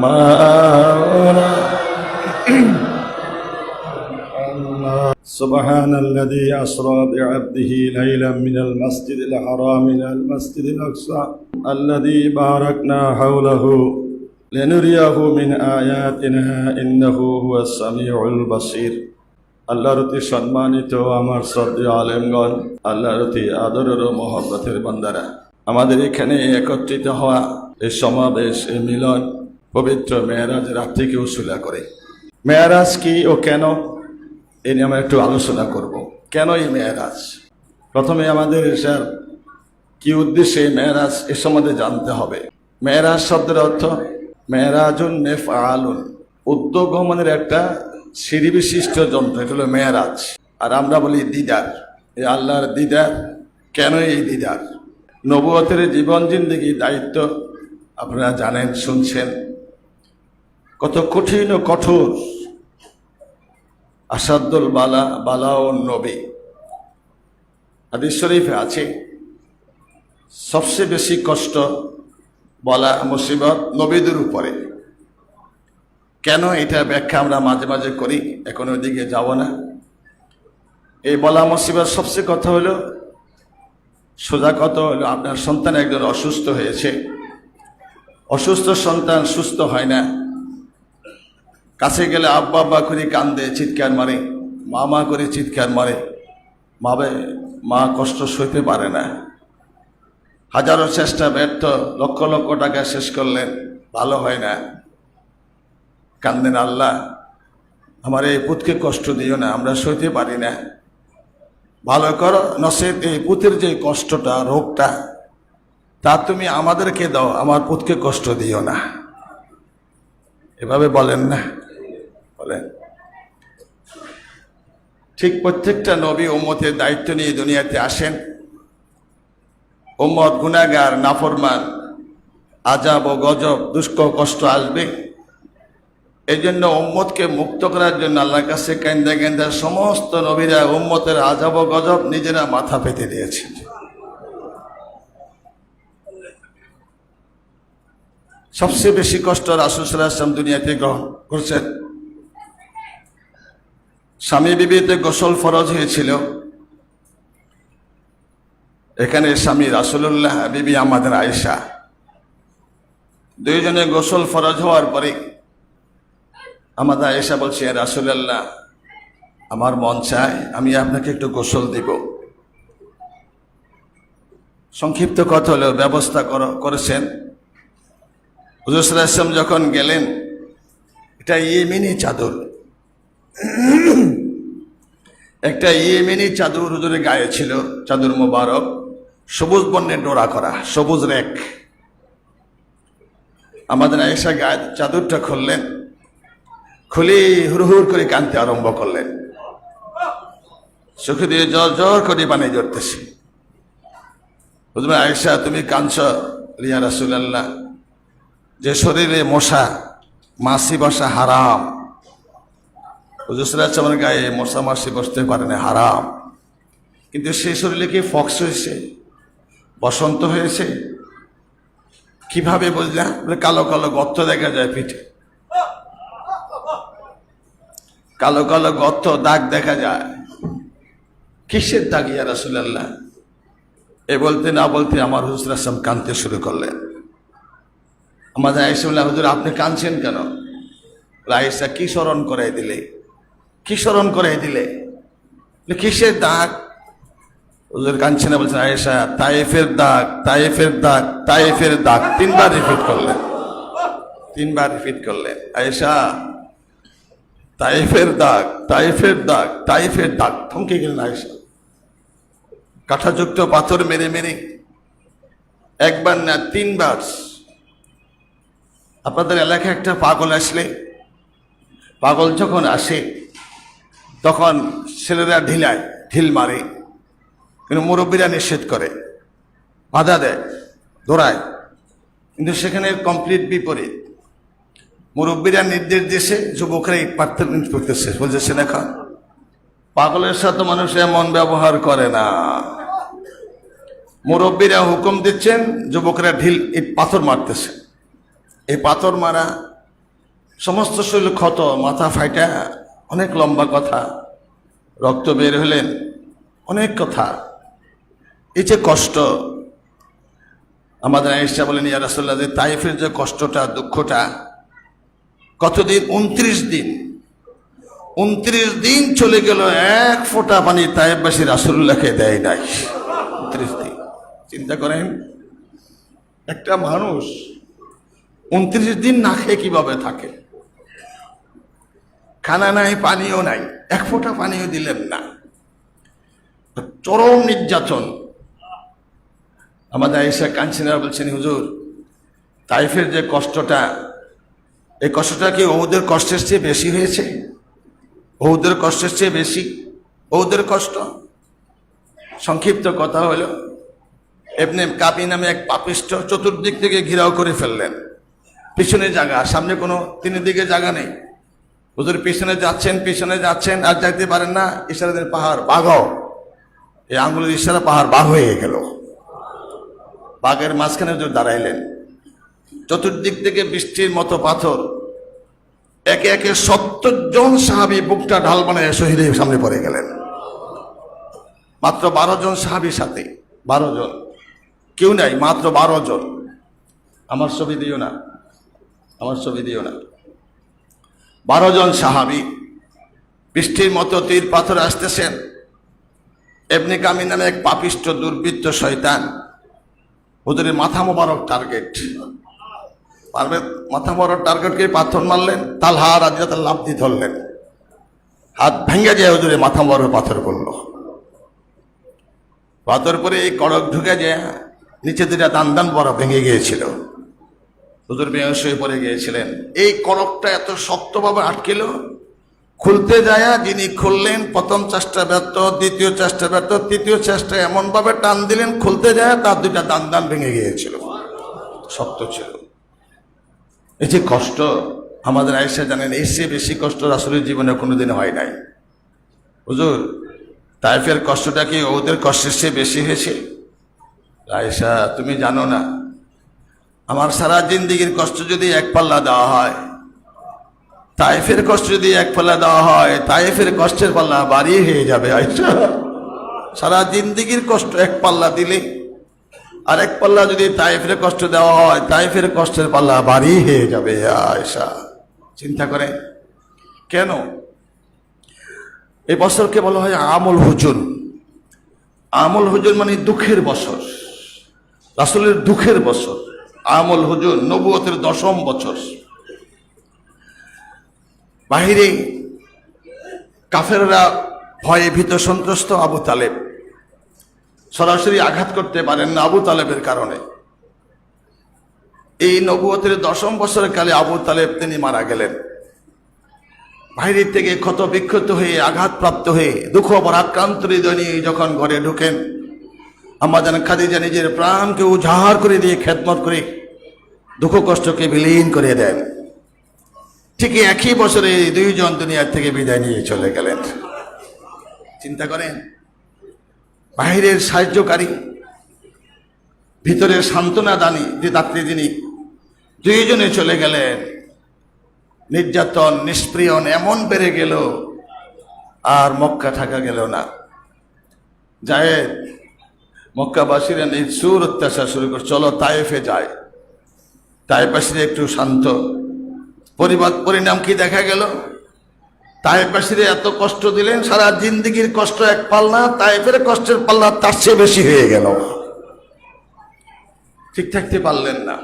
ما سبحان الذي أسرى بعبده ليلا من المسجد الحرام إلى المسجد الأقصى الذي باركنا حوله لنريه من آياتنا إنه هو السميع البصير আল্লাহর অতি সম্মানিত আমার শ্রদ্ধেয় আলেমগণ, আল্লাহর অতি আদরের ও মহব্বতের বান্দারা, আমাদের এখানে একত্রিত হওয়া এই সমাবেশ, এই মিলন পবিত্র মেরাজ রাত্রিকে উসিলা করে। মেরাজ কি ও কেন, এ নিয়ে আমরা একটু আলোচনা করব। কেন এই মেরাজ? প্রথমে আমাদের এসার কি উদ্দেশ্যে মেরাজ এ সম্বন্ধে জানতে হবে। মেরাজ শব্দের অর্থ মেরাজুন মেফআলুন, উদ্যোগমনের একটা সিঁড়ি বিশিষ্ট যন্ত্র, এটা হলো মেরাজ। আর আমরা বলি দিদার, এই আল্লাহর দিদার। কেন এই দিদার? নবুয়তের জীবন জিন্দেগি দায়িত্ব আপনারা জানেন, শুনছেন, কত কঠিন ও কঠোর। আসাদুল বালা বালা ও নবী, হাদিস শরীফে আছে সবচেয়ে বেশি কষ্ট বলা মুসিবত নবীদের উপরে। কেন এটা ব্যাখ্যা আমরা মাঝে মাঝে করি, এখন ওইদিকে যাব না। এই বলা মুসিবত সবচেয়ে কথা হলো, সোজা কথা হলো, আপনার সন্তান একজন অসুস্থ হয়েছে, অসুস্থ সন্তান সুস্থ হয় না, কাছে গেলে আব্বা আব্বা করে কান্দে, চিৎকার মারে, মা মা করে চিৎকার মারে, মা কষ্ট সইতে পারে না, হাজারো চেষ্টা ব্যর্থ, লক্ষ লক্ষ টাকা শেষ করলেন, ভালো হয় না, কান্দেন, আল্লাহ আমার এই পুতকে কষ্ট দিও না, আমরা সইতে পারি না, ভালো করো, নসেত এই পুতের যে কষ্টটা, রোগটা, তা তুমি আমাদেরকে দাও, আমার পুতকে কষ্ট দিও না। এভাবে বলেন না? বলেন। ঠিক প্রত্যেকটা নবী উম্মতের দায়িত্ব নিয়ে দুনিয়াতে আসেন। উম্মত গুনাহগার, নাফরমান, আযাব ও গজব, দুঃখ কষ্ট আসবে। এই জন্য উম্মতকে মুক্ত করার জন্য আল্লাহর কাছে কেন্দা কেন্দা সমস্ত নবীরা উম্মতের আযাব ও গজব নিজেরা মাথা পেতে দিয়েছেন। সবচেয়ে বেশি কষ্ট রাসূল সাল্লাল্লাহু আলাইহি ওয়াসাল্লাম দুনিয়াতে গ্রহণ করছেন। স্বামী বিবিতে গোসল ফরজ হয়েছিল। এখানে স্বামী রাসূলুল্লাহ, বিবি আমাদের আয়েশা, দুইজনে গোসল ফরজ হওয়ার পরে আমাদের আয়েশা বলছে, রাসূলুল্লাহ আমার মন চায় আমি আপনাকে একটু গোসল দিব। সংক্ষিপ্ত কথা হলো, ব্যবস্থা করেছেন। হুজুর সাল্লাল্লাহু আলাইহি ওয়াসাল্লাম যখন গেলেন, এটা ইয়েমেনি চাদর, একটা ইয়েমেনি চাদর হুজুরের গায়ে ছিল, চাদর মোবারক, সবুজ বর্ণের ডোরা করা, সবুজ রেখ। আমাদের আয়েশা গায়ে চাদরটা খুললেন, খুলে হুড়হুড় করে কাঁদতে আরম্ভ করলেন, চোখে দিয়ে জল জল করে পানি ঝরতেছে। হুজুর, আয়েশা তুমি কাঁদছ? ইয়া রাসূলুল্লাহ, যে শরীরে মশা মাছি বসা হারাম। হুজুর সাল্লাল্লাহু আলাইহি ওয়াসাল্লামের গায়ে মশা মাছি বসতে পারে না, হারাম। কিন্তু সেই শরীরে কি ফক্স হয়েছে, বসন্ত হয়েছে? কিভাবে বুঝলাম? কালো কালো গর্ত দেখা যায় পিঠে, কালো কালো গর্ত, দাগ দেখা যায়। কিসের দাগ ইয়া রাসূলুল্লাহ? এ বলতে না বলতে আমার হুজুর সাল্লাল্লাহু আলাইহি ওয়াসাল্লাম কাঁদতে শুরু করলেন। আমাদের আয়েশা বললেন, হুজুর আপনি কাঁদছেন কেন? আয়েশা, কি স্মরণ করাই দিলে, কি স্মরণ করাই দিলে? কিসের দাগ? হুজুর কাঁদছেন না, বলছেন, আয়েশা তায়েফের দাগ, তায়েফের দাগ, তায়েফের দাগ। তিনবার রিপিট করলেন, তিনবার রিপিট করলেন। আয়েশা তায়েফের দাগ, তায়েফের দাগ, তায়েফের দাগ। থমকে গেলেন আয়েশা। কাঁটাযুক্ত পাথর মেরে মেরে একবার না তিনবার। আপনাদের এলাকায় একটা পাগল আসলে, পাগল যখন আসে তখন ছেলেরা ঢিল মারে, কিন্তু মুরব্বীরা নিষেধ করে, বাধা দেয়, দৌড়ায়। কিন্তু সেখানে কমপ্লিট বিপরীত। মুরব্বীরা নির্দেশ দিয়েছে, যুবকরা ইট পাথর করতেছে, বলতেছে না খান। পাগলের সাথে মানুষ এমন ব্যবহার করে না। মুরব্বীরা হুকুম দিচ্ছেন, যুবকরা ইট পাথর মারতেছে। এই পাথর মারা সমস্ত শরীর ক্ষত, মাথা ফাইটা, অনেক লম্বা কথা, রক্ত বের হলেন, অনেক কথা। এই যে কষ্ট, আমাদের আয়েশা বলেন, ইয়া রাসূলুল্লাহ, যে তায়েফের যে কষ্টটা, দুঃখটা, কতদিন? 29 দিন। 29 দিন চলে গেল, এক ফোঁটা পানি তায়েফবাসী রাসূলুল্লাহকে দেয় নাই। 29 দিন। চিন্তা করেন, একটা মানুষ 29 দিন না খেয়ে কিভাবে থাকে? খানা নাই, পানিও নাই, এক ফোঁটা পানিও দিলেন না, চরম নির্যাতন। আমাদের আয়েশা কাঁদছেন আর বলছেন, হুজুর, তাইফের যে কষ্টটা, এই কষ্টটা কি ওদের কষ্টের চেয়ে বেশি হয়েছে? ওদের কষ্টের চেয়ে বেশি ওদের কষ্ট। সংক্ষিপ্ত কথা হলো, ইবনে কাবি নামে এক পাপিষ্ঠ চতুর্দিক থেকে ঘেরাও করে ফেললেন। পিছনে জায়গা, সামনে কোনো তিন দিকে জায়গা নেই। হুজুর পিছনে যাচ্ছেন আর যাইতে পারেন না, ইশারা দেন, পাহাড় বাঘও। এই আঙ্গুলের ইশারা, পাহাড় বাঘ হয়ে গেল। বাঘের মাঝখানে হুজুর দাঁড়াইলেন। চতুর্দিক থেকে বৃষ্টির মতো পাথর, একে একে 70 জন সাহাবী বুকটা ঢাল বানায় শহীদের সামনে পড়ে গেলেন। মাত্র 12 জন সাহাবীর সাথে, 12 জন, কেউ নাই, মাত্র 12 জন। আমার ছবি দিও না, 12 জন সাহাবী বৃষ্টির মতো তীর পাথর আসতেছেন। ইবনে কামি নামে এক পাপিষ্ঠ দুর্বৃত্ত শয়তান, ওদের মাথা মোবারক টার্গেট, পারবে মাথা মোবারক টার্গেটকে পাথর মারলেন। তালহা রাদিয়াল্লাহু লাফ দিয়ে ধরলেন, হাত ভেঙে যায়, ওদের মাথা মোবারক পাথর করলো। পাথর পরে এই কড়ক ঢুকে যায়, নিচে দুটা দান বড় ভেঙে গিয়েছিল, হুজুর বেহুশ হয়ে পড়ে গিয়েছিলেন। এই কড়কটা এত শক্তভাবে আটকেল, খুলতে যায় যিনি খুললেন, প্রথম চেষ্টা ব্যর্থ, দ্বিতীয় চেষ্টা ব্যর্থ, তৃতীয় চেষ্টা এমন ভাবে টান দিলেন, খুলতে যায় তার দুইটা দান ভেঙে গিয়েছিল, শক্ত ছিল। এই যে কষ্ট, আমাদের আয়েশা জানেন, এর চেয়ে বেশি কষ্ট রাসূলের জীবনে কোনোদিন হয় নাই। হুজুর, তায়েফের কষ্টটা কি ওদের কষ্টের চেয়ে বেশি হয়েছে? আয়েশা, তুমি জানো না, আমার সারা জিন্দেগির কষ্ট যদি এক পাল্লা দেওয়া হয়, তায়েফের কষ্ট যদি এক পাল্লা দেওয়া হয়, তায়েফের কষ্টের পাল্লা বাড়ি হয়ে যাবে। আয়েশা, সারা জিন্দেগির কষ্ট এক পাল্লা দিলে, আর এক পাল্লা যদি তায়েফের কষ্ট দেওয়া হয়, তায়েফের কষ্টের পাল্লা বাড়ি হয়ে যাবে। আয়েশা, চিন্তা করে, কেন? এই বছরকে বলা হয় আমুল হুজুন। আমুল হুজুন মানে দুঃখের বছর, রাসূলের দুঃখের বছর। আমুল হুজুন, নবুয়তের 10ম বছর। বাহিরে কাফেররা ভয়ে ভীত সন্ত্রস্ত। আবু তালেব সরাসরি আঘাত করতে পারেন না আবু তালেবের কারণে। এই নবুয়তের 10ম বছরের কালে আবু তালেব তিনি মারা গেলেন। বাইরের থেকে ক্ষত বিক্ষত হয়ে, আঘাতপ্রাপ্ত হয়ে, দুঃখ পরাক্রান্ত হৃদয় নিয়ে যখন ঘরে ঢুকেন, আম্মাজান খাদিজা নিজের প্রাণকে উজাড় করে দিয়ে খেদমত করে দুঃখ কষ্টকে বিলীন করে দেন। ঠিক একই বছরে এই 2 জন দুনিয়ার থেকে বিদায় নিয়ে চলে গেলেন। চিন্তা করেন, বাহিরের সাহায্যকারী, ভিতরের সান্ত্বনা দানী যে দাত্রী, যিনি 2 জনে চলে গেলেন। নির্যাতন, নিষ্প্রিয়ন এমন বেড়ে গেল, আর মক্কা থাকা গেল না। যায় মক্কাবাসীরা নিষ্ঠুর অত্যাচার শুরু করে, চলো তায়েফে যায়। তায়েফবাসীরা একটু শান্ত। পরিণাম কি দেখা গেল? তায়েফবাসীরা এত কষ্ট দিলেন, সারা জিন্দেগির কষ্ট এক পাল্লা, তায়েফের কষ্টের পাল্লা তার চেয়ে বেশি হয়ে গেল। ঠিক থাকতে পারলেন না,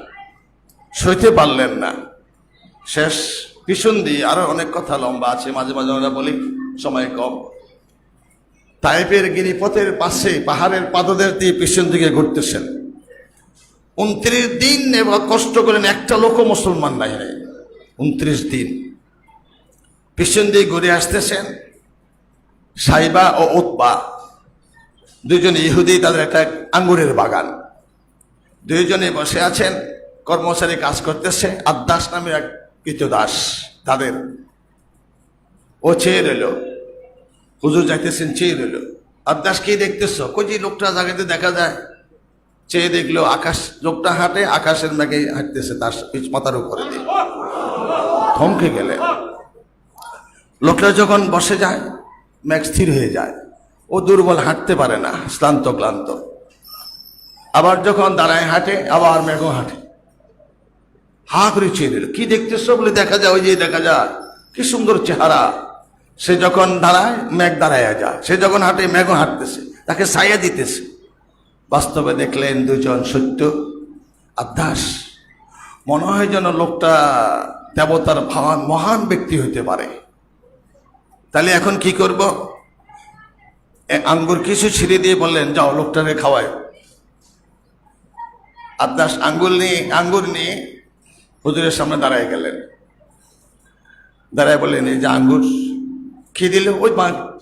সইতে পারলেন না। শেষ পিছন দিয়ে, আরো অনেক কথা লম্বা আছে, মাঝে মাঝে আমরা বলি, সময় কম। তায়েফের গিরিপথের পাশে পাহাড়ের পাদদেশ দিয়ে পিছন দিকে ঘুরতেছেন। 29 দিন এবার কষ্ট করেন, একটা লোকও মুসলমান নাই। 29 দিন পিছন দিয়ে ঘুরে আসতেছেন। সাইবা ও উতবা, 2 জন ইহুদি, তাদের একটা আঙ্গুরের বাগান। 2 জনে বসে আছেন, কর্মচারী কাজ করতেছে। আদাস নামে এক কৃতদাস তাদের। ও চেয়ে রইল, হুজুর যাইতেছেন, চেয়ে রইল। আদাস, কি দেখতেছ? কই যে লোকটা জায়গাতে দেখা যায়। চেয়ে দেখলো আকাশ, লোকটা হাঁটে, আকাশের মেঘে হাঁটতেছে তার মাথার উপরে দিয়ে। থমকে গেলেন। লোকটা যখন বসে যায়, মেঘ স্থির হয়ে যায়, ও দুর্বল, হাঁটতে পারে না, শ্রান্ত ক্লান্ত। আবার যখন দাঁড়ায় হাঁটে, আবার মেঘও হাঁটে। হা করে চেয়ে দিল, কি দেখতেছো বলে, দেখা যায় ওই যে দেখা যায়, কি সুন্দর চেহারা। সে যখন দাঁড়ায়, মেঘ দাঁড়ায় যায়, সে যখন হাঁটে, মেঘও হাঁটতেছে, তাকে ছায়া দিতেছে। বাস্তবে দেখলেন দুজন সত্য আদাস। মনে হয় যেন লোকটা দেবতার মহান ব্যক্তি হইতে পারে। তাহলে এখন কি করব? আঙ্গুর কিছু ছিঁড়ে দিয়ে বললেন, যাও লোকটাকে খাওয়ায়। আদাস আঙ্গুর নিয়ে হুজুরের সামনে দাঁড়ায় গেলেন। দাঁড়ায় বললেন, এই যে আঙ্গুর, কি দিল? ওই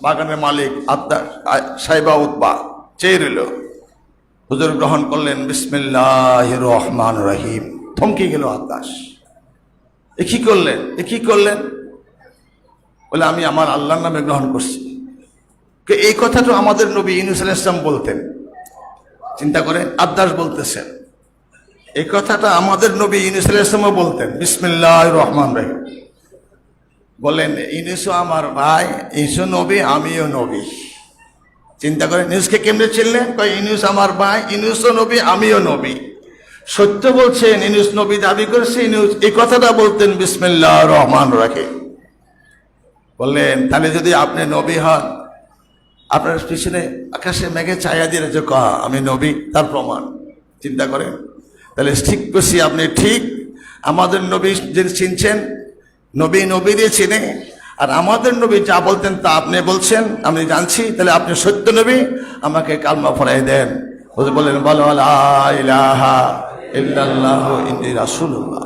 বাগানের মালিক আদাস সাইবা উতবা চেয়ে রইল। হুজুর গ্রহণ করলেন, বিসমিল্লাহির রহমানির রহিম। থমকে গেল আদাস। এ কি করলেন? বলে, আমি আমার আল্লাহর নামে গ্রহণ করছি। এই কথাটা আমাদের নবী ইউনূস আলাইহিস সালাম বলতেন। চিন্তা করেন, আদাস বলতেছেন এই কথাটা আমাদের নবী ইউনূস আলাইহিস সালামও বলতেন, বিসমিল্লাহির রহমানির রহিম। বলেন, ইউনূসও আমার ভাই, ইউনূস নবী, আমিও নবী। চিন্তা করেন, ইউনূসকে কেমনে চিনলেন? ইউনূস আমার ভাই, ইউনূসও নবী, আমিও নবী। সত্য বলছেন, ইউনূস নবী দাবি করেছে, ইউনূস এই কথাটা বলতেন, বিসমিল্লাহির রহমানির রহিম। বললেন, তাহলে যদি আপনি নবী হন, আপনার পিছনে আকাশে মেঘে ছায়া দিয়ে যে আমি নবী, তার প্রমাণ। চিন্তা করেন, তাহলে ঠিক করছি, আপনি ঠিক আমাদের নবী যে চিনছেন, নবী দিয়ে চিনে, আর আমাদের নবী যা বলতেন তা আপনি বলছেন, আমি জানছি, তাহলে আপনি সত্য নবী, আমাকে কালমা পড়াই দেন। বললেন, বলো লা ইলাহা ইল্লাল্লাহু ইন্নী রাসূলুল্লাহ।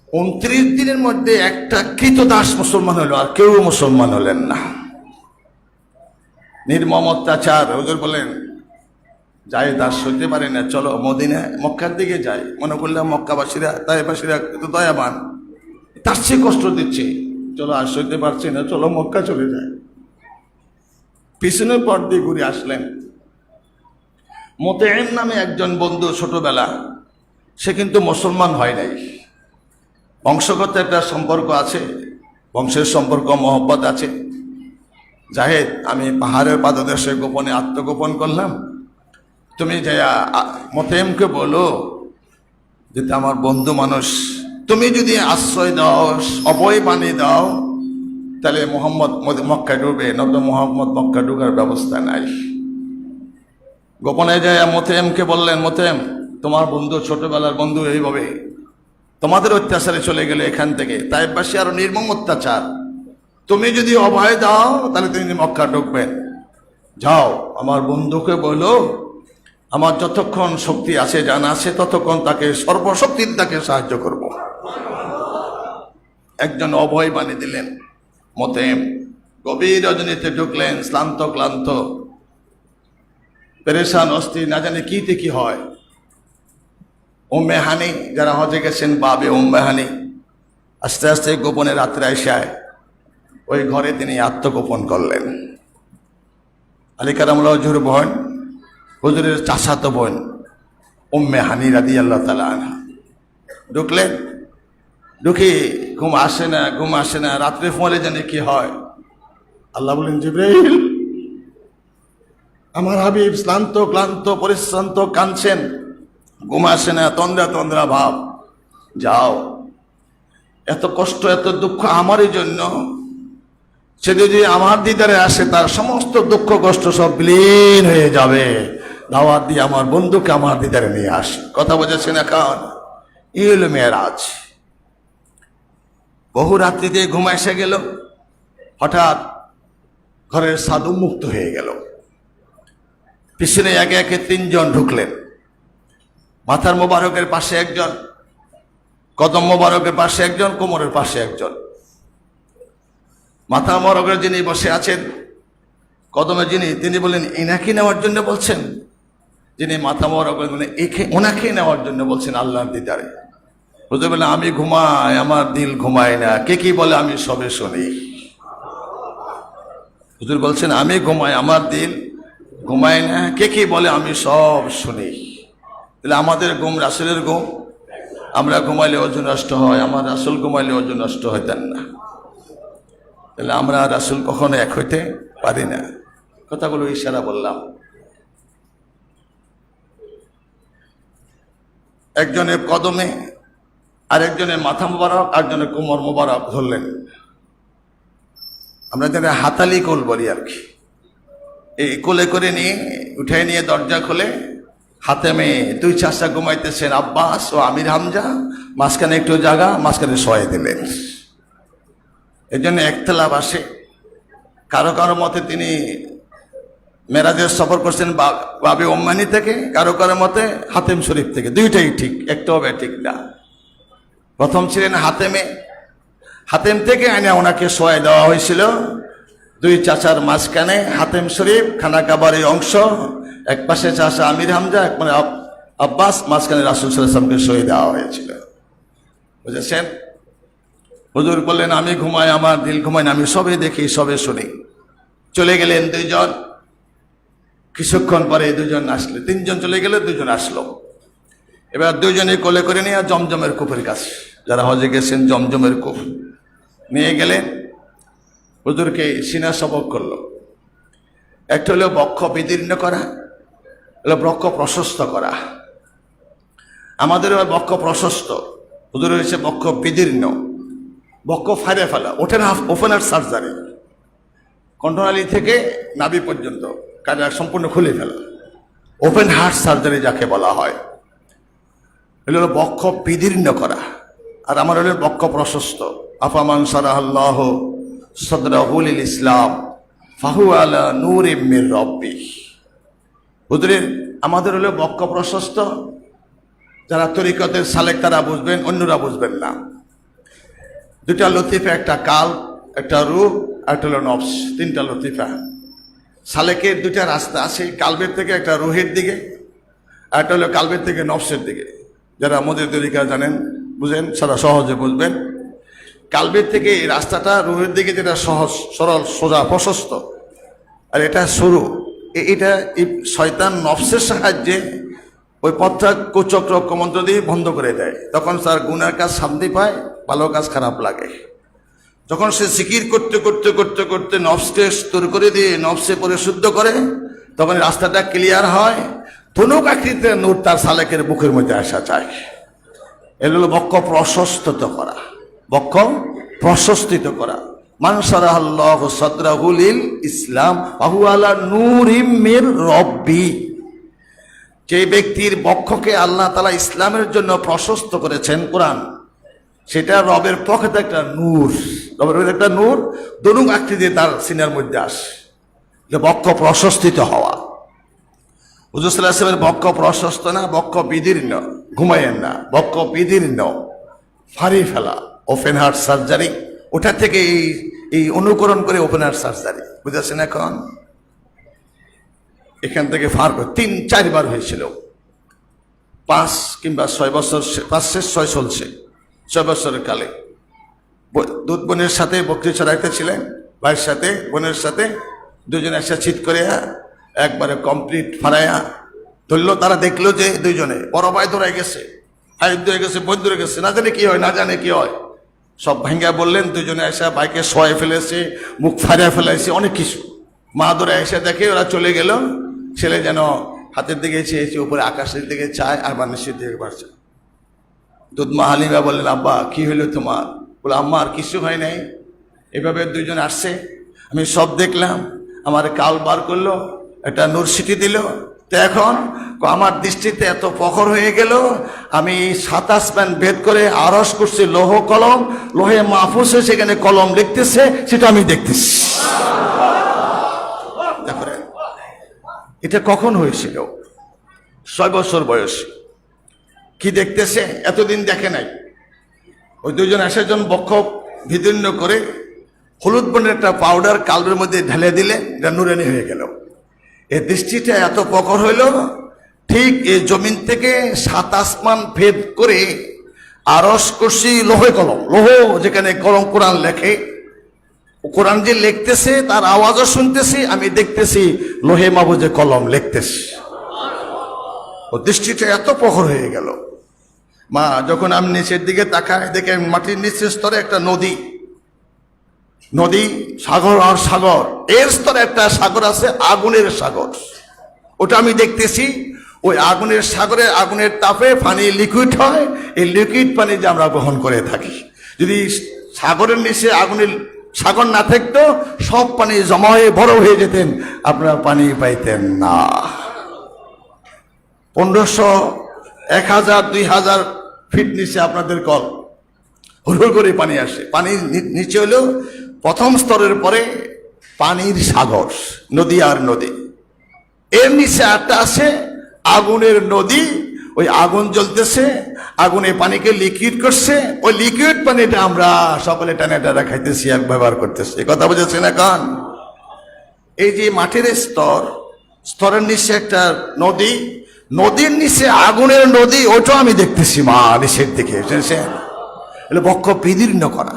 29 দিনের মধ্যে একটা কৃতদাস মুসলমান হলো, আর কেউ মুসলমান হলেন না। নির্মম অত্যাচার। হুজুর বলেন, যাই দাস সইতে পারে না, চলো মদিনা মক্কার দিকে যাই। মনে করলাম মক্কাবাসীরা, তায়েফবাসীরা কিন্তু দয়াবান, তার চেয়ে কষ্ট দিচ্ছে, চলো আর সইতে পারছি না, চলো মক্কা চলে যায়। পিছনের পর দিয়ে ঘুরে আসলেন। মুতাইম নামে একজন বন্ধু, ছোটবেলা, সে কিন্তু মুসলমান হয় নাই। বংশগত একটা সম্পর্ক আছে, বংশের সম্পর্ক, মহব্বত আছে। জাহেদ, আমি পাহাড়ের পাদদেশে গোপনে আত্মগোপন করলাম, তুমি যাই মুতাইমকে বলো যে আমার বন্ধু মানুষ, তুমি যদি আশ্রয় দাও, অভয় বাণী দাও, তাহলে মোহাম্মদ মক্কায় ঢুকবে, নত মোহাম্মদ মক্কা ঢুকার ব্যবস্থা নাই। গোপনে যায় মুতাইমকে বললেন, মুতাইম, তোমার বন্ধু, ছোটবেলার বন্ধু, এইভাবে তোমাদের অত্যাচারে চলে গেলে এখান থেকে, তায়েফবাসী আরো নির্মম অত্যাচার, তুমি যদি অভয় দাও তাহলে তুমি মক্কা ঢুকবেন। যাও আমার বন্ধুকে বলো, আমার যতক্ষণ শক্তি আছে, জানা আছে, ততক্ষণ তাকে সর্বশক্তির তাকে সাহায্য করব। একজন অভয় বাণী দিলেন। মুতাইম গভীর রজনীতে ঢুকলেন, শ্রান্ত ক্লান্ত, পেরেশান, অস্থির, না জানে কি হয়। উম্মে হানি, যারা হজে গেছেন বাবে উম্মে হানি, আস্তে আস্তে গোপনে রাত্রে আইসায় ওই ঘরে তিনি আত্মগোপন করলেন। আলী কারামুল্লাহ হুজুর বোন, হুজুরের চাচাতো বোন উম্মে হানি রাদিয়াল্লাহু তাআলা আনহা ঢুকলেন। ঢুকে ঘুম আসে না, রাত্রে ফোনে জানে কি হয়। আল্লাহ বলেন, জিবরাইল, আমার হাবিব শ্রান্ত ক্লান্ত পরিশ্রান্ত, কাঁদছেন, ঘুম আসে না, তন্দ্রা ভাব, যাও, এত কষ্ট এত দুঃখ আমারই জন্য, সে যদি আমার দিদারে আসে তার সমস্ত দুঃখ কষ্ট সব বিলীন হয়ে যাবে, দাওয়াত দিয়ে আমার বন্ধুকে আমার দিদারে নিয়ে আসে। কথা বোঝাচ্ছেন? এখন এই হলো মেরাজ। বহু রাত্রিতে ঘুম এসে গেল, হঠাৎ ঘরের ছাদ উন্মুক্ত হয়ে গেল। পিছনে একে একে 3 জন ঢুকলেন। মাথার মোবারকের পাশে একজন, কদম মোবারকের পাশে একজন, কোমরের পাশে একজন। মাথা মোবারকের যিনি বসে আছেন, কদমে যিনি, তিনি বলেন, ইনাকে নেওয়ার জন্য বলছেন? যিনি মাথা মোবারকের মানে ওনাকে নেওয়ার জন্য বলছেন আল্লাহর দিদারে। হুজুর বলেন, আমি ঘুমাই, আমার দিল ঘুমায় না, কে কি বলে আমি সবে শুনি। হুজুর বলছেন, আমি ঘুমাই, আমার দিল ঘুমায় না, কে কি বলে আমি সব শুনি। তাহলে আমাদের ঘুম রাসূলের ঘুম, আমরা ঘুমাইলে ওজন নষ্ট হয়, আমার রাসূল ঘুমাইলে ওজন নষ্ট হইতেন না। তাহলে আমরা রাসূল কখনো এক হইতে পারি না। কথাগুলো ইশারা বললাম। একজনের কদমে, আরেকজনের মাথা মোবারক, আরেকজনের কোমর মোবারক ধরলেন। আমরা যেটা হাতালি কোল বলি আর কি। এই কোলে করে নিয়ে উঠে নিয়ে দরজা খুলে হাতেমে দুই চাচা ঘুমাইতেছেন, আব্বাস ও আমির হামজা, মাঝখানে একটু জায়গা, মাঝখানে শোয়াই দিলেন। এই জন্য একতলাপ আসে। কারো কারো মতে তিনি মেরাজের সফর করছেন বাবে ওম্মানি থেকে, কারো কারো মতে হাতেম শরীফ থেকে। দুইটাই ঠিক, একটাও ঠিক না। প্রথম ছিলেন হাতেমে, হাতেম থেকে আইনে ওনাকে শোয়াই দেওয়া হয়েছিল দুই চাচার মাঝখানে। হাতেম শরীফ খানা কাবারের অংশ, এক পাশে চাচা আমির হামজা, এক মানে আব্বাস, মাঝখানে রাসূল সাল্লাল্লাহু আলাইহি ওয়াসাল্লামকে শোয়াই দেওয়া হয়েছিল। বুঝেছেন? হুজুর বললেন, আমি ঘুমাই, আমার দিল ঘুমাই না, আমি সবে দেখি, সবে শুনি। চলে গেলেন দুইজন। কিছুক্ষণ পরে দুজন আসলে, তিনজন চলে গেলে দুজন আসলো। এবার দুইজনে কোলে করে নিয়ে জমজমের কূপের কাছে, যারা হজে গেছেন জমজমের কূপ নিয়ে গেলেন। হুজুরকে সিনা সবক করলো। একটা হলো বক্ষ বিদীর্ণ করা, হলো বক্ষ প্রশস্ত করা। আমাদের বক্ষ প্রশস্ত, হুজুর হয়েছে বক্ষ বিদীর্ণ। বক্ষ ফাড়ে ফেলা, ওপেন হার্ট সার্জারি, কণ্ঠনালী থেকে নাভি পর্যন্ত কাজা সম্পূর্ণ খুলে ফেলা, ওপেন হার্ট সার্জারি যাকে বলা হয়। হলো বক্ষ বিদীর্ণ করা। আর আমার হলো বক্ষ প্রশস্ত। আফামান সারাহাল্লাহু সাদরাহু লিল ইসলাম ফাহুয়া আলা নূরিম মির রাব্বিহ। হুজুরের আমাদের হলো বক্ষ প্রশস্ত। যারা তরিকতের সালেক তারা বুঝবেন, অন্যরা বুঝবেন না। দুটা লতিফা, একটা কাল, একটা রূহ, আর একটা হলো নফস। তিনটা লতিফা। সালেকের দুটা রাস্তা আছে, কালবের থেকে একটা রুহের দিকে, আর একটা হলো কালবের থেকে নফসের দিকে। যারা আমাদের তরিকা জানেন, বুঝেন, সারা সহজে বুঝবেন। কালবের থেকে এই রাস্তাটা রুহের দিকে, যেটা সহজ সরল সোজা প্রশস্ত, আর এটা সরু। এটা শয়তান নফসের সাহায্যে ওই পথটা কুচক্র কুমন্ত্র দিয়ে বন্ধ করে দেয়। তখন তার গুনার কাজ শান্তি পায়, ভালো কাজ খারাপ লাগে। যখন সে জিকির করতে করতে করতে করতে নফসকে স্তর করে দিয়ে নফসে পরিশুদ্ধ করে, তখন রাস্তাটা ক্লিয়ার হয়। ধনুক আকৃতির নূর তার সালেকের বুকের মধ্যে আসা যায়। এগুলো বক্ষ প্রশস্ত করা, বক্ষ প্রশস্তিত করা। মান শারাহাল্লাহু সাদরাহু লিল ইসলাম ফাহুয়া আলা নূরিম মির রাব্বি। যে ব্যক্তির বক্ষকে আল্লাহ তাআলা ইসলামের জন্য প্রশস্ত করেছেন, কোরআন, সেটা রবের পক্ষ থেকে একটা নূর, রবের একটা নূর ধনুক আকৃতি তার সিনার মধ্যে আসে। যে বক্ষ প্রশস্তিত হওয়া। হুজুর সাল্লাল্লাহু আলাইহি ওয়াসাল্লামের বক্ষ প্রশস্ত না, বক্ষ বিদীর্ণ। ঘুমাইয়েন না, বক্ষ বিদীর্ণ, ফাড়ি ফেলা, ওপেন হার্ট সার্জারি। ওটা থেকে এই অনুকরণ করে ওপেন হার্ট সার্জারি। বুঝেছেন? এখন এখান থেকে ফার করে 3-4 বার হয়েছিল। 5 কিংবা 6 বছর, 5 শেষ 6 চলছে। 6 বছরের কালে দুধ বোনের সাথে বকরি চড়াইতে ছিলেন, ভাইয়ের সাথে বোনের সাথে দুজনে একসাথে চিৎ করে একবারে কমপ্লিট ফারাইয়া ধরলো। তারা দেখলো যে দুইজনে বড় ভাই ধরে গেছে, আয়ুদ্ধ হয়ে গেছে, বৈধ ধরে গেছে, না জানে কি হয়, না জানে কি হয়। সব ভাঙ্গা বললেন। দুজনে এসে বাইকে শোয়ে ফেলেছে, মুখ ফাড়িয়া ফেলাইছে, অনেক কিছু। মা ধরে এসে দেখে ওরা চলে গেল। ছেলে যেন হাতের দিকে চেয়েছে, উপরে আকাশের দিকে চায়, আর মানুষের দিকে বাড়ছে। দুধ মা হালিমা বললেন, আব্বা কি হইলো তোমার? বলে, আম্মা আর কিছু হয় নাই। এভাবে দুইজন আসছে, আমি সব দেখলাম। আমার কাল বার করলো, একটা নূর সিটি দিল। তো এখন আমার দৃষ্টিতে এত প্রখর হয়ে গেল, আমি 7 আসমান ভেদ করে আরশ করছি লৌহ কলম, লোহে মাহফুজে সেখানে কলম লিখতেছে, সেটা আমি দেখতেছি। দেখেন এটা কখন হয়েছিল? 6 বছর বয়স। কি দেখতেছে? এতদিন দেখে নাই। ওই দুজন এসেজন বক্ষ বিদীর্ণ করে হলুদ বর্ণের একটা পাউডার কালবের মধ্যে ঢেলে দিলে, এটা নুরানি হয়ে গেল। এই দৃষ্টিটা এত প্রখর হইল, ঠিক এই জমিন থেকে 7 আসমান ভেদ করে আরশ কুরসি লোহে কলম, লোহ যেখানে কলম কোরআন লেখে, কোরআন যে লিখতেছে তার আওয়াজও শুনতেছি, আমি দেখতেছি লোহে মাহফুজে কলম লিখতেছি। ও দৃষ্টিটা এত প্রখর হয়ে গেল। মা যখন আমি নিচের দিকে তাকাই দেখে মাটির নিচের স্তরে একটা নদী, নদী, সাগর আর সাগর, এর স্তরে একটা সাগর আছে, আগুনের সাগর। ওটা আমি দেখতেছি। ওই আগুনের সাগরে আগুনের তাপে পানি লিকুইড হয়, এই লিকুইড পানি যে আমরা গ্রহণ করে থাকি। যদি সাগরের নিচে আগুনের সাগর না থাকতো, সব পানি জমা হয়ে বড় হয়ে যেতেন, আপনারা পানি পাইতেন না। 1500, 1000, 2000 ফিট নিচে আপনাদের কল, হুড় করে পানি আসে। পানির নিচে হলেও প্রথম স্তরের পরে পানির সাগর, নদী আর নদী। এর নিচে একটা আছে আগুনের নদী। ওই আগুন জ্বলতেছে, আগুনে পানিকে লিকুইড করছে, ওই লিকুইড পানিটা আমরা সকলে টানে টানা খাইতেছি, এক ব্যবহার করতেছি। কথা বুঝেছেন এখন? এই যে মাটির স্তর, স্তরের নিচে একটা নদী, নদীর নিচে আগুনের নদী, ওটাও আমি দেখতেছি মা নিচের দিকে। বক্ষ বিদীর্ণ করা,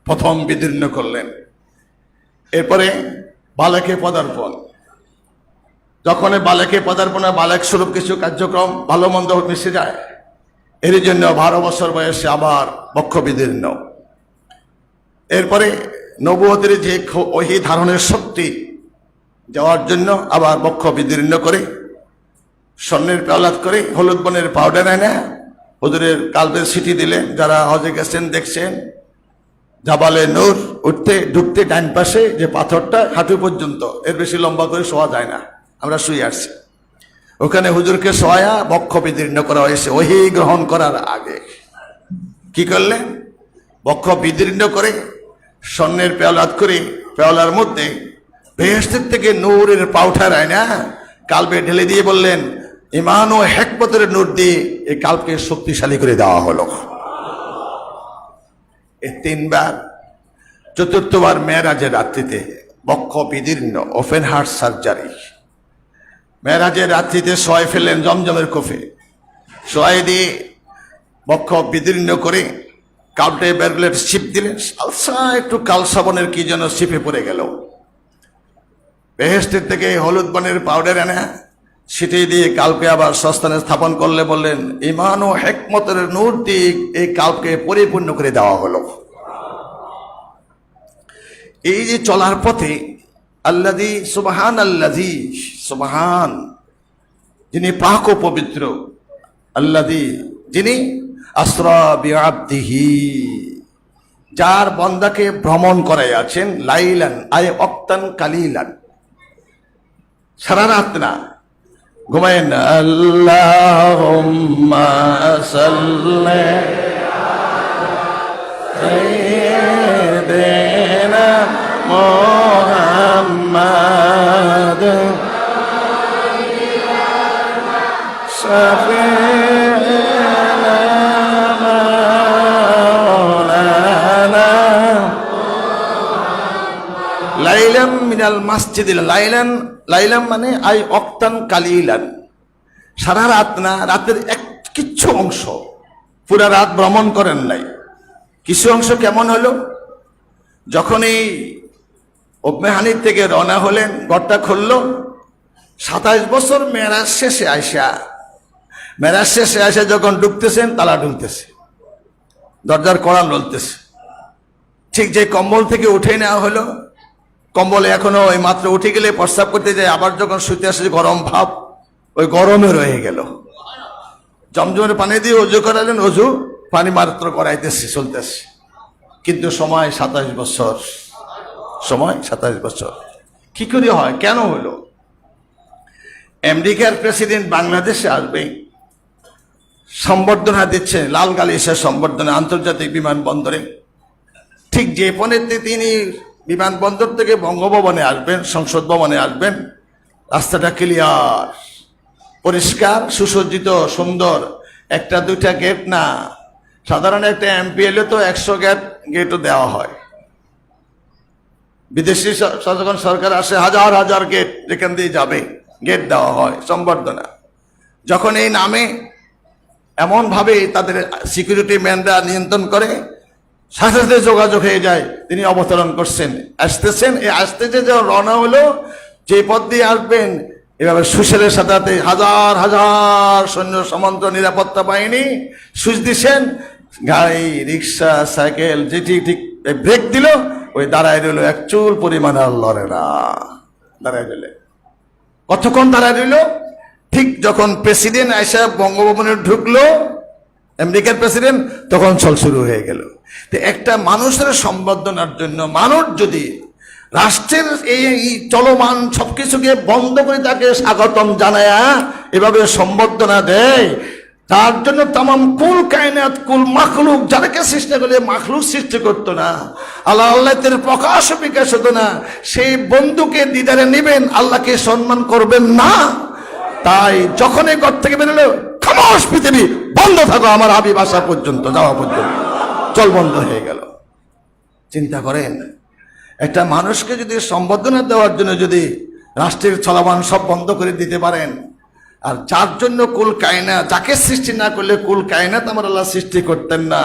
প্রথম বিদীর্ণ করলেন। এরপরে বালেকে পদার্পণ। যখন বালেকে পদার্পণে বালেক স্বরূপ কিছু কার্যক্রম ভালো মন্দ মিশে যায়, এর জন্য 12 বছর বয়সে আবার বক্ষ বিদীর্ণ। এরপরে নবুয়তের যে ওহী ধারণের শক্তি যাওয়ার জন্য আবার বক্ষ বিদীর্ণ করে, স্বর্ণের পেওলাত করে, হলুদ বনের পাউডার এনে হুজুরের কালবের সিটি দিলেন। যারা হজে গেছেন দেখছেন, জাবালে নূর উঠতে ঢুকতে ডান পাশে যে পাথরটা হাঁটু পর্যন্ত, এর বেশি লম্বা করে শোয়া যায় না, আমরা শুয়ে আসছি ওখানে। হুজুরকে শোয়া বক্ষ বিদীর্ণ করা হয়েছে ওহী গ্রহণ করার আগে। কি করলেন? বক্ষ বিদীর্ণ করে স্বর্ণের পেওলাত করে, পেওলার মধ্যে বেহেশতের থেকে নূরের পাউঠার আয়না কালবে ঢেলে দিয়ে বললেন, ঈমান ও হিকমতের নূর দিয়ে এই কালকে শক্তিশালী করে দেওয়া হলো। এই 3 বার। চতুর্থবার মেরাজের রাত্রিতে বক্ষ বিদীর্ণ, ওপেন হার্ট সার্জারি। মেরাজের রাত্রিতে শোয় ফেললেন জমজমের কোফে, শোয় দিয়ে বক্ষ বিদীর্ণ করে কালটে বেরগুলেট ছিপ দিলেন। আলসা একটু কালসাবনের কি যেন ছিপে পড়ে গেল। বেহেশতের থেকে হলুদ বনের পাউডার এনে ছিটিয়ে দিয়ে কালকে আবার সস্থানে স্থাপন করলে বললেন, ঈমান ও হিকমতের নূর দিয়ে এই কালকে পরিপূর্ণ করে দেওয়া হলো। এই যে চলার পথে আল্লাযী সুবহান, আল্লাযী সুবহান, যিনি পাক ও পবিত্র, আল্লাযী যিনি আসরা বিআবদিহি, যার বান্দাকে ভ্রমণ করাই আছেন, লাইলান আয় ওয়াক্তান কালিলান, সারা রাত না, ঘুমায়েন না। আল্লাহুম্মা সাল্লি সাইয়্যিদিনা মুহাম্মাদ শাফি'না মাওলানা লাইলাম মিনাল মাসজিদিল। লাইলান, লাইলাম মানে আই ওয়াক্তান কালিলান, সারা রাত না, রাতের কিছু অংশ, পুরা রাত ভ্রমণ করেন নাই, কিছু অংশ। কেমন হলো? যখন এই উম্মে হানিফ থেকে রওনা হলেন, ঘরটা খুললো, 27 বছর মেরাজ শেষে আইসা, মেরাজ শেষে আইসা যখন ঢুকতেছেন, তালা ঢুকতেছে, দরজার কড়া নলতেছে। ঠিক যে কম্বল থেকে উঠে নেওয়া হলো, কম্বলে এখনো ওই মাত্র উঠে গেলে প্রস্রাব করতে যায়, আবার যখন শুতে আসে গরম ভাব, ওই গরমে রয়ে গেল। জমজমের পানি দিয়ে অজু করালেন, অজু পানি মাত্র করাইতেছে, চলতেছে। কিন্তু সময় 27 বছর, সময় 27 বছর। কি করে হয়? কেন হলো? আমেরিকার প্রেসিডেন্ট বাংলাদেশে আসবে, সম্বর্ধনা দিচ্ছে, লাল গালিচার সম্বর্ধনা আন্তর্জাতিক বিমানবন্দরে। ঠিক যে পনেতে তিনি বিমানবন্দর থেকে বঙ্গভবনে আসবেন, সংসদ ভবনে আসবেন, রাস্তাটা ক্লিয়ার, পরিষ্কার, সুসজ্জিত, সুন্দর। 1-2টা গেট না, সাধারণ একটা এমপি এলে তো 100 গেটও দেওয়া হয়। বিদেশি যখন সরকার আসে, হাজার হাজার গেট যেখান দিয়ে যাবে, গেট দেওয়া হয়, সম্বর্ধনা। যখন এই নামে এমনভাবে তাদের সিকিউরিটি ম্যানরা নিয়ন্ত্রণ করে, সাথে সাথে যোগাযোগ হয়ে যায় তিনি অবতরণ করছেন, আসতেছেন। এই আসতে যে রওনা হলো, যে পথ দিয়ে আসবেন এভাবে সুশেলের সাথে হাজার হাজার সৈন্য সামন্ত নিরাপত্তা বাহিনী সুচ দিছেন, গাড়ি রিক্সা সাইকেল যেটি ঠিক ব্রেক দিল, ওই দাঁড়ায় রইল, এক চুল পরিমাণ আর লড়ে না, দাঁড়ায় রইলে। কতক্ষণ দাঁড়ায় রইল? ঠিক যখন প্রেসিডেন্ট আইসা বঙ্গভবনে ঢুকলো, আমেরিকার প্রেসিডেন্ট, তখন ছল শুরু হয়ে গেল। তো একটা মানুষের সম্বর্ধনার জন্য মানুষ যদি রাষ্ট্রের এই চলমান সবকিছুকে বন্ধ করে তাকে স্বাগতম জানায় এভাবে সম্বর্ধনা দেয়, তার জন্য তামাম কুল কায়নাত কুল মাখলুক যাদেরকে সৃষ্টি করলে মাখলুক সৃষ্টি করতো না, আল্লাহ আল্লাহের প্রকাশ বিকাশ হতো না, সেই বন্ধুকে দিদারে নেবেন, আল্লাহকে সম্মান করবেন না। তাই যখন এই ঘর থেকে বেরোলো, খামোশ পৃথিবী বন্ধ থাকো, আমার হাবিব আসা পর্যন্ত, যাওয়া পর্যন্ত, চল বন্ধ হয়ে গেল। চিন্তা করেন, একটা মানুষকে যদি সম্বর্ধনা দেওয়ার জন্য যদি রাষ্ট্রের চলমান সব বন্ধ করে দিতে পারেন, আর যার জন্য কুল কায়না, যাকে সৃষ্টি না করলে কুল কায়নাত আমার আল্লাহ সৃষ্টি করতেন না,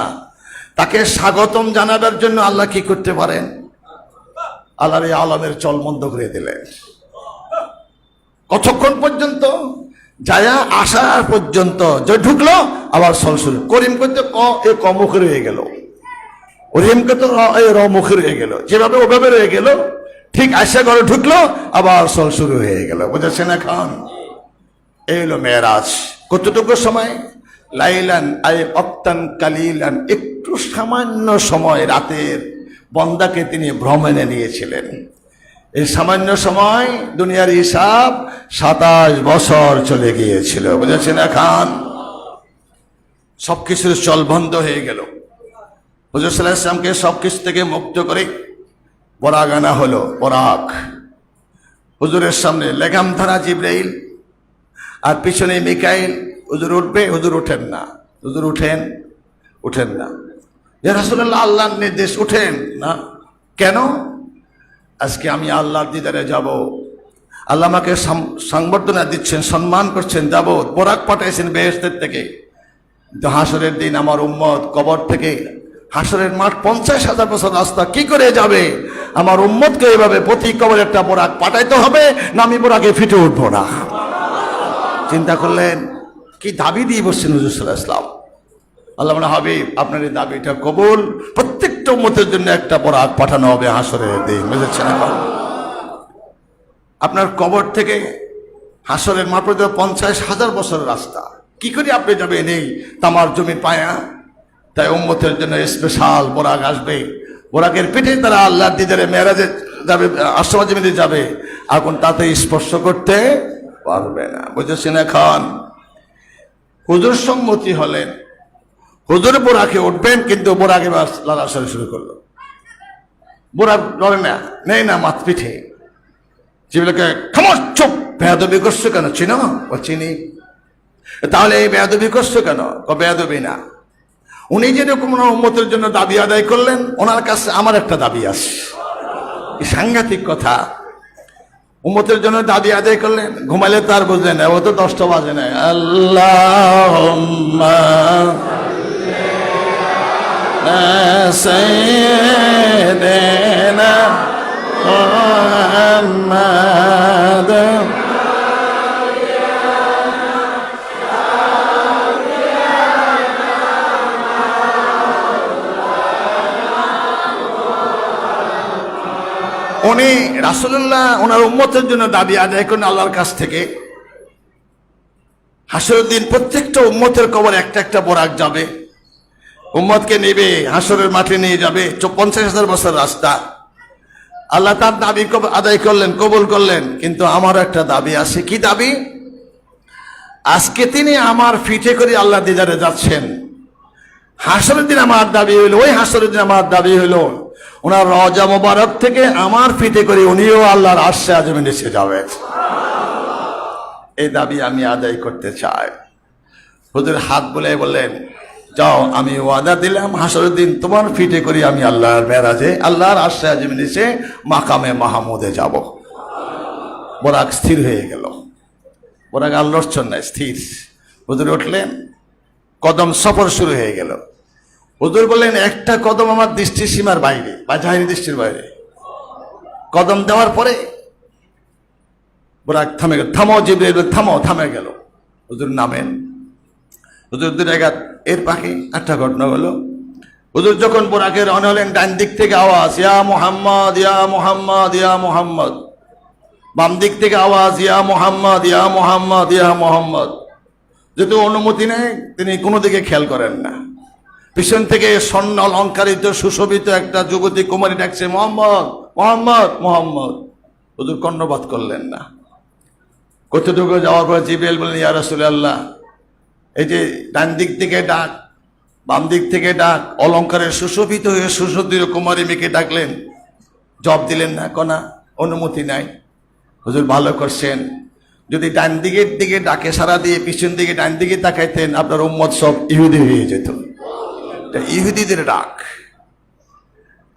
তাকে স্বাগতম জানাবার জন্য আল্লাহ কি করতে পারেন? আল্লাহর এই আলমের চল বন্ধ করে দিলেন। কতক্ষণ পর্যন্ত? যায়া আসার পর্যন্ত, যে ঢুকলো আবার চল শুরু। করিম করতে ক মুখে রয়ে গেল, রহিমকে তো র মুখে রয়ে গেল, যেভাবে ওভাবে রয়ে গেল। ঠিক আয়সা ঘরে ঢুকলো, আবার চল শুরু হয়ে গেল। বুঝেছেন এখন? এই হলো মেরাজ। কতটুকু সময়? লাইলান আই অক্তান কালিলান, একটু সামান্য সময় রাতের বন্দাকে তিনি ভ্রমণে নিয়েছিলেন। এই সামান্য সময় দুনিয়ার হিসাব 27 বছর চলে গিয়েছিল। বুঝেছেন এখন? সবকিছুর চল বন্ধ হয়ে গেল। হুজুর সাল্লাল্লাহু আলাইহি ওয়াসাল্লামকে সবকিছু থেকে মুক্ত করে বরাক আনা হলো। বরাক হুজুরের সামনে লেগাম ধরা জিবরাইল, আর পিছনে মিকাইল। হুজুর উঠবে, হুজুর উঠেন না। হুজুর উঠেন না। ইয়া রাসূলুল্লাহ, আল্লাহর নির্দেশ, উঠেন না। কেন? আজকে আমি আল্লাহর দিদারে যাব, আল্লাহ আমাকে সংবর্ধনা দিচ্ছেন, সম্মান করছেন, যাব। বরাক পাঠাইছেন বেহেশতের থেকে। হাসরের দিন আমার উম্মত কবর থেকে, হাসরের মাঠ 50,000 বছর রাস্তা কি করে যাবে? আমার উম্মতকে এভাবে প্রতি কবরে একটা বরাক পাঠাইতে হবে, না আমি বরাকে ফিটে উঠবো না। চিন্তা করলেন, কি দাবি দিয়ে বসছেন হুজুর সাল্লাল্লাহু আলাইহি ওয়াসাল্লাম। আল্লাহ বলে, হাবিব আপনার এই দাবিটা কবুল, প্রত্যেকটা উম্মতের জন্য একটা বরাক পাঠানো হবে হাসরের দিন। বুঝেছেন? এখন আপনার কবর থেকে হাসরের মাঠ পর্যন্ত 50,000 বছরের রাস্তা, কি করে আপনি যাবেন এই তামার জমির পায়া? তাই উম্মতের জন্য স্পেশাল বরাক আসবে। বরাকের পিঠে তারা আল্লাহর দিদারে মেরাজে যাবে, আসমান জমিনে যাবে, এখন তাতে স্পর্শ করতে পারবে না। বুঝেছেন? এখন হুজুর সম্মতি হলেন, হুজুর বোরাকে উঠবেন, কিন্তু বোরাকে লড়াচড়ি শুরু করলো। বোরাক লড়ে না, নেই না মাত পিঠে। যেগুলোকে খামোশ, চুপ, বেয়াদবি করছো কেন? চিনো? ও চিনি। তাহলে এই বেয়াদবি করছো কেন? বেয়াদবি না। উনি যেরকম উম্মতের জন্য দাবি আদায় করলেন, ওনার কাছে আমার একটা দাবি আছে। সাংঘাতিক কথা। উম্মতের জন্য দাবি আদায় করলেন, ঘুমাইলে তার বুঝলেন না, ও তো 10টা বাজে না। আল্লাহুম্মা সাইয়্যিদিনা মুহাম্মাদ। উনি রাসূলুল্লাহ ওনার উম্মতের জন্য দাবি আদায় করেন আল্লাহর কাছ থেকে। হাসরের দিন প্রত্যেকটা উম্মতের কবর একটা একটা বরাক যাবে, উম্মতকে নেবে, হাসরের মাঠে নিয়ে যাবে। 50,000 বছর রাস্তা। আল্লাহ তার দাবি আদায় করলেন, কবুল করলেন। কিন্তু আমার একটা দাবি আছে। কি দাবি? আজকে তিনি আমার ফিটে করে আল্লাহ দিদারে যাচ্ছেন। হাসরের দিন আমার দাবি হইল, ওই হাসরের দিন আমার দাবি হইল, ওনার রওজা মোবারক থেকে আমার ফিটে করে উনিও আল্লাহর আরশে আযমে নিচে যাবেন। এই দাবি আমি আদায় করতে চাই। হুজুর হাত বুলিয়ে বললেন, যাও, আমি ওয়াদা দিলাম হাসরের দিন তোমার ফিটে করে আমি আল্লাহর মেরাজে, আল্লাহর আরশে আযমে নিচে মাকামে মাহমুদে যাব। বরাক স্থির হয়ে গেল। বরাক আর লড়ছেন না, স্থির। হুজুর উঠলেন, কদম সফর শুরু হয়ে গেল। হুজুর বললেন, একটা কদম আমার দৃষ্টির সীমার বাইরে, বা জাহিরি দৃষ্টির বাইরে। কদম দেওয়ার পরে বুরাক থামে গেল, থামো জিবরাইল, থামো, থামে গেল। হুজুর নামেন, হুজুর 2 রাকাত। এর পাখি একটা ঘটনা হলো, হুজুর যখন বুরাকে রওনা হলেন, ডান দিক থেকে আওয়াজ, ইয়া মুহাম্মদ, ইয়া মুহাম্মদ, ইয়া মুহাম্মদ। বাম দিক থেকে আওয়াজ, ইয়া মুহাম্মদ, ইয়া মুহাম্মদ, ইয়া মুহাম্মদ। যেহেতু অনুমতি নেই, তিনি কোনো দিকে খেয়াল করেন না। পিছন থেকে স্বর্ণ অলঙ্কারিত সুশোভিত একটা যুবতী কুমারী ডাকছে, মোহাম্মদ, মোহাম্মদ, মোহাম্মদ। হুজুর কর্ণপাত করলেন না। কতটুকু যাওয়ার পর জিবরাইল বললেন, ইয়া রাসূলুল্লাহ, এই যে ডান দিক থেকে ডাক, বাম দিক থেকে ডাক, অলঙ্কারের সুশোভিত হয়ে সুশোভিত কুমারী মেয়েকে ডাকলেন, জবাব দিলেন না, কোনা অনুমতি নাই। হুজুর ভালো করছেন, যদি ডান দিকের দিকে ডাকে সারা দিয়ে পিছন দিকে ডান দিকে তাকাইতেন, আপনার উম্মত সব ইহুদি হয়ে যেত। ইহুদিদের ডাক।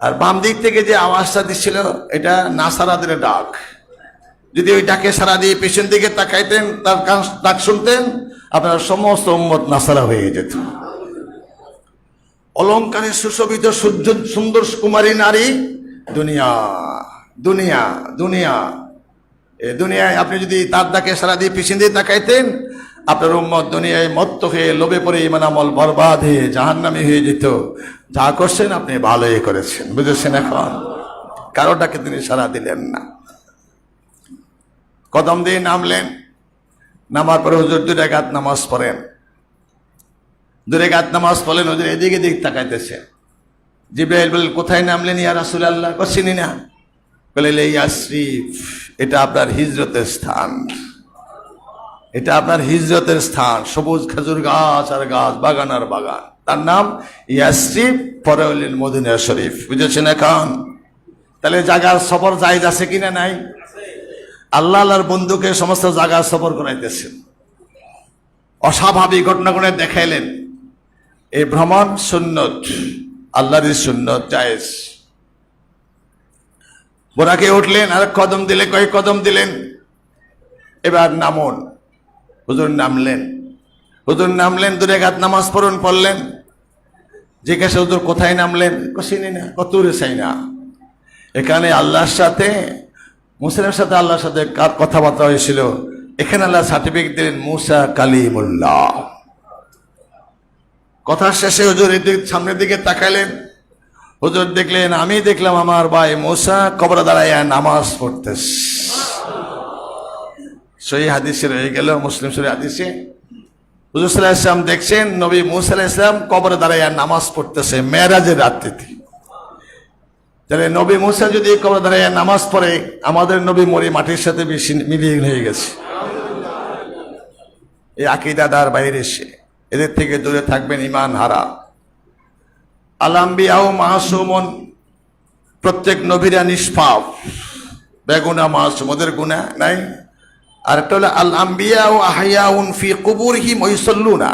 আর বাম দিক থেকে যে আওয়াজটা দিচ্ছিল, এটা নাসারাদের ডাক। যদি ওই ডাকে সারা দিয়ে পিছন দিকে তাকাইতেন, তার ডাক শুনতেন, আপনার সমস্ত উম্মত নাসারা হয়ে যেত। অলঙ্কারে সুশোভিত সুন্দর কুমারী নারী, দুনিয়া, দুনিয়া, দুনিয়া। এই দুনিয়ায় আপনি যদি তার ডাকে সারা দিয়ে পিছন দিয়ে তাকাইতেন, আপনার উম্মত দুনিয়ায় মত্ত হয়ে লোভে পড়ে ইমান আমল বরবাদ হয়ে জাহান্নামী হয়ে যেত। যা করছেন আপনি ভালোই করেছেন, বুঝেছেন? এখন কারো ডাকে তিনি সারা দিলেন না। কদম দিয়ে নামলেন, নামার পরে হুজুর 2 রাকাত নামাজ পড়েন। 2 রাকাত নামাজ পড়লেন, হুজুর এদিকে দিক তাকাইতেছে। জিবরাইল বললেন, কোথায় নামলেন ইয়া রাসূলুল্লাহ? চিনি না। বললেন, ইয়াসরিফ, এটা আপনার হিজরতের স্থান, এটা আপনার হিজরতের স্থান। সবুজ খেজুর গাছ আর গাছ, বাগান আর বাগান, তার নাম ইয়াসরিফ, পরে হলেন মদিনা শরীফ। বুঝেছেন এখন? তাহলে জায়গার সফর জায়েজ আছে কিনা নাই? আল্লাহ আল্লাহর বন্ধুকে সমস্ত জায়গার সফর করাইতেছেন। অস্বাভাবিক ঘটনা করে দেখাইলেন, এই ভ্রমণ সুন্নত, আল্লাহর সুন্নত, জায়েজ। বোরাকে উঠলেন, আর কদম দিলে, কয়েক কদম দিলেন, এবার নামুন। হুজুর নামলেন, হুজুর নামলেন, 2 রাকাত নামাজ পড়লেন। জিজ্ঞাসা, হুজুর কোথায় নামলেন? চিনি না। কত চাই না, এখানে আল্লাহর সাথে, মুসার সাথে আল্লাহর সাথে কথাবার্তা হয়েছিল, এখানে আল্লাহ সার্টিফিকেট দিলেন, মুসা কালিমুল্লাহ। কথা শেষে হুজুর এদিক সামনের দিকে তাকাইলেন, হুজুর দেখলেন, আমি দেখলাম আমার ভাই মুসা কবরে দাঁড়াইয়া নামাজ পড়তেছে। সহি হাদিসে রয়ে গেল, মুসলিম শরীফ হাদিসে হুজুর সাল্লাল্লাহু আলাইহি ওয়াসাল্লাম দেখছেন নবী মুসা আলাইহিস সালাম কবরে দাঁড়াইয়া নামাজ পড়তেছে মেরাজের রাত্রিতে। তাহলে নবী মুসা যদি কবরে দাঁড়াইয়া নামাজ পড়ে, আমাদের নবী মরে মাটির সাথে বেশি মিলিয়ে হয়ে গেছে। এই আকীদাদার বাইরে এসে এদের থেকে দূরে থাকবেন, ঈমান হারা। আল আম্বিয়াউ মাসুমুন, প্রত্যেক নবীরা নিষ্পাপ, বেগুনা মাসুম, ওদের গুনাহ নাই। আর একটা হলো আল আম্বিয়াউ আহইয়াউন ফি কুবুরহিম ওয়া ইউসাল্লুনা।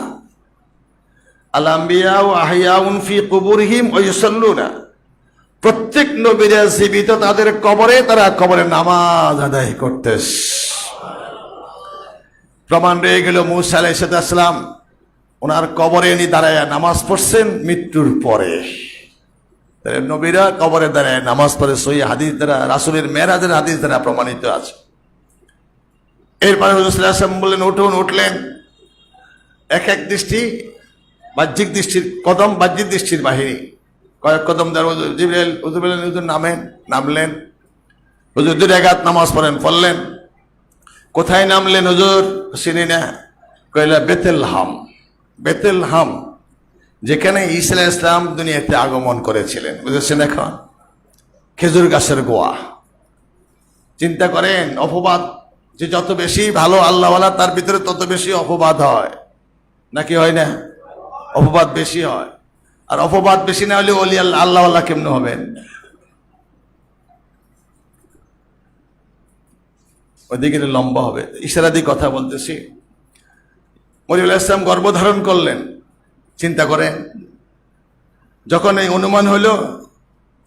আল আম্বিয়াউ আহইয়াউন ফি কুবুরহিম ওয়া ইউসাল্লুনা, প্রত্যেক নবীরা জীবিত, তাদের কবরে, তারা কবরে নামাজ আদায় করতেছে। প্রমাণ রয়ে গেল মুসা আলাইহিস সালাম ওনার কবরে এনে দাঁড়ায় নামাজ পড়ছেন মৃত্যুর পরে। নবীরা কবরে দাঁড়ায় নামাজ পড়ে, সহিহ হাদিস দ্বারা, রাসূলের মেরাজের হাদিস দ্বারা প্রমাণিত আছে। এরপরে হুজুর সাল্লাল্লাহু আলাইহি ওয়াসাল্লাম বললেন, উঠুন। উঠলেন, এক এক দৃষ্টি বাহ্যিক দৃষ্টির কদম, বাহ্যিক দৃষ্টির বাহিরে কয়েক কদম দেওয়ার। জিবরাইল হুজুর বললেন, হুজুর নামেন। নামলেন, হুজুর 2 রাকাত নামাজ পড়লেন। কোথায় নামলেন হুজুর? চিনি না। কইলা বেতেলহাম। বেতেলহাম, যেখানে ঈসা আলাইহিস সালাম দুনিয়াতে আগমন করেছিলেন। বুঝেছেন এখন? খেজুর গাছের গোয়া। চিন্তা করেন, অপবাদ যে যত বেশি ভালো আল্লাহওয়ালা, তার ভিতরে তত বেশি অপবাদ হয়, নাকি হয় না? অপবাদ বেশি হয়। আর অপবাদ বেশি না হলে ওলি আল্লাহওয়ালা কেমনে হবেন? ওইদিকে লম্বা হবে, ইশারা দিয়ে কথা বলতেছি। মরিয়ম আলাইহিস সালাম গর্ভধারণ করলেন। চিন্তা করেন, যখন এই অনুমান হলো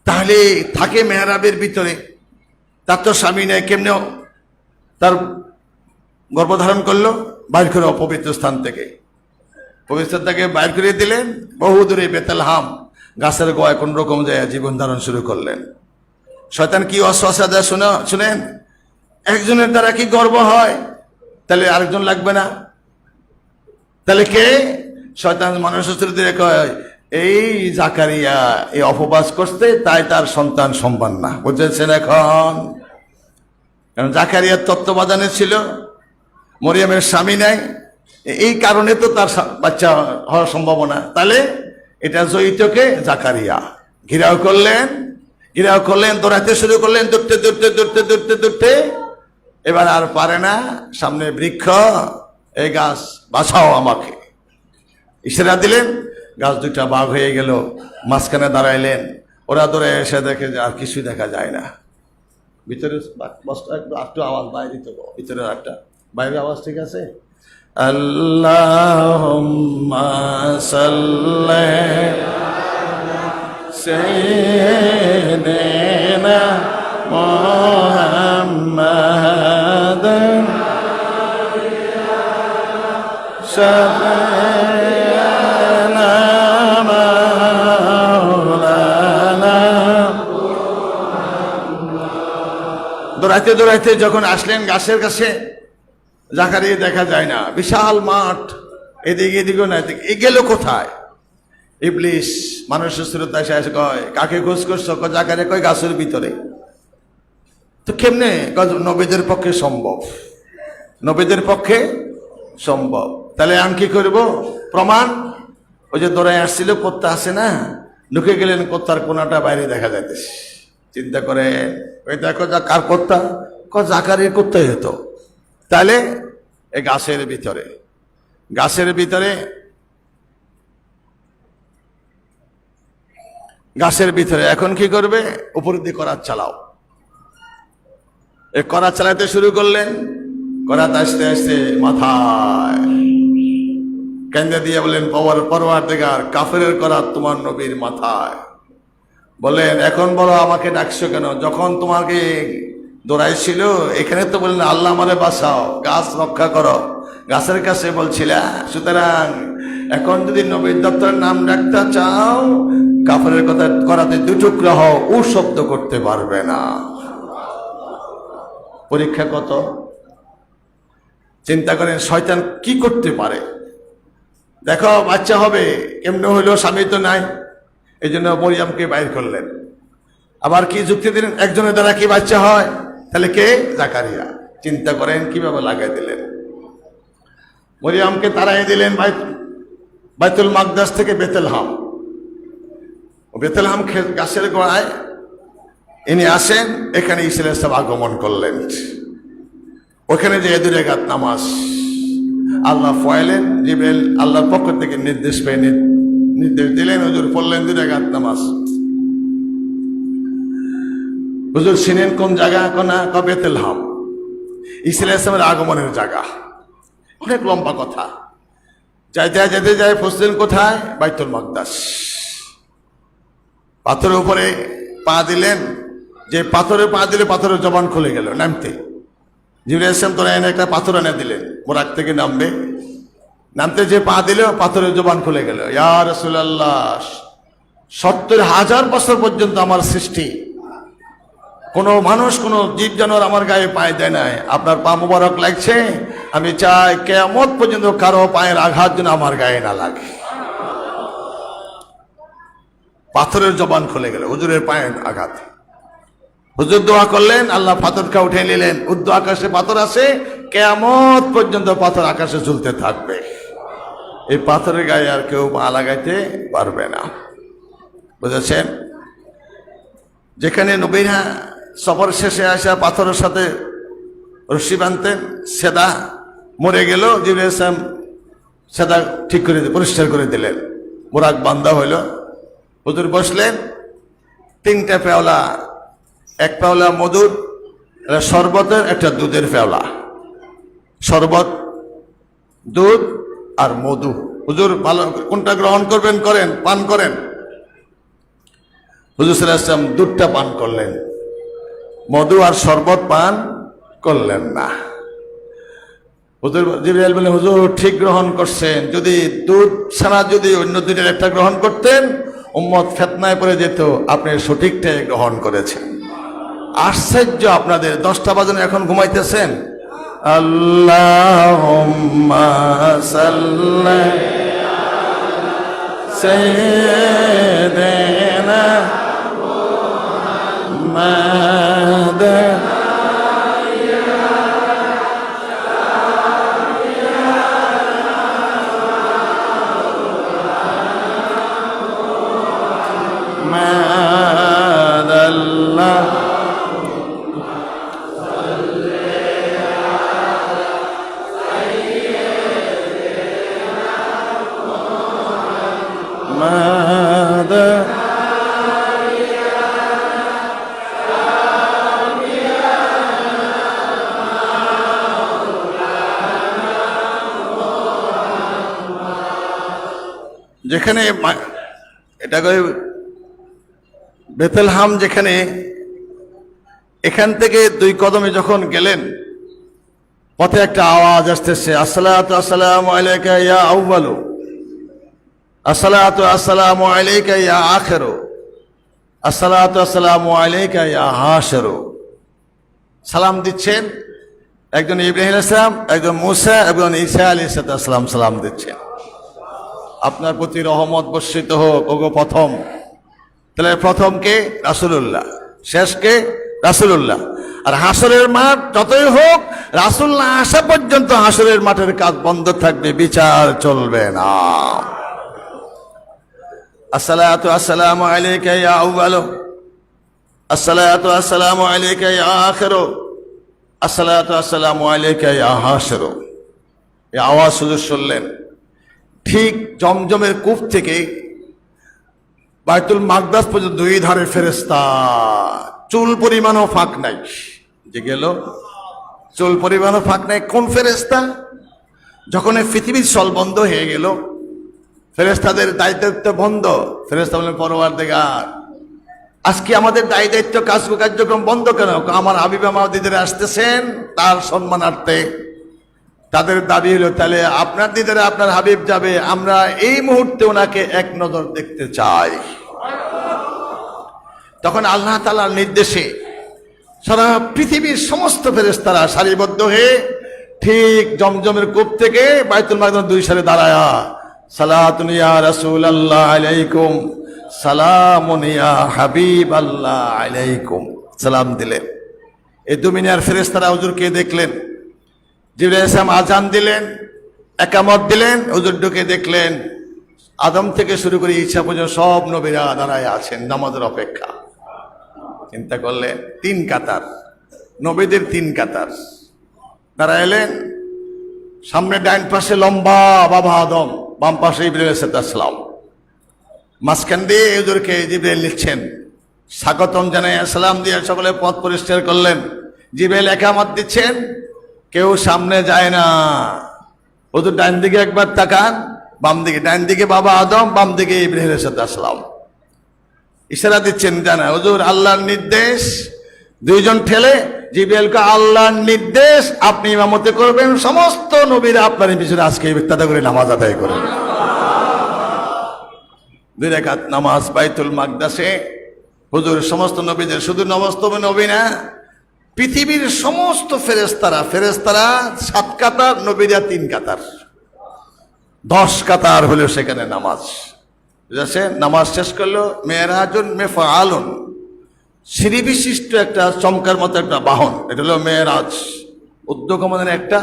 তাহলে থাকে মেহরাবের ভিতরে, তার তো স্বামী নেই, কেমনে তার গর্ভধারণ করলো? বাইর করে অপবিত্র স্থান থেকে, পবিত্র থেকে বাইর করে দিলেন। বহু দূরে বেতেলহাম গাছের গোয়ায় কোন রকম যায় জীবন ধারণ শুরু করলেন। শয়তান কি ওয়াসওয়াসা দেয় শুনেন? একজনের দ্বারা কি গর্ব হয়? তাহলে আরেকজন লাগবে না? তাহলে কে? শয়তান মানুষের চরিত্রে কয় এই জাকারিয়া এই অপবাস করতে, তাই তার সন্তান সম্পন্ন না। বুঝেছেন এখন? কারণ জাকারিয়ার তত্ত্বাবধানে ছিল, মরিয়মের স্বামী নাই, এই কারণে তো তার বাচ্চা হওয়ার সম্ভাবনা। তাহলে এটা জয়িতকে জাকারিয়া ঘিরাও করলেন, দৌড়াতে শুরু করলেন, দৌড়তে এবার আর পারে না, সামনে বৃক্ষ, এই গাছ বাঁচাও আমাকে, ইশারা দিলেন। গাছ দুইটা বাঘ হয়ে গেল, মাঝখানে দাঁড়াইলেন। ওরা দৌড়ে এসে দেখে যে আর কিছুই দেখা যায় না। ভিতরে একটু আওয়াজ বাইরে দিতে, ভিতরে একটা বাইরের আওয়াজ ঠিক আছে? আল্লাহুম্মা সাল্লি সাইয়্যিদিনা মুহাম্মাদ শাফি'না মাওলানা। দৌড়াইতে যখন আসলেন গাছের কাছে, জাকারিয়া দেখা যায় না, বিশাল মাঠ, এদিকেও না, এ গেল কোথায়? ইবলিস মানুষের শ্রোতা এসে কয় কাকে খোঁজ করছো? জাকারিয়া কয় গাছের ভিতরে। তো কেমনে? নবীদের পক্ষে সম্ভব। তাহলে আমি কি করব? প্রমাণ, ওই যে দৌড়ায় আসছিল কোত্তা আছে না, ঢুকে গেলেন, কোত্তার কোনাটা বাইরে দেখা যাইতেছে। চিন্তা করে ওই দেখো কার কোত্তা? জাকারিয়া কোত্তাই হতো। তাহলে এই গাছের ভিতরে এখন কি করবে? উপর দিয়ে করাত চালাও। এই করাত চালাতে শুরু করলেন। করাত আসতে আসতে মাথায় কেন্দ্রে দিয়ে বলেন পরওয়ারদিগার, কাফেরের করাত তোমার নবীর মাথায়। বলেন এখন বলো আমাকে ডাকছো কেন? যখন তোমাকে দৌড়াইছিল এখানে তো বললেন আল্লাহ আমারে বাঁচাও, গাছ রক্ষা করো, গাছের কাছে বলছিলা। সুতরাং এখন যদি নবীর দপ্তরের নাম ডাকতে চাও, কাফেরের কথা করাতে দুটুকরা হও, ও শব্দ করতে পারবে না। পরীক্ষা কত! চিন্তা করেন শয়তান কি করতে পারে। দেখো বাচ্চা হবে, এমনি হইলো, স্বামী তো নাই, এই জন্য মরিয়মকে বাইর করলেন। আবার কি যুক্তি দিলেন? একজনের দ্বারা কি বাচ্চা হয়? তাহলে কে? জাকারিয়া। চিন্তা করেন কিভাবে লাগাই দিলেন। মরিয়মকে তাড়াই দিলেন বাইতুল মাকদাস থেকে বেতেলহাম গাছের গোড়ায় ইনি আসেন, এখানে ঈসা আলাইহিস সালাম আগমন করলেন। ওখানে যে 2 রাকাত নামাজ আল্লাহ ফয়েলেন, জিবরাইল আল্লাহর পক্ষ থেকে নির্দেশ পেয়ে নির্দেশ দিলেন, হুজুর পড়লেন 2 রাকাত নামাজ। হুজুর চিনেন কোন জায়গা? বেতেলহাম, ঈসা আলাইহিস সালামের আগমনের জায়গা। অনেক লম্বা কথা। যেতে যায় পৌঁছলেন কোথায়? বাইতুল মাকদাস। পাথরের উপরে পা দিলেন, যে পাথরে পা দিলে পাথরের জবান খুলে গেল নামতে। জিবরাইল আলাইহিস সালাম তোরা এনে একটা পাথর এনে দিলেন, বোরাক থেকে নামতে যে পা দিল পাথরের জবান খুলে গেল। ইয়া রাসূলুল্লাহ, 70,000 বছর পর্যন্ত আমার সৃষ্টি কোনো মানুষ, কোনো জীব জানোয়ার আমার গায়ে পায়ে দেয় নাই, আপনার পা মুবারক লাগছে। আমি চাই কিয়ামত পর্যন্ত কারো পায়ের আঘাত যেন আমার গায়ে না লাগে। পাথরের জবান খুলে গেল হুজুরের পায়ের আঘাত। হুজুর দোয়া করলেন, আল্লাহ পাথরকে উঠে নিলেন। উর্দু আকাশে পাথর আছে, কিয়ামত পর্যন্ত পাথর আকাশে ঝুলতে থাকবে। এই পাথরের গায়ে আর কেউ পা লাগাইতে পারবে না। বুঝেছেন? যেখানে নবীরা সফর শেষে আসা পাথরের সাথে রশি বাঁধতেন, সেদা মরে গেল, জিবরাইল আলাইহিস সালাম সেদা ঠিক করে পরিষ্কার করে দিলেন। বোরাক বান্ধা হইল। হুজুর বসলেন, 3টা পেওলা, 1 পেওলা মধুর, শরবতের, একটা দুধের পেওলা। শরবত, দুধ আর মধু। হুজুর ভালো কোনটা গ্রহণ করবেন পান করেন। হুজুর সাল্লাল্লাহু আলাইহি ওয়াসাল্লাম দুধটা পান করলেন, মধু আর শরবত পান করলেন না। হুজুর জিবরাইল বলেন, হুজুর ঠিক গ্রহণ করছেন, যদি দুধ ছাড়া যদি অন্য দুধের একটা গ্রহণ করতেন উম্মত ফিতনায় পড়ে যেত, আপনি সঠিকটাই গ্রহণ করেছেন। আশ্চর্য আপনাদের 10টা বাজে এখন ঘুমাইতেছেন। আল্লাহুম্মা সাল্লি সাইয়্যিদিনা মুহাম্মাদ মাদাল্লাহ মাদা যেখানে এটা বেথলহাম, যেখানে এখান থেকে 2 কদমে যখন গেলেন পথে একটা আওয়াজ আসতেছে, আসসালাতু আসসালামু আলাইকা ইয়া আউয়ালু, আসসালাতু আসসালামু আলাইকা ইয়া আখিরু, আসসালাতু আসসালামু আলাইকা ইয়া হাশিরু। সালাম দিচ্ছেন একজন ইব্রাহিম আলাইহিস সালাম, একজন মূসা এবং ঈসা আলাইহিস সালাম সালাম দিচ্ছেন, আপনার প্রতি রহমত বর্ষিত হোক ওগো প্রথম। তাহলে প্রথম কে? রাসূলুল্লাহ, শেষ কে? রাসূলুল্লাহ। আর হাসরের মাঠ যতই হোক রাসূল না আসা পর্যন্ত হাসরের মাঠের কাজ বন্ধ থাকবে, বিচার চলবে না। আসসালাতু আসসালামু আলাইকা ইয়া আউয়ালু, আসসালাতু আসসালামু আলাইকা ইয়া আখিরু, আসসালাতু আসসালামু আলাইকা ইয়া হাশিরু। এই আওয়াজ শুধু শুনলেন, ঠিক জমজমের কূপ থেকে বাইতুল মাকদাস পর্যন্ত 2 ধারে ফেরেশতা, চুল পরিমাণও ফাঁক নাই। যে গেল চুল পরিমাণও ফাঁক নাই। কোন ফেরেশতা? যখন এই পৃথিবীর চল বন্ধ হয়ে গেল, ফেরেশতাদের দায়িত্ব বন্ধ, ফেরেশতা বলেন পরওয়ারদিগার আজকে আমাদের দায়িত্ব কার্যক্রম বন্ধ কেন? আমার হাবিব আমাদের আসতেছেন তার সম্মানার্থে। তাদের দাবি হলো তাহলে আপনার দিদারে আপনার হাবিব যাবে, আমরা এই মুহূর্তে ওনাকে এক নজর দেখতে চাই। তখন আল্লাহ তাআলার নির্দেশে সারা পৃথিবীর সমস্ত ফেরেশতারা সারিবদ্ধ হয়ে ঠিক জমজমের কূপ থেকে বাইতুল মাকদাস 2 সালে দাঁড়ায়া, সালাতুন ইয়া রাসূলুল্লাহ আলাইকুম, সালামুন ইয়া হাবিবাল্লাহ আলাইকুম সালাম দিলেন। এই দুনিয়ার ফেরেশতারা হুজুরকে দেখলেন, জিবরাইল আলাইহিস সালাম আজান দিলেন, একামত দিলেন, হুজুর ঢুকে দেখলেন আদম থেকে শুরু করে ঈসা পর্যন্ত সব নবীরা দাঁড়ায় আছেন নামাজের অপেক্ষা। চিন্তা করলেন 3 কাতার, নবীদের 3 কাতার দাঁড়াইলেন। সামনে ডাইন পাশে লম্বা বাবা আদম, বাম পাশে ইব্রাহিম আলাইহিস সালাম, মাঝখান দিয়ে হুজুরকে জিবরাইল নিচ্ছেন, স্বাগতম জানাই সালাম দিয়ে সকলে পথ পরিষ্কার করলেন। জিবরাইল একামত দিচ্ছেন, কেউ সামনে যায় না। হুজুর ডান দিকে একবার তাকান, বাম দিকে, ডান দিকে বাবা আদম, বাম দিকে ইব্রাহিম আলাইহিস সালাম। ইশারা দিচ্ছেন জানা হুজুর আল্লাহর নির্দেশ। 2 জন ঠেলে জিবরাইলকে আল্লাহর নির্দেশ, আপনি ইমামতি করবেন, সমস্ত নবীরা আপনার পিছনে আজকে ইবাদত করে নামাজ আদায় করবেন। 2 রাকাত নামাজ বাইতুল মাকদাসে হুজুর সমস্ত নবীদের, শুধু নবী না, পৃথিবীর সমস্ত ফেরেশতারা 7 কাতার, নবীরা 3 কাতার, 10 কাতার হলো সেখানে নামাজ। বুঝেছে? নামাজ শেষ করলো, মেরাজুন মেফআলুন, সিঁড়ি বিশিষ্ট একটা চমকার মতো একটা বাহন, এটা হলো মেরাজ, উদ্যোগমনের একটা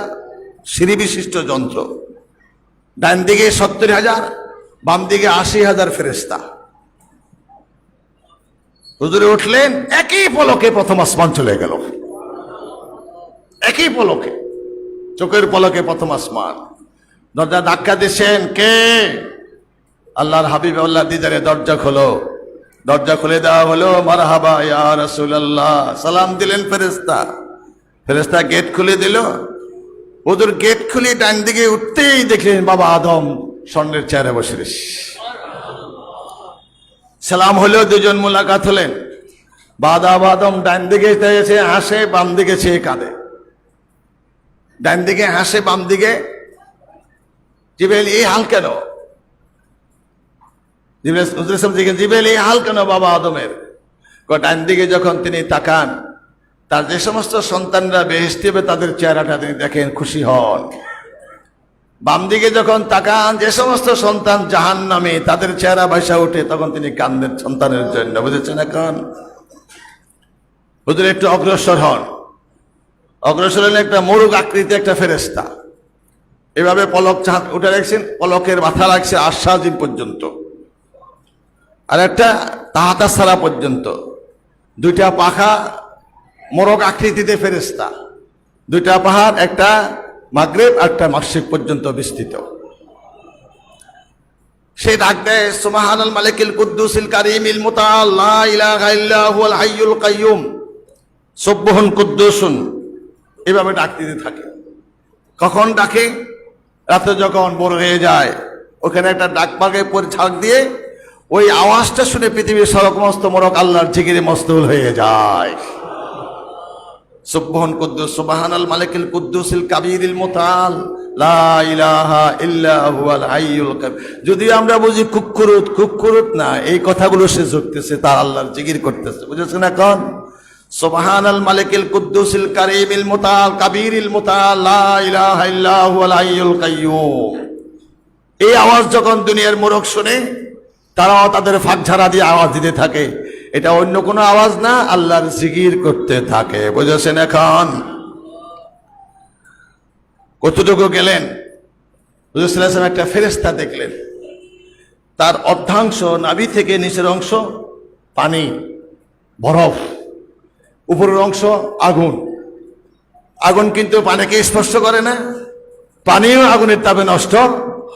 সিঁড়ি বিশিষ্ট যন্ত্র। ডান দিকে 70,000, বাম দিকে 80,000 ফেরেশতা। হুজুরে উঠলেন, একই পলকে প্রথম আসমান চলে গেল, একই পলকে, চোখের পলকে প্রথম আসমান। দরজা ধাক্কা দিচ্ছেন, কে? আল্লাহর হাবিব আল্লাহ দিদারে দরজা খোলো। দরজা খুলে দেওয়া হলো, মারহাবা ইয়া রাসূলুল্লাহ, সালাম দিলেন ফেরেশতা গেট খুলে দিল। হুজুর গেট খুলে ডান দিকে উঠতেই দেখলেন বাবা আদম স্বর্ণের চেয়ারে বসে রয়েছে। সালাম হলো, 2 জন মুলাকাত হলেন। বাবা আদম ডান দিকে চেয়েছে হাসে, বাম দিকে চেয়ে কাঁদে। ডান দিকে হাসে, বাম দিকে। জিবরাইল এই হাল কেন? জিবরাইল এই হাল কেন বাবা আদমের? ডান দিকে যখন তিনি তাকান, তার যে সমস্ত সন্তানরা বেহেশতি হবে তাদের চেহারাটা তিনি দেখেন, খুশি হন। বাম দিকে যখন তাকান যে সমস্ত সন্তান জাহান্নামে, তাদের চেহারা ভাষা ওঠে, তখন তিনি কান্দেন সন্তানের জন্য। বুঝেছেন? এখন হুজুর একটু অগ্রসর হন। অগ্রসর হলে একটা মোরগ আকৃতি একটা ফেরেশতা, এভাবে পলক চাঁদ উঠে রাখছেন, পলকের মাথা রাখছে আশ্বাজিম পর্যন্ত, আর একটা তাহাতা সারা পর্যন্ত, দুইটা পাখা মোরগ আকৃতিতে ফেরেশতা, দুইটা পাহাড়, একটা মাগরিব একটা মাশরিক পর্যন্ত বিস্তৃত। সে ডাক দেয়, সুবহানাল মালিকিল কুদ্দুসিল কারীমিল মুতাআল লা ইলাহা ইল্লা হুয়াল হাইয়ুল কাইয়্যুম সুবহুন কুদ্দুসুন, এভাবে ডাক দিতে থাকে। কখন ডাকে? রাতে যখন ভোর হয়ে যায়, ওখানে একটা ডাক পাকে ছাড় দিয়ে ওই আওয়াজটা শুনে পৃথিবীর সমস্ত মোরগ আল্লাহর জিকিরে মশগুল হয়ে যায়। সুবহান কুদ্দুস, সুবহানাল মালিকিল কুদ্দুসিল কাবীরিল মুতাআল লা ইলাহা ইল্লা হুয়াল হাইয়ুল কাইয়্যুম। যদি আমরা বুঝি কুক্কুরুত, কুক্কুরুত না, এই কথাগুলো সে জুড়তেছে, তার আল্লাহর জিকির করতেছে। বুঝেছেন? এখন সুবহানাল মালিকিল কুদ্দুসিল কারীমিল মুতাআল কাবীরিল মুতাআল লা ইলাহা ইল্লা হুয়াল হাইয়ুল কাইয়্যুম। এই আওয়াজ যখন দুনিয়ার মোরগ শুনে, তারাও তাদের ফাঁকঝাড়া দিয়ে আওয়াজ দিতে থাকে। এটা অন্য কোনো আওয়াজ না, আল্লাহর জিকির করতে থাকে। বুঝেছেন? এখন কতটুকু গেলেন? হুজুর সাল্লাল্লাহু আলাইহি ওয়াসাল্লাম একটা ফেরেশতা দেখলেন, তার অর্ধাংশ নাভি থেকে নিচের অংশ পানি, বরফ, উপরের অংশ আগুন। আগুন কিন্তু পানিকে স্পর্শ করে না, পানিও আগুনের তাপে নষ্ট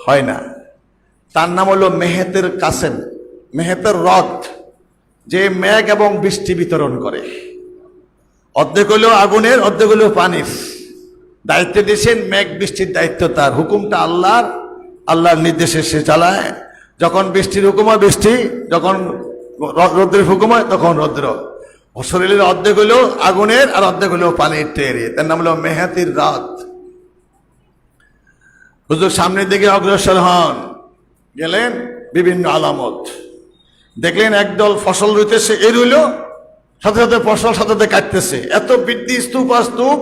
হয় না। তার নাম হলো মেহেতের কাসেম, মেহেতের রথ, যে মেঘ এবং বৃষ্টি বিতরণ করে। অর্ধেক হলো আগুনের, অর্ধেক হলো পানির। দায়িত্ব দিয়েছেন, মেঘ বৃষ্টির দায়িত্ব তার, হুকুমটা আল্লাহর, আল্লাহর নির্দেশে সে চালায়। যখন বৃষ্টির হুকুম হয় বৃষ্টি, যখন রৌদ্রের হুকুম হয় তখন রৌদ্র। শরীরের অর্ধেক হলো আগুনের আর অর্ধেক হলো পানির তৈরি। তার নাম হলো মেহেতির রাত। হুজুর সামনের দিকে অগ্রসর হন, গেলেন, বিভিন্ন আলামত দেখলেন। একদল ফসল রইতেছে, এর হইল সাথে সাথে ফসল সাথে সাথে কাটতেছে। এত বৃদ্ধি, স্তূপ আর স্তূপ,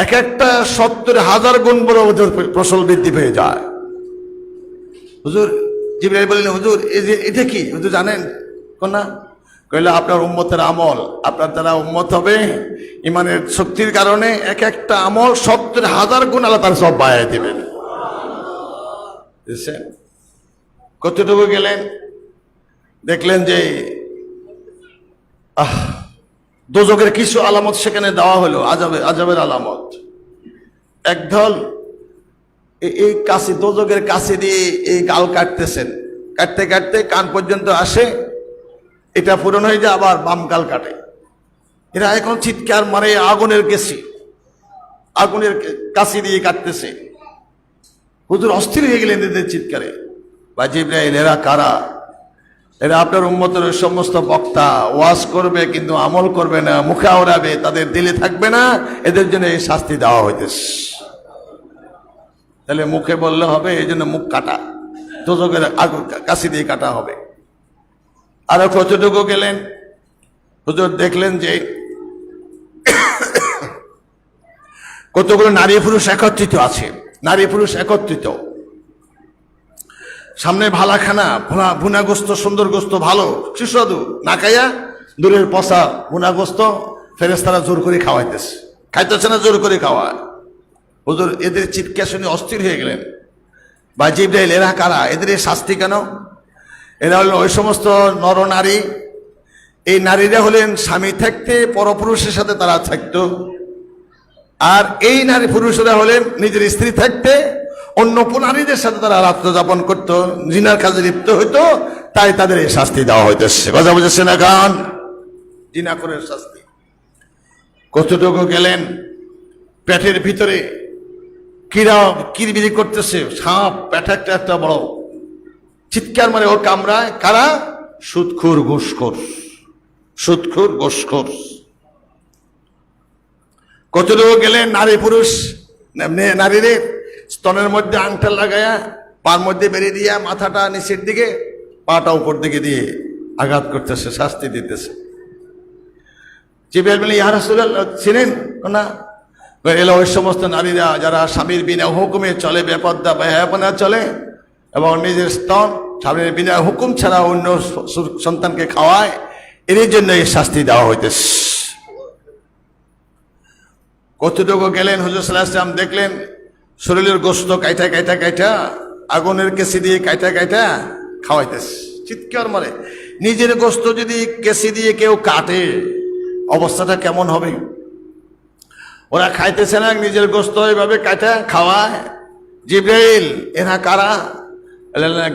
এক একটা 70,000 গুণ বড় ফসল বৃদ্ধি পেয়ে যায়। হুজুর জিবরাইল বললেন, হুজুর এই যে এটা কি? হুজুর জানেন কোনা? কইলে আপনার উম্মতের আমল, আপনার দ্বারা উম্মত হবে, ইমানের শক্তির কারণে এক একটা আমল 70,000 গুণ আল্লাহ তার সব বাড়ায় দিবেন। কতটুকু গেলেন? দেখলেন যে দোজখের কিছু আলামত সেখানে দেওয়া হলো, আজাবের আলামত। একদল এই কাশি, দোজখের কাশি দিয়ে এই গাল কাটতেছেন, কাটতে কাটতে কান পর্যন্ত আসে, এটা পূরণ হয়ে যায়, আবার বাম গাল কাটে। এরা এখন চিৎকার মারে, আগুনের কেসি, আগুনের কাশি দিয়ে কাটতেছে। হুজুর অস্থির হয়ে গেলেন এদের চিৎকারে। বা জিবরাইল, এরা কারা? এরা আপনার উম্মতের সমস্ত বক্তা, ওয়াজ করবে কিন্তু আমল করবে না, মুখে আওড়াবে, তাদের দিলে থাকবে না, এদের জন্য এই শাস্তি দেওয়া হইতেছে। তাহলে মুখে বললে হবে, এই জন্য মুখ কাটা, দোজখের কাশি দিয়ে কাটা হবে। আরো কতটুকু গেলেন? হুজুর দেখলেন যে কতগুলো নারী পুরুষ একত্রিত আছে, নারী পুরুষ একত্রিত। সামনে ভালাখানা, ভুনাগোস্ত, সুন্দর গোস্ত, ভালো সুস্বাদু, না খাইয়া দূরের পচা ভুনাগোস্ত ফেরেশতারা জোর করে খাওয়াইতেছে, খাইতেছে না, জোর করে খাওয়ায়। হুজুর এদের চিৎকার শুনে অস্থির হয়ে গেলেন। বা জিবরাইল, এরা কারা? এদের শাস্তি কেন? এরা হলেন ওই সমস্ত নরনারী, এই নারীরা হলেন স্বামী থাকতে পরপুরুষের সাথে তারা থাকতো, আর এই নারী পুরুষরা হলেন নিজের স্ত্রী থাকতে অন্য নারীদের সাথে তারা রাত্র যাপন করতো, জিনার কাজে লিপ্ত হইতো, তাই তাদের এই শাস্তি দেওয়া হইতেছে। কথা বুঝেছেন? এখন জিনা করে শাস্তি। কতটুকু গেলেন? পেটের ভিতরে কিরবিরি করতেছে, সাপ, পেটে একটা বড়, চিৎকার মারে, ওর কামড়ায়। কারা? সুদখোর, ঘুষখোর, সুদখোর, ঘুষখোর। কতটুকু গেলেন? নারী পুরুষ, নারীদের স্তনের মধ্যে আংটা লাগায়া, পার মধ্যে বেরিয়ে দিয়া, মাথাটা নিচের দিকে, পাটা উপর দিকে দিয়ে আঘাত করতেছে, শাস্তি দিতেছে। জিবরাইল বলে ইয়া রাসূলুল্লাহ চিনেন না? এলো ওই সমস্ত নারীরা যারা স্বামীর বিনা হুকুমে চলে, বেপর্দা বেহায়াপনা চলে এবং নিজের স্তন স্বামীর বিনা হুকুম ছাড়া অন্য সন্তানকে খাওয়ায়, এর জন্য এই শাস্তি দেওয়া হইতেছে। কতটুকু গেলেন হুজুর সাল্লাল্লাহু আলাইহি ওয়াসাল্লাম, দেখলেন শরীরের গোশত কাইটা কাইটা কাইটা আগুনের কেসি দিয়ে কাইটা কাইটা খাওয়াইতেছে, চিৎকার মারে। নিজের গোশত যদি কেসি দিয়ে কেউ কাটে অবস্থাটা কেমন হবে? ওরা খাইতেছে না, নিজের গোশত এইভাবে কাইটা খাওয়ায়। জিবরাইল এরা কারা?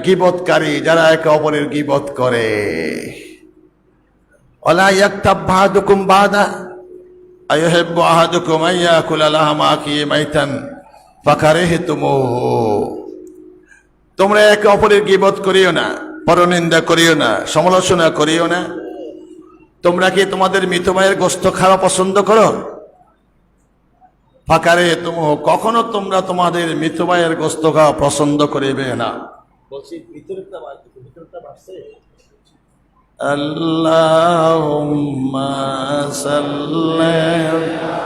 গীবতকারী, যারা একে অপরের গীবত করে। ওয়ালা ইয়াকতাব বা'দুকুম বা'দা আইয়ুহিব্বু আহাদুকুম আইয়াকুলা লাহমা আখিহি মাইতান ফাকারিহতুমুহু। তোমরা একে অপরের গীবত করিও না, পরনিন্দা করিও না, সমালোচনা করিও না। তোমরা কি তোমাদের মৃত ভাইয়ের গোশত খাওয়া পছন্দ করো? ফাকারিহতুমুহু, কখনো তোমরা তোমাদের মৃত ভাইয়ের গোশত খাওয়া পছন্দ করিবে না। বলছি ভিতরটা বাড়ছে। আল্লাহুম্মা সাল্লি আলা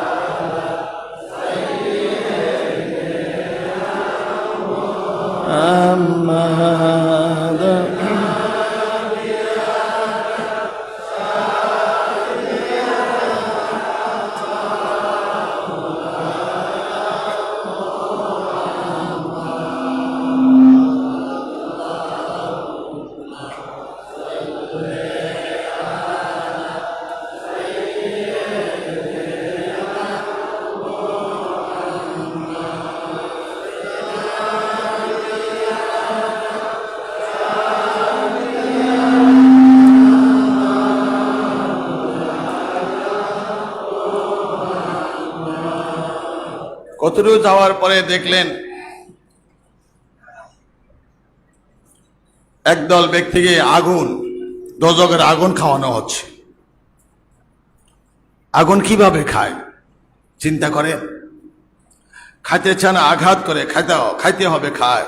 কতদূর যাওয়ার পরে দেখলেন একদল ব্যক্তিকে আগুন, দোজখের আগুন খাওয়ানো হচ্ছে। আগুন কিভাবে খায় চিন্তা করে, খাইতে চান আঘাত করে, খাইতে হবে, খায়।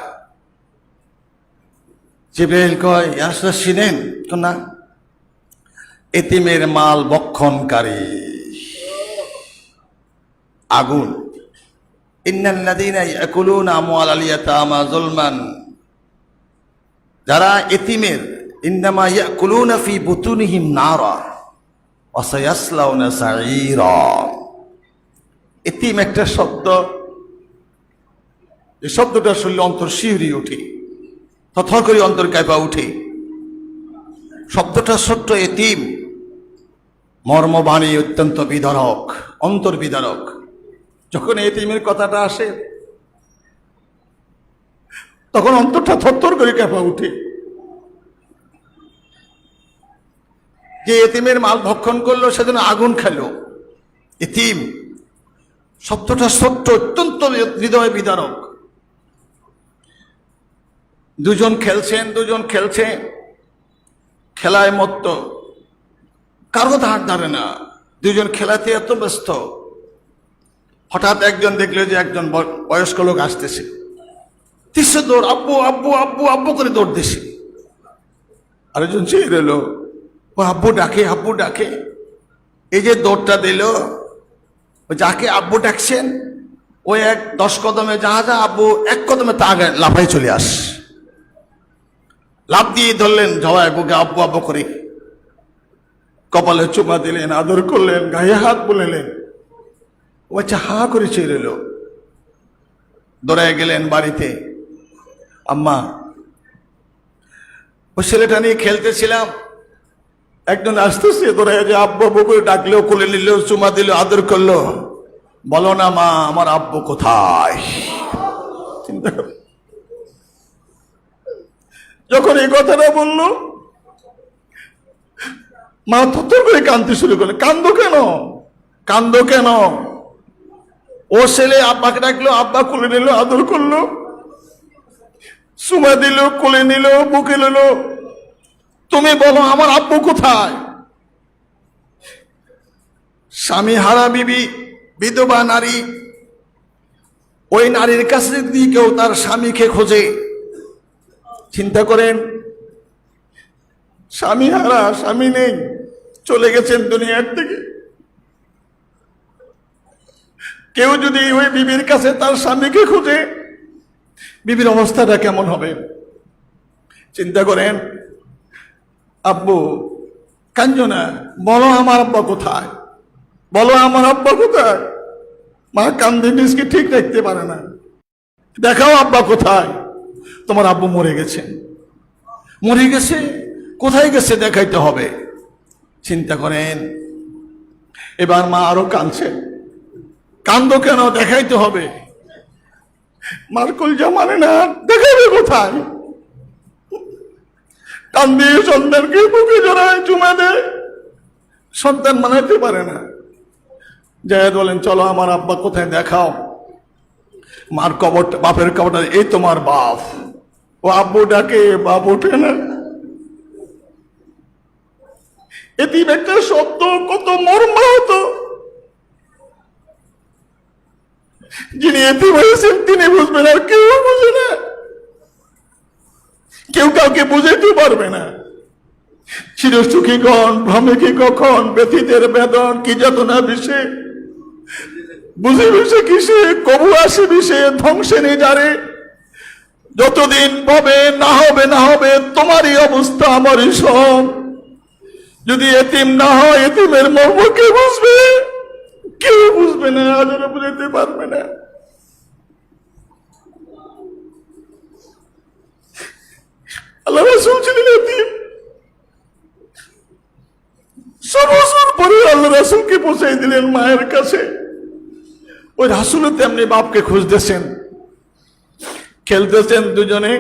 জিবরাইল কয় ইয়া রাসূলুল্লাহ চিনেন না? এতিমের মাল ভক্ষণকারী আগুন। ইন্নাল্লাযীনা ইয়াকুলুনা আমওয়ালাল ইয়াতামা যুলমান, যারা এতিমের, ইন্নামা ইয়াকুলুনা ফি বুতুনিহিম নারা ওয়া সায়াসলাউনা সাঈরা। এতিম একটা শব্দ, এই শব্দটা শুনলে অন্তর শিহরি ওঠে, থরথর করে অন্তর কাঁপা উঠে। শব্দটা ছোট্ট, এতিম, মর্মবাণী অত্যন্ত বিদারক, অন্তর বিদারক। যখন এতিমের কথাটা আসে তখন অন্তরটা থরথর করে কাঁপা উঠে। যে এতিমের মাল ভক্ষণ করলো সেজন্য আগুন খেলো। এতিম শব্দটা ছোট্ট, অত্যন্ত হৃদয় বিদারক। দুজন খেলছে, খেলায় মত্ত, কারো ধার ধারে না, দুজন খেলাতে এত ব্যস্ত। হঠাৎ একজন দেখলো যে একজন বয়স্ক লোক আসতেছে, তিসে দৌড়, আব্বু আব্বু আব্বু আব্বু করে দৌড় দিছে। আরেকজন চেয়ে রইল, ও আব্বু ডাকে, আব্বু ডাকে। এই যে দৌড়টা দিল, যাকে আব্বু ডাকছেন ওই 10 কদমে যা আব্বু 1 কদমে তা আগে লাফাই চলে আস। লাফ দিয়ে ধরলেন জবাই বুকে, আব্বু আব্বু করে কপালে চুমা দিলেন, আদর করলেন, গায়ে হাত বুলালেন। ও আচ্ছা হা করে চেয়ে রইল। দৌড়ায় গেলেন বাড়িতে, আম্মা ওই ছেলেটা নিয়ে খেলতেছিলাম, একজন আসতেছে, দৌড়ায় যে আব্বু আব্বু করে ডাকলেও, কোলে নিল, চুমা দিল, আদর করলো। বলো না মা আমার আব্বু কোথায়? চিন্তা কর। যখন এই কথাটা বললো মা থরথর করে কাঁদতে শুরু করলো। কান্দো কেন? ও ছেলে আব্বাকে ডাকলো, আব্বা কোলে নিল, আদর করলো, চুমা দিল, কোলে নিল, বুকে নিল। তুমি বলো আমার আব্বু কোথায়? স্বামী হারা বিবি, বিধবা নারী, ওই নারীর কাছে যদি কেউ তার স্বামীকে খোঁজে, চিন্তা করেন, স্বামী হারা, স্বামী নেই, চলে গেছেন দুনিয়ার থেকে, কেউ যদি ওই বিবির কাছে তার স্বামীকে খুঁজে, বিবির অবস্থাটা কেমন হবে? চিন্তা করেন। আব্বু কাঁদছো না, বলো আমার আব্বা কোথায়, বলো আমার আব্বা কোথায়। মা কান্দে নিজকে ঠিক রাখতে পারে না। দেখাও আব্বা কোথায়। তোমার আব্বু মরে গেছে। মরে গেছে? কোথায় গেছে দেখাইতে হবে। চিন্তা করেন। এবার মা আরো কাঁদছে। কান্দো কেন? দেখাইতে হবে। মার কলজা মানে না, দেখাবে কোথায়? কান্দে সন্তানকে বুকে জড়ায়, চুমা দেয়, সন্তান মানাইতে পারে না। জায়েদ বলেন চলো আমার আব্বা কোথায় দেখাও। মার কবরটা, বাপের কবরটা, এই তোমার বাপ। ও আব্বু ডাকে, বাপ ওঠে না। এতিম একটা শব্দ কত মর্মাহত। যিনি এতিম হয়েছেন তিনি বুঝবেন, আর কেউ বুঝে না। কেউ কাউকে বুঝাইতে পারবে না। চিরসুখী গণ ভ্রমে কি কখন, ব্যথিতের বেদন কি যাতনা বিষে, বুঝে বিষে কিসে, কবু আসে বিষে ধ্বংসে নে যারে। যতদিন ভাবে না হবে না হবে, তোমারই অবস্থা আমারই সব। যদি এতিম না হয়, এতিমের মর্ম কে বুঝবে? কেউ বুঝবে না, আজও বুঝাইতে পারবে না। আল্লাহ রাসূল ছিলেন এতিম। 6 বছর পরে আল্লাহ রাসূলকে পৌঁছাই দিলেন মায়ের কাছে। ওই রাসূলও তেমনি বাপকে খুঁজতেছেন, খেলতেছেন দুজনে।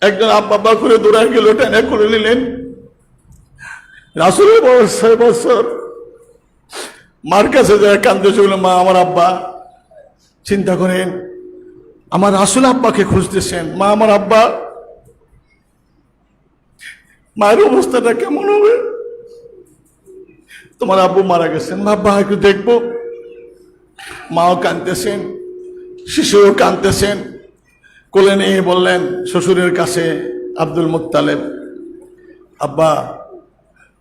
একজন আব্বা করে দৌড়ায় গেল, টেনে করে নিলেন। রাসূলের বয়স 6 বছর। মার কাছে যায় কান্দতেছে, বলে মা আমার আব্বা। চিন্তা করেন, আমার রাসূল আব্বাকে খুঁজতেছেন, মা আমার আব্বা। মায়ের অবস্থাটা কেমন হবে? তোমার আব্বু মারা গেছেন, আব্বা একটু দেখবো। মাও কাঁদতেছেন, শিশুও কাঁদতেছেন। কোলে নিয়ে বললেন শ্বশুরের কাছে আব্দুল মুত্তালেব, আব্বা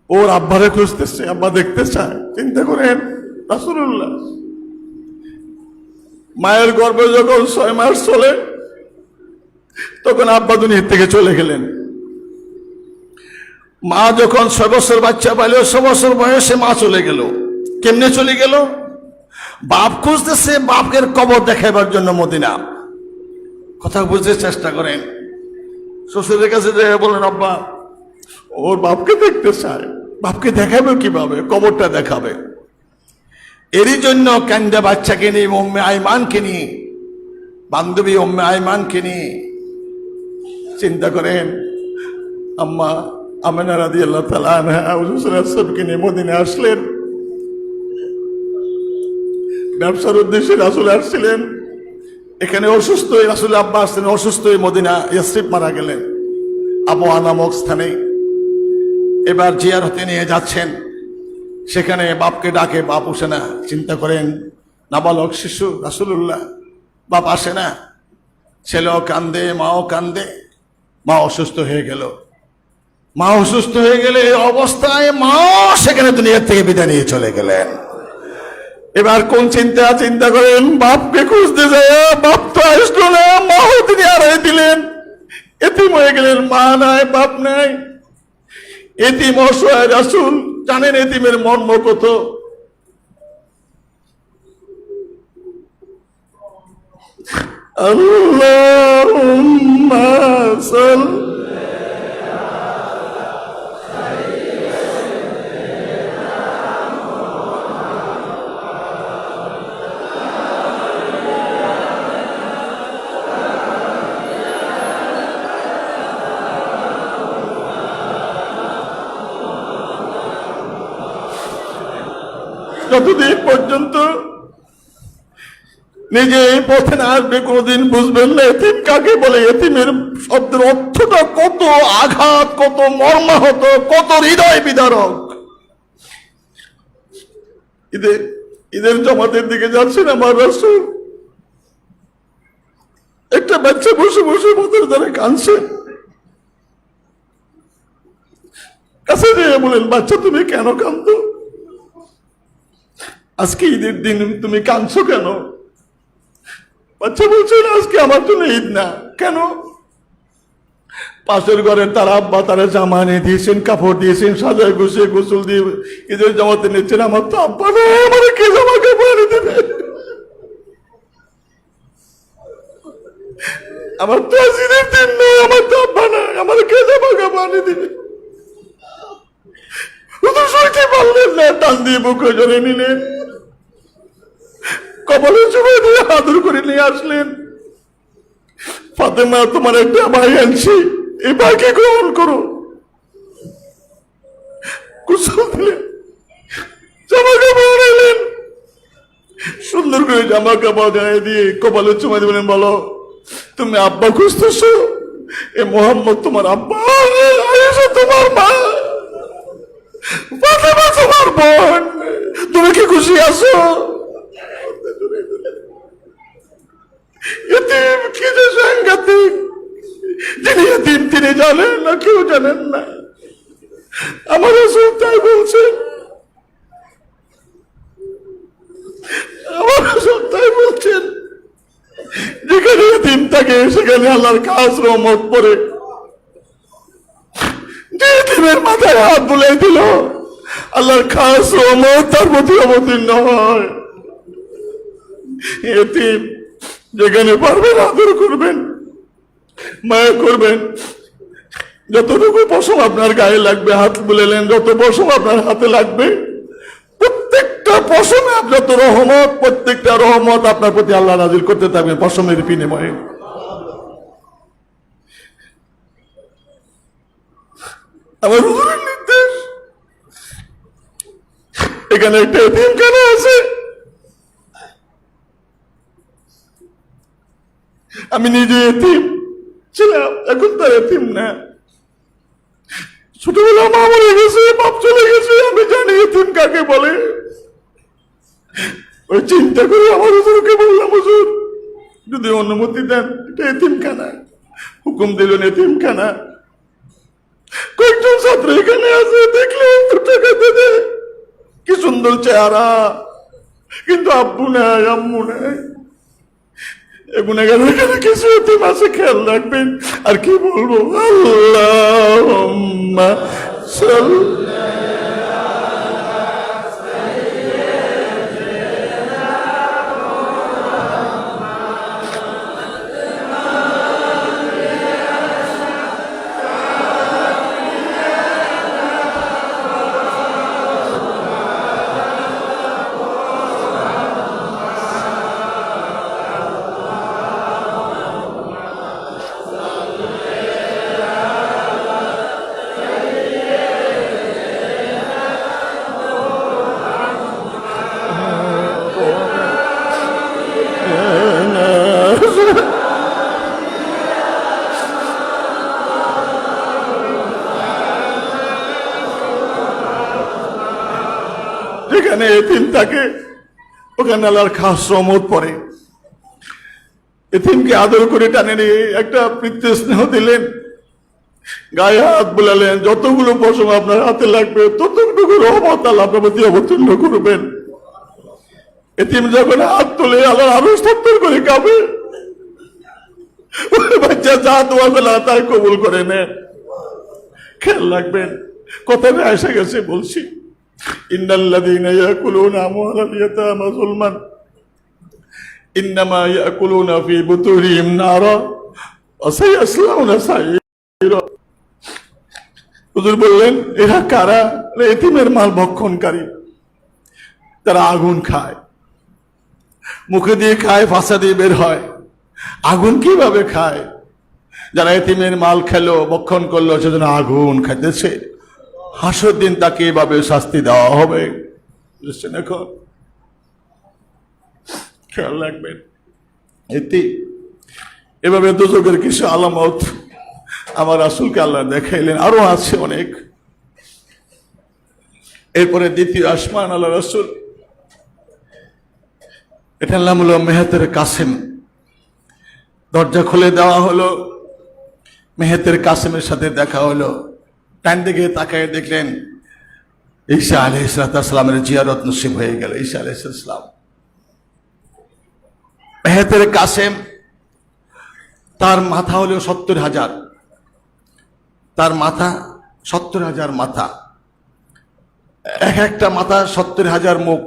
ওর আব্বারে খুঁজতেছে, আব্বা দেখতে চায়। চিন্তা করেন, রাসূলুল্লাহ মায়ের গর্ভে যখন 6 মাস চলে, তখন আব্বা দুনিয়া থেকে চলে গেলেন। মা যখন 6 বছর বাচ্চা পাইল, 6 বছর বয়সে মা চলে গেল। কেমনে চলে গেল? বাপ খুঁজতেছে, বাপের কবর দেখাবার জন্য মদিনা। কথা বুঝতে চেষ্টা করেন। শ্বশুরের কাছে যেয়ে বলেন, আব্বা ওর বাপকে দেখতে চায়। বাপকে দেখাবে কিভাবে? কবরটা দেখাবে। এরই জন্য কান্দা বাচ্চাকে নিয়ে, উম্মে আইমানকে নিয়ে, বান্ধবী উম্মে আইমানকে নিয়ে, চিন্তা করেন, আম্মা আমেনা রাদিয়াল্লাহু তাআলা আনহা হুজুর সাল্লাল্লাহু আলাইহি ওয়াসাল্লামকে নিয়ে মদিনা আসলেন। ব্যবসার উদ্দেশ্যে রাসূল আসছিলেন। এখানে অসুস্থ হয়ে রাসূল আব্বা আসলেন, অসুস্থ হয়ে মদিনা ইয়াসরিব মারা গেলেন, আবওয়া নামক স্থানে। এবার জিয়ারতে নিয়ে যাচ্ছেন, সেখানে বাপকে ডাকে, বাপ আসে না। চিন্তা করেন, নাবালক শিশু রাসূলুল্লাহ, বাপ আসে না। ছেলেও কান্দে, মাও কান্দে। মা অসুস্থ হয়ে গেল। মা অসুস্থ হয়ে গেলে এই অবস্থায় মা সেখানে দুনিয়ার থেকে বিদায় নিয়ে চলে গেলেন। এবার কোন চিন্তা করেন, বাপকে খুঁজতে যায়, বাপ তো আসলো না, মাও তিনি হারিয়ে দিলেন। এতিম হয়ে গেলেন, মা নাই, বাপ নাই। এতিম অসহায় রাসূল জানেন এতিমের মর্ম কত। আল্লাহুম্মা সাল্লি যতদিন পর্যন্ত নিজে এই পথে না আসবে, কোনদিন বুঝবেন না এতিম কাকে বলে। এতিমের শব্দের অর্থটা কত আঘাত, কত মর্মাহত, কত হৃদয় বিদারক। ঈদের জামাতের দিকে যাচ্ছেন আমার রাসূল, একটা বাচ্চা বসে বসে পথের ধারে কাঁদছে। কাছে যেয়ে বলেন, বাচ্চা তুমি কেন কাঁদো? আজকে ঈদের দিন তুমি কাঁদছো কেন? বাচ্চা বলছেন আজকে আমার জন্য ঈদ না। কেন? পাশের ঘরের তার আব্বা তারা জামা এনে দিয়েছেন, কাপড় দিয়েছেন, সাজায় গুছিয়ে গোসল দিয়ে ঈদের জামাতে নিচ্ছেন। আমার তো আব্বা নেই, আমার কে জামা কাপড় এনে দেবে? আমার তো আজ ঈদের দিন নেই, আমার তো আব্বা নাই, আমার কে জামা কাপড় এনে দেবে? হুজুর সইতে পারলেন না, টান দিয়ে বুকে জড়িয়ে নিলেন, কপালে চুমে দিয়ে আদর করে নিয়ে আসলেন। ফাতেমা, তোমার একটা ভাই আনছি, এই ভাইকে গ্রহণ করো। গোসল দিলেন, জামা কাপড় আনাইলেন, সুন্দর করে জামা কাপড় গায়ে দিয়ে কপালে চুমা দিবেন। বলো, তুমি আব্বা খুঁজতেছো? এ মোহাম্মদ তোমার আব্বা, আয়েশা তোমার মা, ফাতেমা তোমার বোন। তুমি কি খুশি আছো? এতিম কি যে সাংঘাতিক! যিনি এতিম তিনি জানেন না, কেউ জানেন না। আমার রাসূল তাই বলছেন, আমার রাসূল তাই বলছেন, যেখানে এতিম থাকে সেখানে আল্লাহর খাস রহমত পড়ে। যে এতিমের মাথায় হাত বুলাই দিল, আল্লাহর খাস রহমত তার প্রতি অবতীর্ণ হয়। এতিম যেখানে পারবেন আদর করবেন, মায়া করবেন। যতটুকু পশম আপনার গায়ে লাগবে, হাত বুলালেন, যত পশম আপনার হাতে লাগবে, প্রত্যেকটা পশমে যত রহমত, প্রত্যেকটা রহমত আপনার প্রতি আল্লাহ নাজিল করতে থাকবেন পশমের বিনিময়ে। আমার হুজুরের নির্দেশ। এখানে একটা এতিমখানা আছে, আমি নিজে এতিম ছিলাম, এখন তার এতিম না। ছোটবেলা মা মরে গেছে, বাপ চলে গেছে, আমি জানি এতিম কাকে বলে। ওই চিন্তা করে আমার হুজুরকে বললাম, হুজুর যদি অনুমতি দেন, এটা এতিমখানা। হুকুম দিলেন এতিমখানা। কয়েকজন ছাত্র এখানে আছে, দেখলে একটু টাকা দেবে, কি সুন্দর চেহারা, কিন্তু আব্বু নাই, আম্মু নাই। এখানে কিছু এতিম আছে, খেয়াল রাখবেন। আর কি বলবো, আল্লাহুম্মা সাল্লি যেখানে এতিম থাকে ওখানে আল্লাহর খাস রহমত পড়ে। এতিমকে আদর করে টানে নিয়ে একটা প্রীতি স্নেহ দিলেন, গায়ে হাত বুলালেন, যতগুলো পশম আপনার হাতে লাগবে ততটুকু রহমত আল্লাহ আপনার প্রতি অবতীর্ণ করবেন। এতিম যখন হাত তোলে আল্লাহ আরো সত্তর করে কাঁপে। বাচ্চা যা দোয়া বেলা তাই কবুল করে নেন। খেয়াল রাখবেন, কথাটা এসে গেছে বলছি, ইন্নাল্লাযীনা ইয়াকুলুনা আমওয়ালাল ইয়াতামা যুলমান ইন্নামা ইয়াকুলুনা ফী বুতুনিহিম নারা ওয়া সায়াসলাউনা সাঈরা। হুজুর বললেন, এরা কারা? এতিমের মাল ভক্ষণকারী, তারা আগুন খায়, মুখে দিয়ে খায়, ফাঁসা দিয়ে বের হয়। আগুন কিভাবে খায়? যারা এতিমের মাল খেলো, ভক্ষণ করলো, সেজন্য আগুন খাইতেছে। হাসর দিন তাকে এভাবে শাস্তি দেওয়া হবে। বুঝছেন? এখন খেয়াল রাখবেন, এভাবে দোজখের কিছু আলামত আমার রাসূলকে আল্লাহ দেখাইলেন, আরো আছে অনেক। এরপরে দ্বিতীয় আসমান আল্লাহ রাসূল, এটার নাম হলো মেহেতের কাসেম। দরজা খুলে দেওয়া হলো, মেহেতের কাসেমের সাথে দেখা হলো। ডান দিকে তাকায় দেখলেন ঈসা আলাইহিসসালামের জিয়ারত নসিব হয়ে গেল। ঈসা আলাইহিসসালাম, মেহেতের কাসেম, তার মাথা হলো 70,000, তার মাথা 70,000 মাথা, এক একটা মাথা 70,000 মুখ,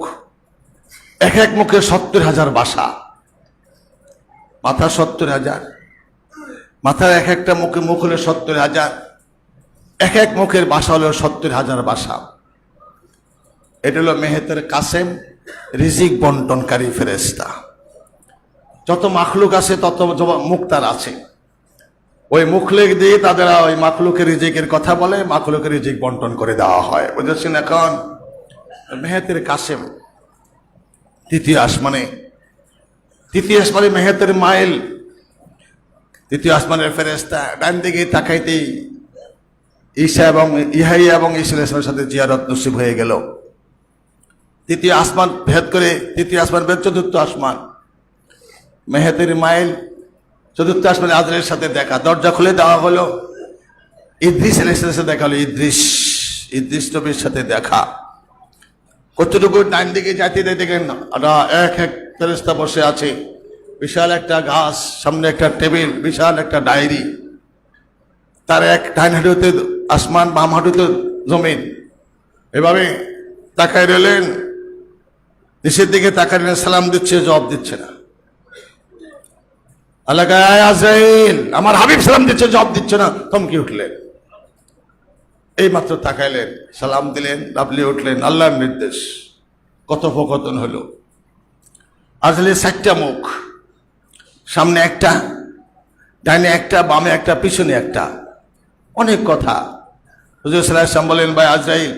এক এক মুখে 70,000 বাসা। মাথা 70,000, মাথার এক একটা মুখে মুখ হলো 70,000, এক এক মুখের বাসা হলো 70,000 বাসা। এটা হলো মেহেতের কাসেম, রিজিক বন্টনকারী ফেরেশতা। যত মাখলুক আছে তত মুখ তার আছে, ওই মুখলেখ দিয়ে তাদের ওই মাখলুকের রিজিকের কথা বলে, মাখলুকের রিজিক বন্টন করে দেওয়া হয়। বুঝেছেন? এখন মেহেতের কাসেম তৃতীয় আসমানে, তৃতীয় আসমানে মেহেতের মাইল, তৃতীয় আসমানের ফেরেশতা। ডান দিকে তাকাইতেই ঈসা এবং ইহাইয়া এবং ঈসা আলাইহিস সালামের সাথে জিয়ারত নসিব হয়ে গেল। তৃতীয় আসমান ভেদ করে, তৃতীয় আসমান ভেদ চতুর্থ আসমান, মেহেতের মাইল, চতুর্থ আসমানে আজরাইলের সাথে দেখা। দরজা খুলে দেওয়া হলো, ইদ্রিস আলাইহিস সালামের সাথে দেখা হলো। ইদ্রিস নবীর সাথে দেখা। কতটুকু ডান দিকে যাইতে দেখেন এক এক ফেরেশতা বসে আছে, বিশাল একটা ঘাস, সামনে একটা টেবিল, বিশাল একটা ডায়েরি, তার এক ডাইন হাঁটুতে আসমান, বাম হাঁটুতে জমিন। এভাবে তাকায় রইলেন, নিচের দিকে তাকায় রইলেন, সালাম দিচ্ছে, জবাব দিচ্ছে না। আল্লাহ কয়, আজরাইল, আমার হাবিব সালাম দিচ্ছে, জবাব দিচ্ছে না। থমকে উঠলেন, এই মাত্র তাকাইলেন, সালাম দিলেন, লাফলিয়ে উঠলেন। আল্লাহর নির্দেশ, কথোপকথন হলো। আজরাইলের 4টা মুখ, সামনে একটা, ডাইনে একটা, বামে একটা, পিছনে একটা, অনেক কথা। হুজুর সাল্লাল্লাহু আলাইহি ওয়াসাল্লাম বলেন, ভাই আজরাইল,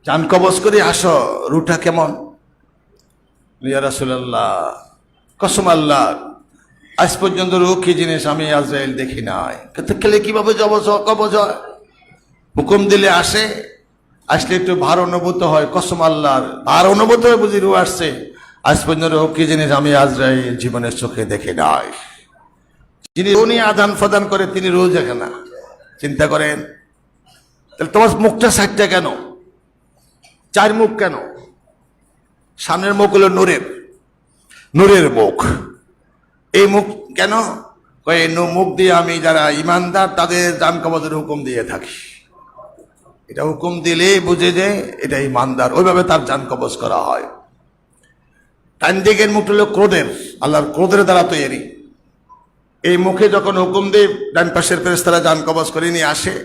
জান কবজ করে আসো, রুটা কেমন? ইয়া রাসূলুল্লাহ, কসম আল্লাহ, আজ পর্যন্ত রু কি জিনিস আমি আজরাইল দেখি নাই। খেলে কিভাবে কবজ হয়? হুকুম দিলে আসে, আসলে একটু ভার অনুভূত হয়। কসম আল্লাহর, ভার অনুভূত হয় বুঝি রু আসছে। আজ পর্যন্ত রু কি জিনিস আমি আজরাইল জীবনের চোখে দেখি নাই। যিনি রু নিয়ে আদান প্রদান করে তিনি রোজ দেখে না। চিন্তা করেন, তাহলে তোমার মুখটা 4টা কেন? 4 মুখ কেন? সামনের মুখ হলো নূরের মুখ। এই মুখ কেন? এই মুখ দিয়ে আমি যারা ইমানদার তাদের জান কবজের হুকুম দিয়ে থাকি। এটা হুকুম দিলেই বুঝে যে এটা ইমানদার, ওইভাবে তার জান কবজ করা হয়। ডান দিকের মুখ হলো ক্রোধের, আল্লাহর ক্রোধের দ্বারা তৈরি। এই মুখে যখন হুকুম দিয়ে ডান পাশের ফেরেশতারা জান কবজ করে নিয়ে আসে,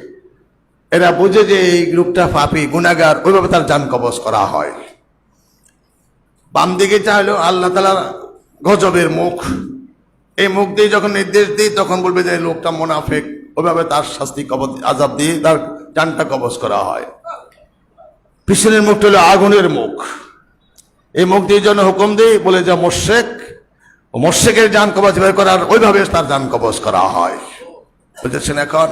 এরা বুঝে যে এই লোকটা পাপী, গুনাহগার, ওইভাবে তার জান কবজ করা হয়। বাম দিকে হলো আল্লাহ তাআলার গজবের মুখ। এই মুখ দিয়ে যখন নির্দেশ দিই তখন বলবে যে লোকটা মুনাফিক, ওইভাবে তার শাস্তি কবজ, আযাব দিয়ে তার জানটা কবজ করা হয়। পিছনের মুখটা হলো আগুনের মুখ। এই মুখ দিয়ে যখন হুকুম দিই বলে যে মুশরিক, ও মুশরিকের জান কবজ বের করার, ওইভাবে তার জান কবজ করা হয়। বুঝেছেন? এখন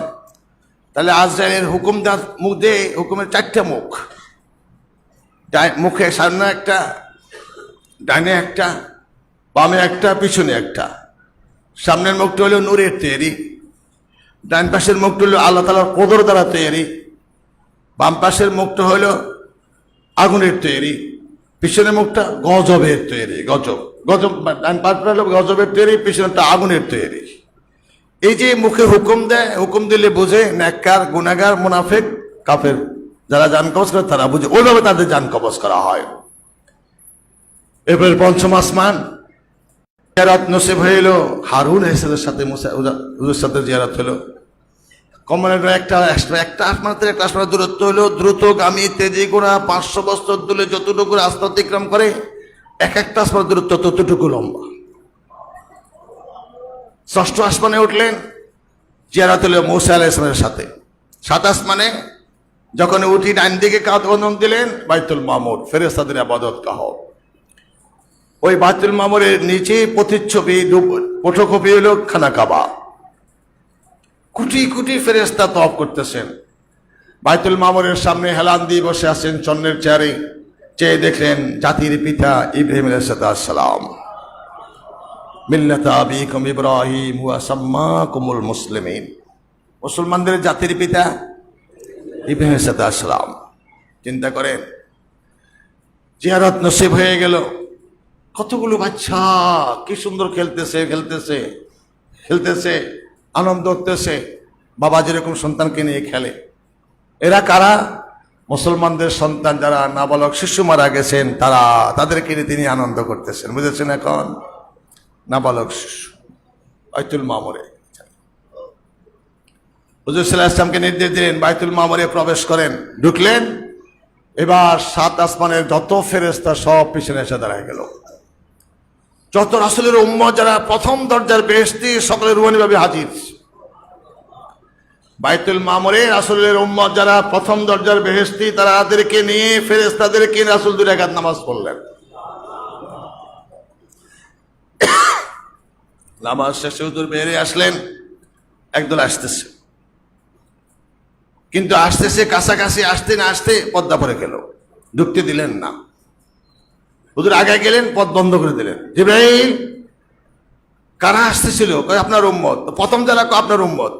তাহলে আজরাইলের হুকুম দেওয়ার মুখ দিয়ে, হুকুমের 4টা মুখ। মুখে সামনে একটা, ডানে একটা, বামে একটা, পিছনে একটা। সামনের মুখটা হলো নূরের তৈরি, ডান পাশের মুখটা হলো আল্লাহ তাআলার কদর দ্বারা তৈরি, বাম পাশের মুখটা হলো আগুনের তৈরি, পিছনের মুখটা গজবের তৈরি। গজব ডান পাশটা হলো গজবের তৈরি, পিছনেরটা আগুনের তৈরি। এই যে মুখে হুকুম দেয়, হুকুম দিলে বুঝে নেককার, গুনাহগার, মুনাফিক, কাফের, যারা জান কবজ করে তারা বুঝে, ওইভাবে তাদের জান কবজ করা হয়। এরপরে 5ম আসমান, জিয়ারত নসিব হইল হারুন আলাইহিস সাথে, হুজুর সাথে জিয়ারত হলো। কমনের একটা আসমান থেকে একটা আসমানের দূরত্ব হলো দ্রুতগামী তেজি ঘোড়া 500 বছর দূরে যতটুকু রাস্তা অতিক্রম করে, এক একটা আসমানের দূরত্ব ততটুকু লম্বা। 6ষ্ঠ আসমানে উঠলেন, জিয়ারত হলো মূসা আলাইহিস সালামের সাথে। 7 আসমানে যখন উঠি ডান দিকে কদম দিলেন, বাইতুল মামুর, ফেরেশতাদের ইবাদতগাহ। ওই বাইতুল মামুরের নিচে প্রতিচ্ছবি, ফটোকপি হলো খানা কাবা। কোটি কোটি ফেরেশতা তওয়াফ করতেছেন। বাইতুল মামুরের সামনে হেলান দিয়ে বসে আছেন স্বর্ণের চেয়ারে। চেয়ে দেখলেন জাতির পিতা ইব্রাহিম আলাইহিস সালাম। মিল্লাতা আবিকুম ইব্রাহিম ওয়া সাম্মাকুমুল মুসলিমিন। মুসলমানদের জাতির পিতা ইব্রাহিম আলাইহিস সালাম। চিন্তা করেন, জিয়ারত নসিব হয়ে গেল। কতগুলো বাচ্চা কি সুন্দর খেলতেছে খেলতেছে খেলতেছে, আনন্দ করতেছে, বাবা যেরকম সন্তানকে নিয়ে খেলে। এরা কারা? মুসলমানদের সন্তান যারা নাবালক শিশু মারা গেছেন, তাদেরকে নিয়ে তিনি আনন্দ করতেছেন। বুঝেছেন? এখন নাবালক শিশু বাইতুল মামুরে, হুজুর সাল্লাল্লাহু আলাইহি ওয়াসাল্লামকে নির্দেশ দিলেন বাইতুল মামুরে প্রবেশ করেন। ঢুকলেন, এবার 7 আসমানের যত ফেরেশতা সব পিছনে এসে দাঁড়ায় গেল। যত রাসূলের উম্মত যারা প্রথম দরজার বেহেশতি, সকলের রুহানিভাবে হাজির। বাইতুল মামুরে রাসূলের উম্মত যারা প্রথম দরজার বেহেশতি, তাদেরকে নিয়ে ফেরেশতাদেরকে রাসূল 2 রাকাত নামাজ পড়লেন। নামাজ শেষে হুজুর বেরিয়ে আসলেন। একদল আসতেছে, কিন্তু আসতেছে কাছাকাছি আসতে না আসতে পর্দা পড়ে গেল, ঢুকতে দিলেন না। হুজুর আগে গেলেন, পথ বন্ধ করে দিলেন। জিবরাইল, কারা আসতেছিল? কয় আপনার উম্মত। প্রথম যারা, আপনার উম্মত।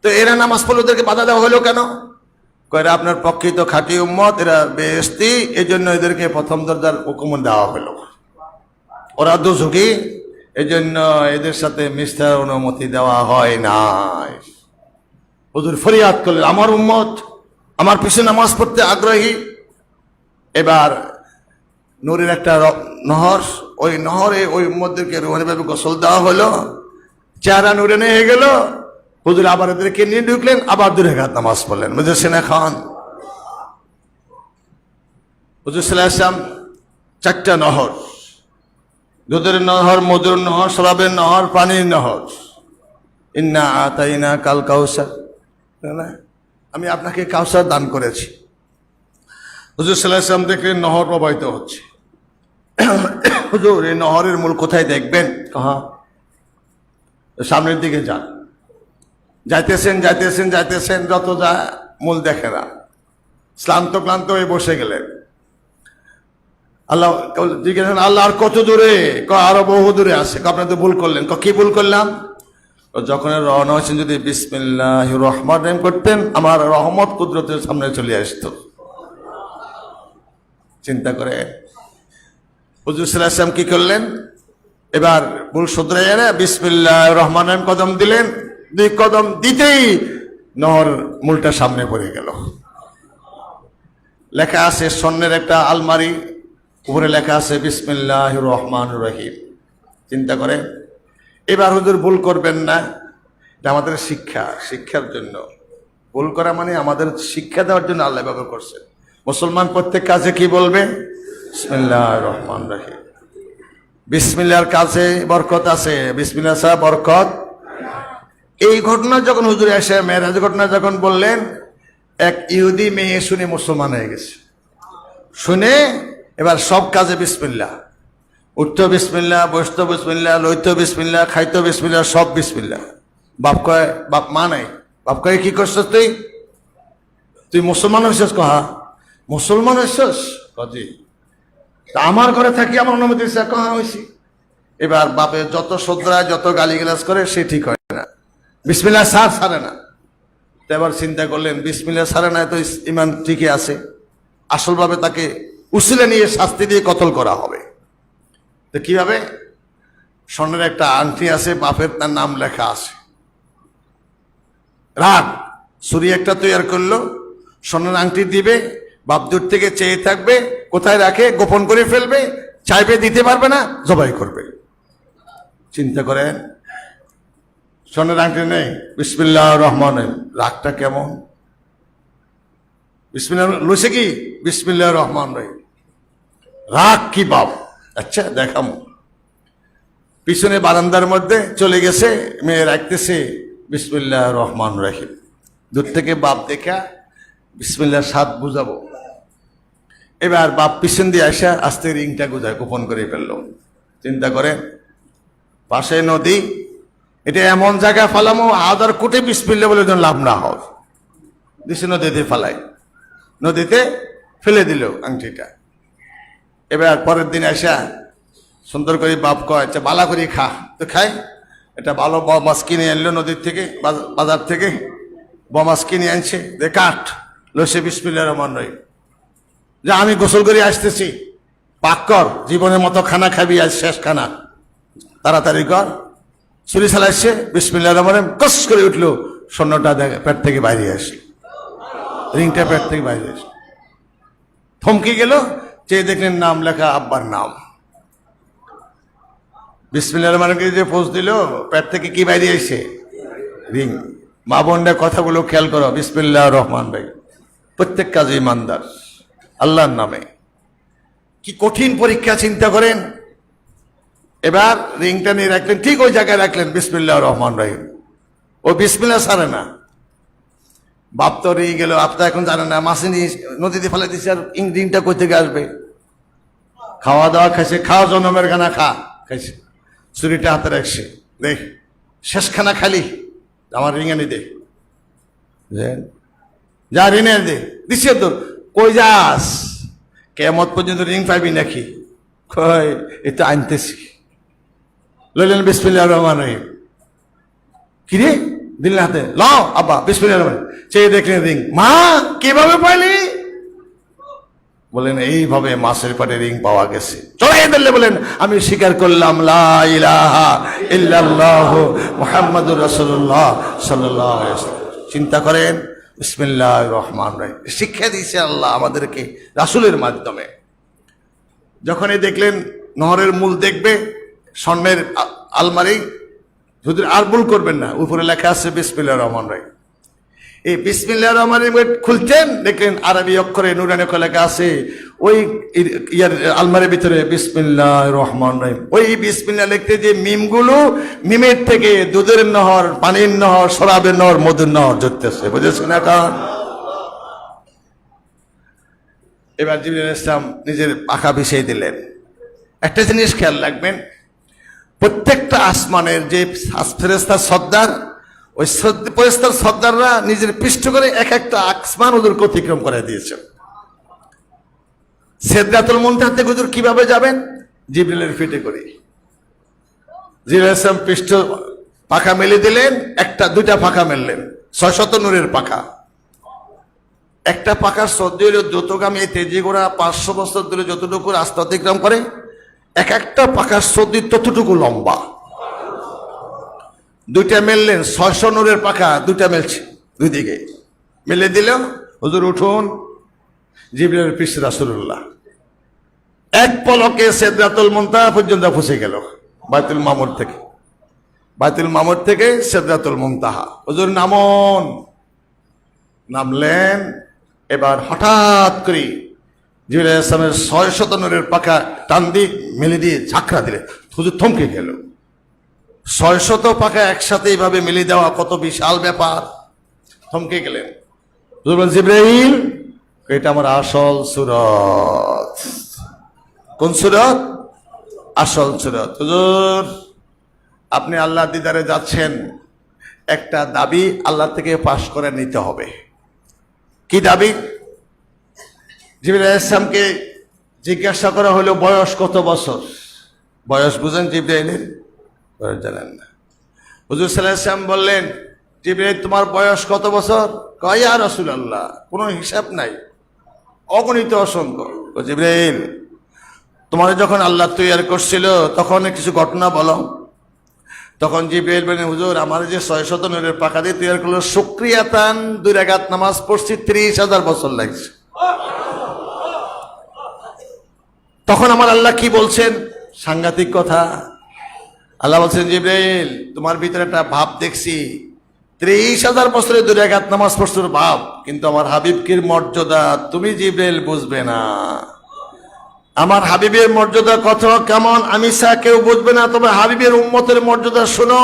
তো এরা নামাজ পড়লে ওদেরকে বাধা দেওয়া হলো কেন? কয় এরা আপনার প্রকৃত খাঁটি উম্মত, এরা বেহেশতি, এই জন্য এদেরকে প্রথম দরজার হুকুম দেওয়া হলো। ওরা দোজখী, এই জন্য এদের সাথে মিশার অনুমতি দেওয়া হয় নাই। হুজুর ফরিয়াদ করলেন, আমার উম্মত আমার পিছনে নামাজ পড়তে আগ্রহী। এবার নূরের একটা নহর, ওই নহরে ওই উম্মতদেরকে রুহানিভাবে গোসল দেওয়া হলো, চেহারা নূরে হয়ে গেল। হুজুর আবার এদেরকে নিয়ে ঢুকলেন, আবার 2 রাকাত নামাজ পড়লেন। বুঝেছেন? এখন হুজুর সাল্লাল্লাহু আলাইহি ওয়াসাল্লাম 4টা নহর, দুধের নহর, মধুর নহর, শরাবের নহর, পানির নহর। ইন্না আতাইনা কাল কাউসার, আমি আপনাকে কাউসার দান করেছি। হুজুর সাল্লাল্লাহু আলাইহি ওয়াসাল্লাম দেখলেন নহর প্রবাহিত হচ্ছে। হুজুর, এই নহরের মূল কোথায় দেখবেন? সামনের দিকে যান। যাইতেছেন যাইতেছেন যাইতেছেন, যত যা মূল দেখে না, শ্রান্ত ক্লান্ত হয়ে বসে গেলেন। আল্লাহ জিজ্ঞেস, আল্লাহ আর কত দূরে? আরো বহু দূরে আছে। আপনি তো ভুল করলেন। কি ভুল করলাম? যখন রওনা হয়েছেন যদি বিসমিল্লাহির রহমানির রহিম করতেন, আমার রহমত কুদরতের সামনে চলে আসতো। চিন্তা করে হুজুর সাল্লাল্লাহু আলাইহি ওয়াসাল্লাম কি করলেন? এবার ভুল শুধরে এনে বিসমিল্লাহির রহমানির রহিম কদম দিলেন। 2 কদম দিতেই নহর মূলটা সামনে পড়ে গেল। লেখা আছে স্বর্ণের একটা আলমারি, উপরে লেখা আছে বিসমিল্লাহির রহমানির রহিম। চিন্তা করে, এবার হুজুর ভুল করবেন না, এটা আমাদের শিক্ষার জন্য। ভুল করা মানে আমাদের শিক্ষা দেওয়ার জন্য আল্লাহ ব্যবহার করছেন। মুসলমান প্রত্যেক কাজে কি বলবে? বিসমিল্লাহির রহমানির রহিম। বিসমিল্লাহর কাছে বরকত আছে, বিসমিল্লাহ ছাড়া বরকত। এই ঘটনা যখন হুজুর এসে মেরাজ ঘটনা যখন বললেন, এক ইহুদি মেয়ে শুনে মুসলমান হয়ে গেছে। শুনে এবার সব কাজে বিসমিল্লাহ, উঠতো বিসমিল্লাহ, বসতো বিসমিল্লাহ, লইতো বিসমিল্লাহ, খাইতো বিসমিল্লাহ, সব বিসমিল্লাহ। বাপ কয়, বাপ মা নাই, বাপ কয় কি করছিস তুই মুসলমান হয়েছিস? কহা মুসলমান হয়েছিস? জি। আমার ঘরে থাকি আমার অনুমতি দিচ্ছে? কহা হয়েছি। এবার বাপের যত শ্রদ্ধায় যত গালিগালাজ করে সে ঠিক হয় না, বিসমিল্লাহ ছাড়ে না। তো এবার চিন্তা করলেন, বিসমিল্লাহ ছাড়ে না তো ইমান ঠিকই আছে, আসলভাবে তাকে উসিলা নিয়ে শাস্তি দিয়ে কতল করা হবে। তো কিভাবে? স্বর্ণের একটা আংটি আছে, বাপের তার নাম লেখা আছে। রাগ ছুরি একটা তৈরি করলো, স্বর্ণের আংটি দিবে, বাপ দূর থেকে চেয়ে থাকবে, কোথায় রাখে গোপন করে ফেলবে, চাইবে দিতে পারবে না, জবাই করবে। চিন্তা করেন, স্বর্ণের আংটি নেই, বিসমিল্লাহির রহমানির রহিম। রাগটা কেমন? বিসমিল্লাহ লইছে কি? বিসমিল্লাহির রহমানির রহিম। রাগ কি বাপ? আচ্ছা দেখাম। পিছনে বারান্দার মধ্যে চলে গেছে, মেয়ে রাখতেছে বিসমিল্লাহির রহমানির রহিম। দূর থেকে বাপ দেখা বিসমিল্লাহ সাত বুঝাবো। এবার বাপ পিছন দিয়ে আসা আস্তে রিংটা গুজায় গোপন করে ফেললো। চিন্তা করেন, পাশে নদী, এটা এমন জায়গায় ফালামো আদার কোটে বিসমিল্লাহ বলে যেন লাভ না হয়। দিছে নদীতে ফালাই, নদীতে ফেলে দিল আংটিটা। এবার পরের দিন আসা সুন্দর করে বাপ কয়, আচ্ছা বালা করে খা। তো খাই, এটা ভালো মাছ কিনে আনলো নদীর থেকে, বাজার থেকে মাছ কিনে আনছে, কাঠ লসে বিসমিল্লাহির রহমানির রহিম। যে আমি গোসল করে আসতেছি, পাক কর, জীবনের মতো খানা খাবি, আজ শেষ খানা, তাড়াতাড়ি কর। ছুরি চালাইছে, বিসমিল্লাহির রহমানির রহিম, কস করে উঠলো, স্বর্ণটা পেট থেকে বাইরে আসলো, রিংটা পেট থেকে বাইরে আসলো। থমকে গেল, চেয়ে দেখলেন নাম লেখা, আব্বার নাম। বিসমিল্লাহির রহমানির রহিম যে পোজ দিল, পেট থেকে কি বাইরে আসে? রিং। মা বোনরা কথাগুলো খেয়াল করো, বিসমিল্লাহির রহমানির রহিম, প্রত্যেক কাজে ইমানদার, আল্লাহর নামে। কি কঠিন পরীক্ষা চিন্তা করেন। এবার রিংটা নিয়ে রাখলেন, ঠিক ওই জায়গায় রাখলেন, বিসমিল্লাহির রহমানির রহিম। ও বিসমিল্লাহ ছাড়ে না। বাপ তো রেগে গেল, আপনি এখন জানেন না, মাসে নিয়ে নদীতে ফেলে দিচ্ছে, আর রিংটা কই থেকে আসবে? খাওয়া দাওয়া খাইছে, খাওয়া জন্মের খানা খাইছে, ছুরিটা হাতে রাখছে, দেখ শেষ খানা খালি, আমার রিং এনে দে, যা রিং এনে দে, দিচ্ছে তোর। কই যাস? কেমত পর্যন্ত রিং পাইবি নাকি? কই এটা আনতেছি। লইলেন বিসমিল্লাহির রহমানির রহিম। কিরে দিল হাতে, লও আব্বা, বিসমিল্লাহির রহমানির রহিম। চেয়ে দেখলেন রিং। মা কিভাবে পাইলি? বলেন এইভাবে মাছের পাটে রিং পাওয়া গেছে। চলে দিলে বলেন, আমি স্বীকার করলাম লা ইলাহা ইল্লাল্লাহু মুহাম্মাদুর রাসূলুল্লাহ সাল্লাল্লাহু আলাইহি ওয়াসাল্লাম। চিন্তা করেন, বিসমিল্লাহির রহমানির রহিম শিক্ষা দিয়েছে আল্লাহ আমাদেরকে রাসূলের মাধ্যমে। যখনই দেখলেন নহরের মূল দেখবে, স্বর্ণের আলমারি, যদি আর ভুল করবেন না, উপরে লেখা আছে বিসমিল্লাহির রহমানির রহিম। এই বিসমিল্লাহির রহমানির রহিম খুলতেন, দেখলেন আরবি অক্ষরে নুরানি অক্ষরে লেখা আছে, ওই ইয়ার আলমারির ভিতরে বিসমিল্লাহির রহমানির রহিম। ওই বিসমিল্লাহ লিখতে যে মিমগুলো, মিমের থেকে দুধের নহর, পানির নহর, শরাবের নহর, মধুর নহর জড়তেছে, বুঝেছেন এখন? এবার জিবরাইল আলাইহিস সালাম নিজের পাখা বিছিয়ে দিলেন। একটা জিনিস খেয়াল রাখবেন, প্রত্যেকটা আসমানের যে ফেরেশতার সর্দার, ওই ফেরেশতার সর্দাররা নিজের পৃষ্ঠ করে এক একটা আসমান ওদেরকে অতিক্রম করে দিয়েছে। সিদরাতুল মুনতাহা থেকে হুজুর কিভাবে যাবেন? জিবরাইলের ফিটে করে। জিবরাইল আলাইহিস সালাম পৃষ্ঠ পাখা মেলে দিলেন, একটা দুইটা পাখা মেললেন, 600 নূরের পাখা। একটা পাখার সদ্য হল দ্রুতগামী তেজি ঘোড়া 500 বছর ধরে যতটুকু রাস্তা অতিক্রম করে, এক একটা পাখার সদ্য ততটুকু লম্বা। দুইটা মেললেন, 600 নূরের পাখা দুইটা মেলছে, দুই দিকে মেলে দিল। হুজুর উঠুন, জিবরাইলের পৃষ্ঠে রাসূলুল্লাহ এক পলকে সিদরাতুল মুনতাহা পর্যন্ত পৌঁছে গেল। বাইতুল মামুর থেকে, বাইতুল মামুর থেকে সিদরাতুল মুনতাহা। হুজুর নামুন। নামলেন। এবার হঠাৎ করে জিবরাইল আলাইহিস সালামের 600 নূরের পাখা টান দিয়ে মেলে দিয়ে ঝাঁকড়া দিলেন। হুজুর থমকে গেল। 600 পাখা একসাথে এইভাবে মেলে দেওয়া কত বিশাল ব্যাপার। থমকে গেলেন। হুজুর বলেন, জিবরাইল, এটা আমার আসল সূরত। কোন সূরত? আসল সূরত। হুজুর, আপনি আল্লাহ দিদারে যাচ্ছেন, একটা দাবি আল্লাহ থেকে পাশ করে নিতে হবে। কি দাবি? জিবরাইল আলাইহিস সালামকে জিজ্ঞাসা করা হলো, বয়স কত বছর? বয়স বুঝেন জিবরাইলের? বয়স জানেন না। হুজুর সাল্লাল্লাহু আলাইহি ওয়াসাল্লাম বললেন, জিবরাইল তোমার বয়স কত বছর? কয়, ইয়া রাসূলুল্লাহ, কোনো হিসাব নাই, অগণিত অসংখ্য। জিবরাইল, তোমার যখন আল্লাহ তৈরি করছিল তখন কিছু ঘটনা বলো। তখন জিবরাইল বলেন, হুজুর, আমার যে 600 নূরের পাখা দিয়ে তৈরি করলো, শুকরিয়াতান 2 রাকাত নামাজ পড়ছি, 30,000 বছর লাগছে। তখন আমার আল্লাহ কি বলছেন? সাংঘাতিক কথা। আল্লাহ বলছেন, জিবরাইল, তোমার ভিতরে একটা ভাব দেখছি, 30,000 বছরে 2 রাকাত নামাজ পড়ছোর ভাব, কিন্তু আমার হাবিবকে মর্যাদা তুমি জিবরাইল বুঝবে না। আমার হাবিবের মর্যাদা কত কেমন আমি কেউ বুঝবে না, তবে হাবিবের উম্মতের মর্যাদা শোনো।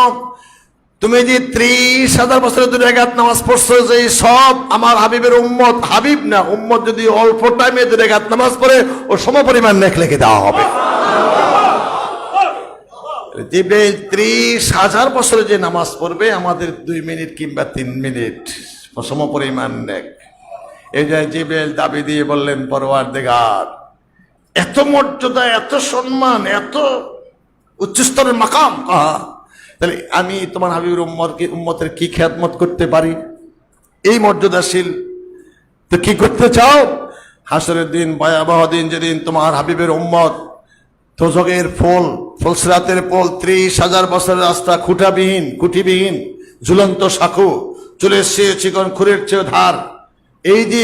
তুমি যে 30,000 বছরে 2 রাকাত নামাজ পড়ছো, যে সব আমার হাবিবের উম্মত, হাবিব না উম্মত যদি অল্প টাইমে 2 রাকাত নামাজ পড়ে, ও সমপরিমাণ নেক লিখে দেওয়া হবে। জিবরাইল 30,000 বছরে যে নামাজ পড়বে, আমাদের 2 মিনিট কিংবা 3 মিনিট সমপরিমাণ নেক। এই যে জিবরাইল দাবি দিয়ে বললেন, পরওয়ারদিগার, এত মর্যাদা, এত সম্মান, এত উচ্চস্তরের মাকাম, তাহলে আমি তোমার হাবিবের উম্মতের কি খেদমত করতে পারি? এই মর্যাদাশীল তো কি করতে চাও? হাসরের দিন, ভয়াবহ দিন, যেদিন তোমার হাবিবের উম্মত দোজখের ফুলসিরাতের পোল, 30,000 বছরের রাস্তা, খুঁটিবিহীন ঝুলন্ত সাঁকো, চুলের চেয়ে চিকন, খুরের চেয়ে ধার, এই যে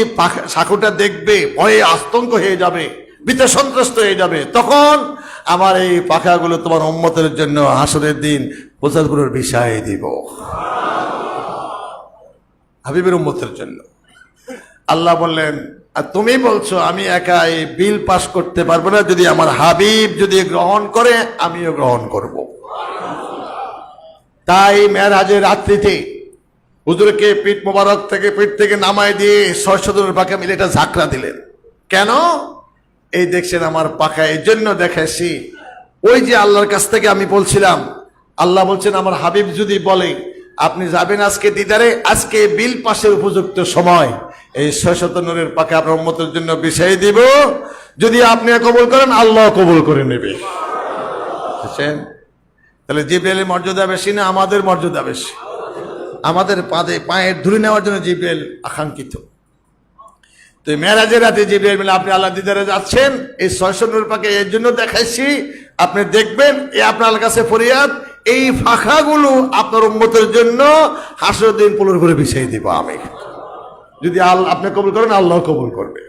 সাঁকোটা দেখবে ভয়ে আতঙ্ক হয়ে যাবে, ভীত সন্ত্রস্ত হয়ে যাবে। তখন আমার এই পাখাগুলো তোমার উম্মতের জন্য হাসরের দিন প্রচারগুলোর বিষয় দিব, হাবিবের উম্মতের জন্য। আল্লাহ বললেন, আর তুমি বলছো আমি একা এই বিল পাস করতে পারবো না, যদি আমার হাবিব যদি গ্রহণ করে আমিও গ্রহণ করব। তাই মেরাজের রাত্রিতে হুজুরকে পিঠ থেকে নামায় দিয়ে 600 পাখা মিলে এটা ঝাঁকড়া দিলেন। কেন? এই দেখছেন আমার পাখা এই জন্য দেখাইছি, ওই যে আল্লাহর কাছ থেকে আমি বলছিলাম, আল্লাহ বলছেন আমার হাবিব যদি বলে আপনি যাবেন আজকে দিদারে, আজকে বিল পাশের উপযুক্ত সময়, এই 600 নূরের পাখা আপনার উম্মতের জন্য বিছাই দিব। যদি আপনি কবুল করেন আল্লাহ কবুল করে নেবে। বুঝছেন? তাহলে জিবরাইলের মর্যাদা বেশি না আমাদের মর্যাদা বেশি? আমাদের পায়ের ধুলে নেওয়ার জন্য জিবরাইল আকাঙ্ক্ষিত। তো মেরাজের রাতে জিবরাইল বলে আপনি আল্লাহ দিদারে যাচ্ছেন, এই 600 নূরের পাখা এর জন্য দেখাইছি, আপনি দেখবেন, এ আপনার কাছে ফরিয়াদ, এই পাখাগুলো আপনার উম্মতের জন্য হাসরের দিন পুলের করে বিছাই দিব আমি। যদি আপনি কবুল করেন আল্লাহ কবুল করবে।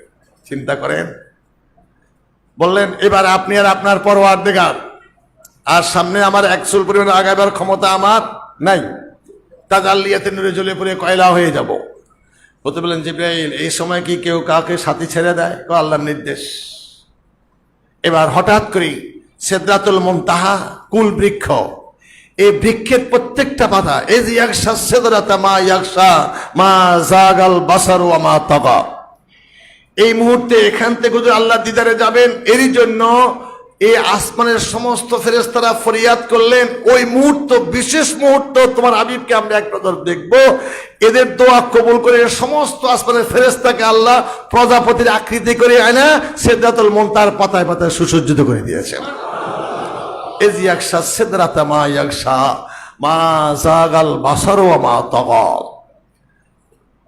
চিন্তা করেন। বললেন এবার আপনি আর আপনার পরওয়ারদিগার, আর সামনে আমার 1 চুল পরিমাণ আগাবার ক্ষমতা আমার নাই, তাজাল্লিয়াতে নূরে জ্বলে পড়ে কয়লা হয়ে যাব। বলতে বললেন জিবরাইল এই সময় কি কেউ কাউকে সাথী ছেড়ে দেয়? আল্লাহর নির্দেশ। এবার হঠাৎ করে সিদরাতুল মুনতাহা, কুল বৃক্ষ, এই বৃক্ষের প্রত্যেকটা পাতা, এই যে ইয়াকশা সিদরাতা মা ইয়াকশা মা জাগাল বাসার ওয়া মা তাগা, এই মুহূর্তে এখান থেকে যদি আল্লাহ দিদারে যাবেন, এরই জন্য এই আসমানের সমস্ত ফেরেশতারা ফরিয়াদ করলেন, ওই মুহূর্ত, বিশেষ মুহূর্ত তোমার হাবিবকে আমরা এক নজর দেখব। এদের দোয়া কবুল করে সমস্ত আসমানের ফেরেশতাকে আল্লাহ প্রজাপতির আকৃতি করে আয়না সিদরাতুল মুনতাহার পাতায় পাতায় সুসজ্জিত করে দিয়েছেন। এজ ইয়াকশা সিদরাতা মা ইয়াকশা মা জাগাল বাসার ওয়া মা তাগা,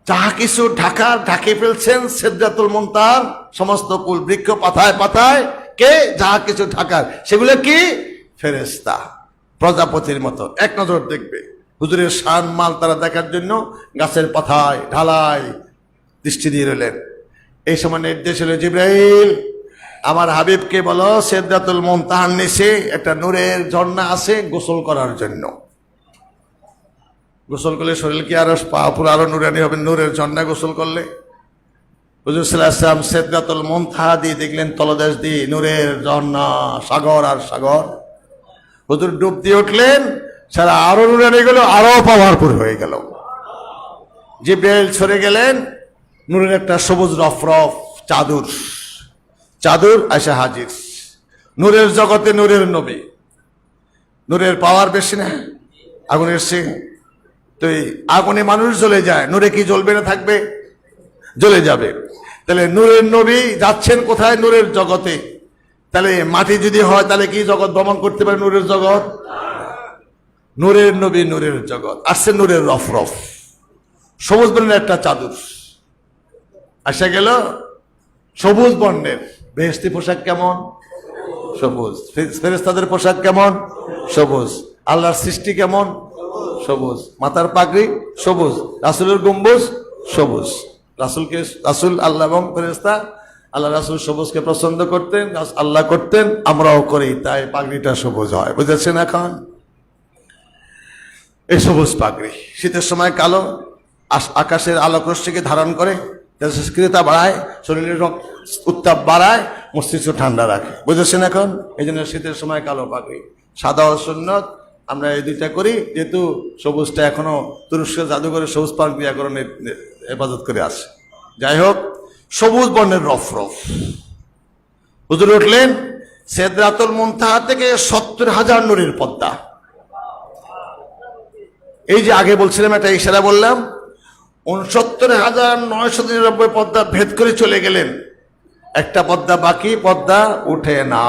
যাহা কিছু ঢাকে ফেলছেন সিদরাতুল মুনতাহার সমস্ত কুল বৃক্ষ পাতায় পাতায়, কে? যাহা কিছু ঢাকার, সেগুলো কি? ফেরেশতা, প্রজাপতির মতো এক নজর দেখবে। হুজুরের শান মাল তারা দেখার জন্য গাছের পাতায় ঢালাই দৃষ্টি দিয়ে রইলেন। এই সময় নির্দেশ হলো জিবরাইল আমার হাবিবকে বলো সিদরাতুল মুনতাহার নিচে একটা নূরের ঝর্ণা আছে, গোসল করার জন্য। গোসল করলে শরীর কি আরো পুরো আরো নূরানি হবে, নূরের ঝর্ণা গোসল করলে। হুজুর সাল্লাল্লাহু আলাইহি ওয়াসাল্লাম সিদরাতুল মুনতাহা দিয়ে দেখলেন তলদেশ দিয়ে নূরের ঝর্ণা, সাগর আর সাগর। হুজুর ডুব দিয়ে উঠলেন, সারা আরো নূরানি গেল, আরো পাওয়ারফুল হয়ে গেল। জিবরাইল সরে গেলেন, নূরের একটা সবুজ রফরফ চাদর আসে হাজির। নূরের জগতে নূরের নবী, নূরের পাওয়ার বেশি না আগুনের সে। তো এই আগুনে মানুষ জ্বলে যায়, নূরে কি জ্বলবে না, থাকবে? জ্বলে যাবে। তাহলে নূরের নবী যাচ্ছেন কোথায়? নূরের জগতে। তাহলে মাটি যদি হয় তাহলে কি জগৎ ভ্রমণ করতে পারে? নূরের জগৎ। নূরের নবী নূরের জগৎ আসছে, নূরের রফরফ সবুজ বর্ণের একটা চাদর আসা গেল, সবুজ বর্ণের। বেহেশতি পোশাক কেমন? সবুজ। ফেরেশতাদের পোশাক কেমন? সবুজ। আল্লাহর সৃষ্টি কেমন? সবুজ। মাথার পাগড়ি সবুজ, রাসূলের গম্বুজ সবুজ। রাসূল আল্লাহ এবং ফেরেশতা, আল্লাহ রাসূল সবুজকে পছন্দ করতেন, আল্লাহ করতেন, আমরাও করি, তাই পাগড়িটা সবুজ হয়। বুঝেছেন? এখন এই সবুজ পাগড়ি শীতের সময় কালো, আকাশের আলোক রশ্মিকে ধারণ করে, তেজস্ক্রিয়তা বাড়ায়, শরীরের উত্তাপ বাড়ায়, মস্তিষ্ক ঠান্ডা রাখে। বুঝেছেন? এখন এই জন্য শীতের সময় কালো পাগড়ি। সাদা ও সুন্নত আমরা এই দুইটা করি, যেহেতু সবুজটা এখনো তুরস্কের জাদুঘরে সবুজ পাগড়ি এখনো হেফাজত করে আছে। যাই হোক, সবুজ বর্ণের রফরফ। হুজুর উঠলেন, সিদরাতুল মুনতাহা থেকে 70,000 নূরের পদ্মা। এই যে আগে বলছিলাম, একটা ইশারা বললাম, 69,999 পদ্মা ভেদ করে চলে গেলেন। একটা পদ্মা বাকি, পদ্মা উঠে না।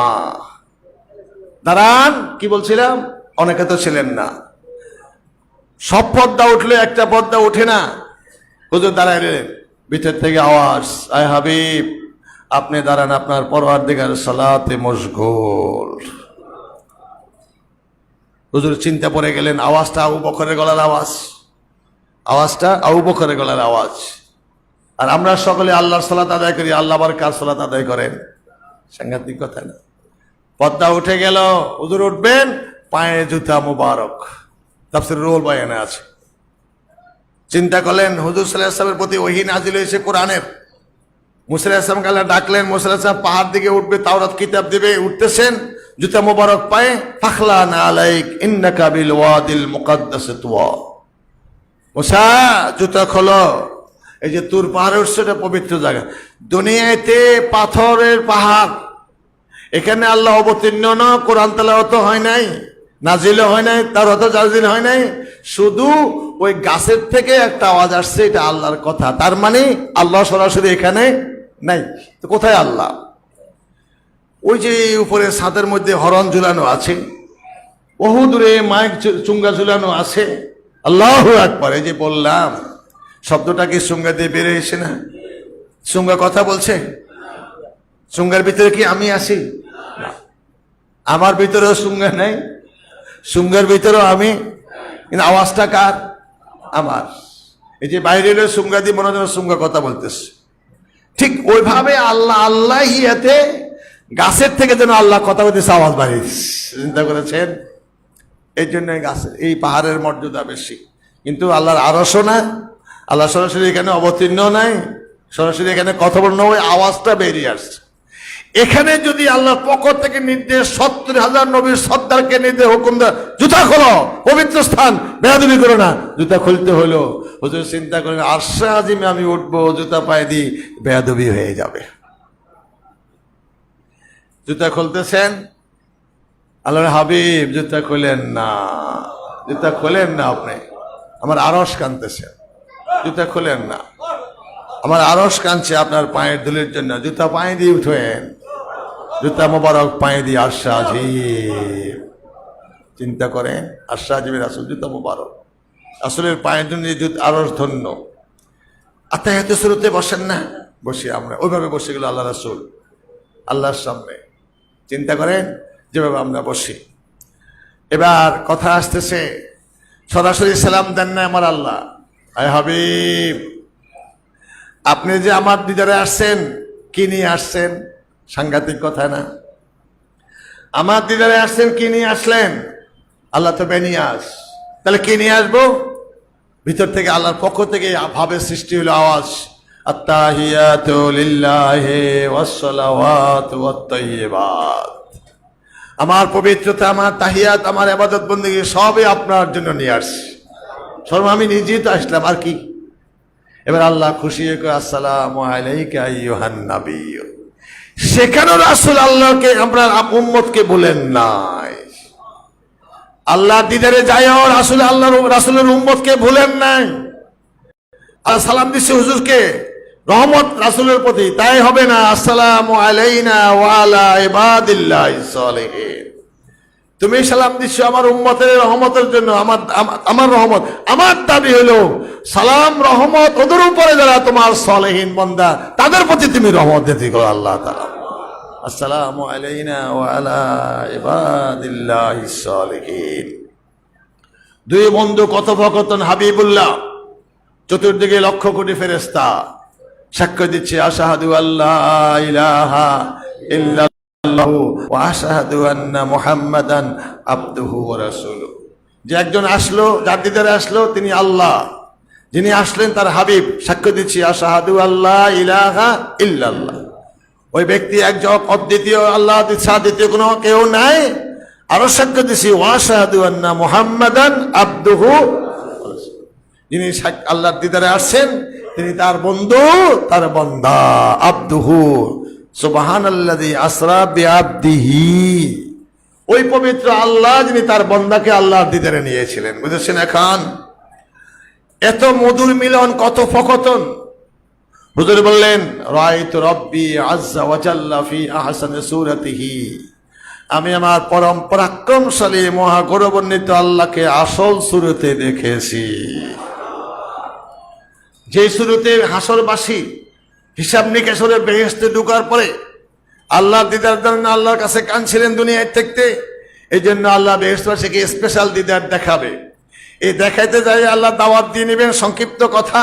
দাঁড়ান, কি বলছিলাম? অনেকে তো ছিলেন না। সব পদ্মা উঠলে একটা পদ্মা উঠে না। হুজুর দাঁড়ায় গেলেন, ভিতর থেকে আওয়াজ, আয় হাবিব আপনি দাঁড়ান আপনার পরওয়ারদিগার সালাতে মশগুল। হুজুর চিন্তা পড়ে গেলেন, আওয়াজটা আবু বকরের গলার আওয়াজ, আওয়াজটা আবু বকরের গলার আওয়াজ। আর আমরা সকলে আল্লাহর সালাত আদায় করি, আল্লাহ আবার কার সালাত আদায় করেন? সাংঘাতিক কথা না? পর্দা উঠে গেল, হুজুর উঠবেন, পায়ে জুতা মুবারক, তাফসীর রুহুল বয়ানে আছে। চিন্তা করলেন হুজুর সাল্লাল্লাহু আলাইহি ওয়াসাল্লামের প্রতি ওহী নাযিল হয়েছে কোরআনের। মুসা আলাইহিস সালামকে আল্লাহ ডাকলেন, মুসা আলাইহিস সালাম পাহাড় দিকে উঠবে, তাওরাত কিতাব দিবে, উঠতেছেন, জুতা মুবারক পায়ে, ফাখলানা আলাইক ইন্নাকা বিল ওয়াদিল মুকাদ্দাস তুয়া। মুসা জুতা খোলো, এই যে তুর পাহাড়ে উঠছে, এটা পবিত্র জায়গা। দুনিয়াতে পাথরের পাহাড়, এখানে আল্লাহ অবতীর্ণ না, কোরআন তেলাওয়াত হয় নাই, নাজিল হয় নাই, তাওরাত নাজিল হয় নাই, শুধু ওই গাছের থেকে একটা আওয়াজ আসছে, এটা আল্লাহর কথা। তার মানে আল্লাহ সরাসরি এখানে নাই। তো কোথায় আল্লাহ? ওই যে উপরে ছাদের মধ্যে হরন ঝুলানো আছে, বহু দূরে মাইক চুঙ্গা ঝুলানো আছে। আল্লাহু আকবার, এই যে বললাম, শব্দটা কি চুঙ্গা দিয়ে বেড়ে এসে না? চুঙ্গা কথা বলছে? চুঙ্গার ভিতরে কি আমি আছি? না, আমার ভিতরেও চুঙ্গা নাই, চুঙ্গার ভিতরেও আমি, কিন্তু আওয়াজটা কার? আমার। এই যে বাইরে এলো চুঙ্গা দিয়ে মনে হয় চুঙ্গা কথা বলতেছে, ঠিক ওইভাবে আল্লাহ আল্লাহ ইয়াতে গাছের থেকে যেন আল্লাহ কথা বলতেছে, আওয়াজ বাড়িয়েছে। চিন্তা করেছেন? এই জন্য গাছের এই পাহাড়ের মর্যাদা বেশি, কিন্তু আল্লাহর আরশও না, আল্লাহ সরাসরি এখানে অবতীর্ণ নাই, সরাসরি এখানে কথা বলনো, ওই আওয়াজটা বেরিয়ে আসছে। এখানে যদি আল্লাহর পক্ষ থেকে নির্দেশ, 70,000 নবীর সর্দারকে নির্দেশ, হুকুম দেয়, জুতা খোলো, পবিত্র স্থান, বেয়াদবি করো না, জুতা খুলতে হলো। হুজুর চিন্তা করেন, আরশে আজিমে আমি উঠবো, জুতা পায়ে দিই, বেয়াদবি হয়ে যাবে। জুতা খুলতেছেন, আল্লাহর হাবিব জুতা খুলেন না, জুতা খুলেন না, আপনি আমার আরশ কাঁদতেছেন, জুতা খুলেন না, আমার আরশ কাঁদছে আপনার পায়ের ধুলের জন্য, জুতা পায়ে দিয়ে উঠেন, জুতা মোবারক পায়ে দিয়ে আরশে আজিম। চিন্তা করেন, আরশে আজিমের আসল জুতা মোবারক, আসলের পায়ের জন্য জুতা আরশ ধন্য। আত্মাহিয়াতে শুরুতে বসেন না, বসি আমরা ওইভাবে বসে গেল আল্লাহ রাসূল আল্লাহর সামনে। চিন্তা করেন যেভাবে আমরা বসি। এবার কথা আসতেছে, সরাসরি সালাম দেন না আমার আল্লাহ, আয় হাবিব আপনি যে আমার দিদারে আসছেন, কি নিয়ে আসছেন? সাংঘাতিক কথা না? আমার দিদারে আসছেন, কি নিয়ে আসলেন? আল্লাহ তো বেনিয়াস, তাহলে কি নিয়ে আসবো? ভিতর থেকে আল্লাহর পক্ষ থেকে ভাবের সৃষ্টি হলো আওয়াজ, আত্তাহিয়াতু লিল্লাহি ওয়াস সালাওয়াতু ওয়াত তাইয়্যিবাত। আমার পবিত্রতা, আমার তাহিয়াত, আমার ইবাদত বন্দেগী সবই আপনার জন্য নিয়ে আসছি। সর্ব আমি নিজেই তো আসলাম, আর কি? এবার আল্লাহ খুশি হয়ে কয়, আসসালামু আলাইকা আইয়ুহান নবী। সেখানেও রাসূল আল্লাহকে, আমরা উম্মতকে বলেন নাই। আল্লাহ দিদারে যায়ও রাসূল, রাসূলের উম্মতকে ভুলেন নাই। আর সালাম দিচ্ছে হুজুরকে, রহমত রাসূলের প্রতি, তাই হবে না আসসালামু আলাইনা ওয়া আলা ইবাদিল্লাহিস সালিহিন। তুমি সালাম দিচ্ছ আমার উম্মতের রহমতের জন্য, আমার রহমত, আমার দাবি হলো সালাম রহমত ওদের উপরে যারা তোমার সালেহীন বান্দা, তাদের প্রতি তুমি রহমত দিতে করো আল্লাহ তাআলা। আসসালামু আলাইনা ওয়া আলা ইবাদিল্লাহিস সালিহিন। দুই বন্ধু কথোপকথন, হাবিবুল্লাহ, চতুর্দিকে লক্ষ কোটি ফেরেশতা সাক্ষ্য দিচ্ছে, আশহাদু আল্লাহ ইলাহা ইল্লাল্লাহু ওয়া আশহাদু আন্না মুহাম্মাদান আবদুহু ওয়া রাসূলুহু। যে একজন আসলো, যার দিদারে আসলো, তিনি আল্লাহ, যিনি আসলেন তার হাবিব, সাক্ষ্য দিচ্ছি আশহাদু আল্লাহ ইলাহা ইল্লাল্লাহ। ওই ব্যক্তি একজন, অদ্বিতীয় আল্লাহ ছাড়া দ্বিতীয় কোনো কেউ নাই। আরো সাক্ষ্য দিচ্ছি ওয়া আশহাদু আন্না মুহাম্মাদান আবদুহু, যিনি আল্লাহর দিদারে আসছেন তিনি তার বন্ধু, তার বান্দা, আবদুহু। সুবহানাল্লাযী আসরা বিআবদিহি, ওই পবিত্র আল্লাহ যিনি তার বান্দাকে আল্লাহর দিদারে নিয়েছিলেন। বুঝেছেন? এখন এত মধুর মিলন, কথোপকথন। হুজুর বললেন, রাআইতু রাব্বি আযজা ওয়া জাল্লা ফি আহসানি সূরাতিহি, আমি আমার পরম পরাক্রমশালী মহাগৌরবান্বিত আল্লাহকে আসল সূরতে দেখেছি। যে সূরতে হাসরবাসী হিসাব নিকেশ করে বেহেশতে ঢোকার পরে আল্লাহ দিদার জন্য আল্লাহর কাছে কাঁদছিলেন দুনিয়ায় থাকতে। এই জন্য আল্লাহ বেহেশতবাসীকে স্পেশাল দিদার দেখাবে। এই দেখাইতে যাই আল্লাহ দাওয়াত দিয়ে নেবেন। সংক্ষিপ্ত কথা,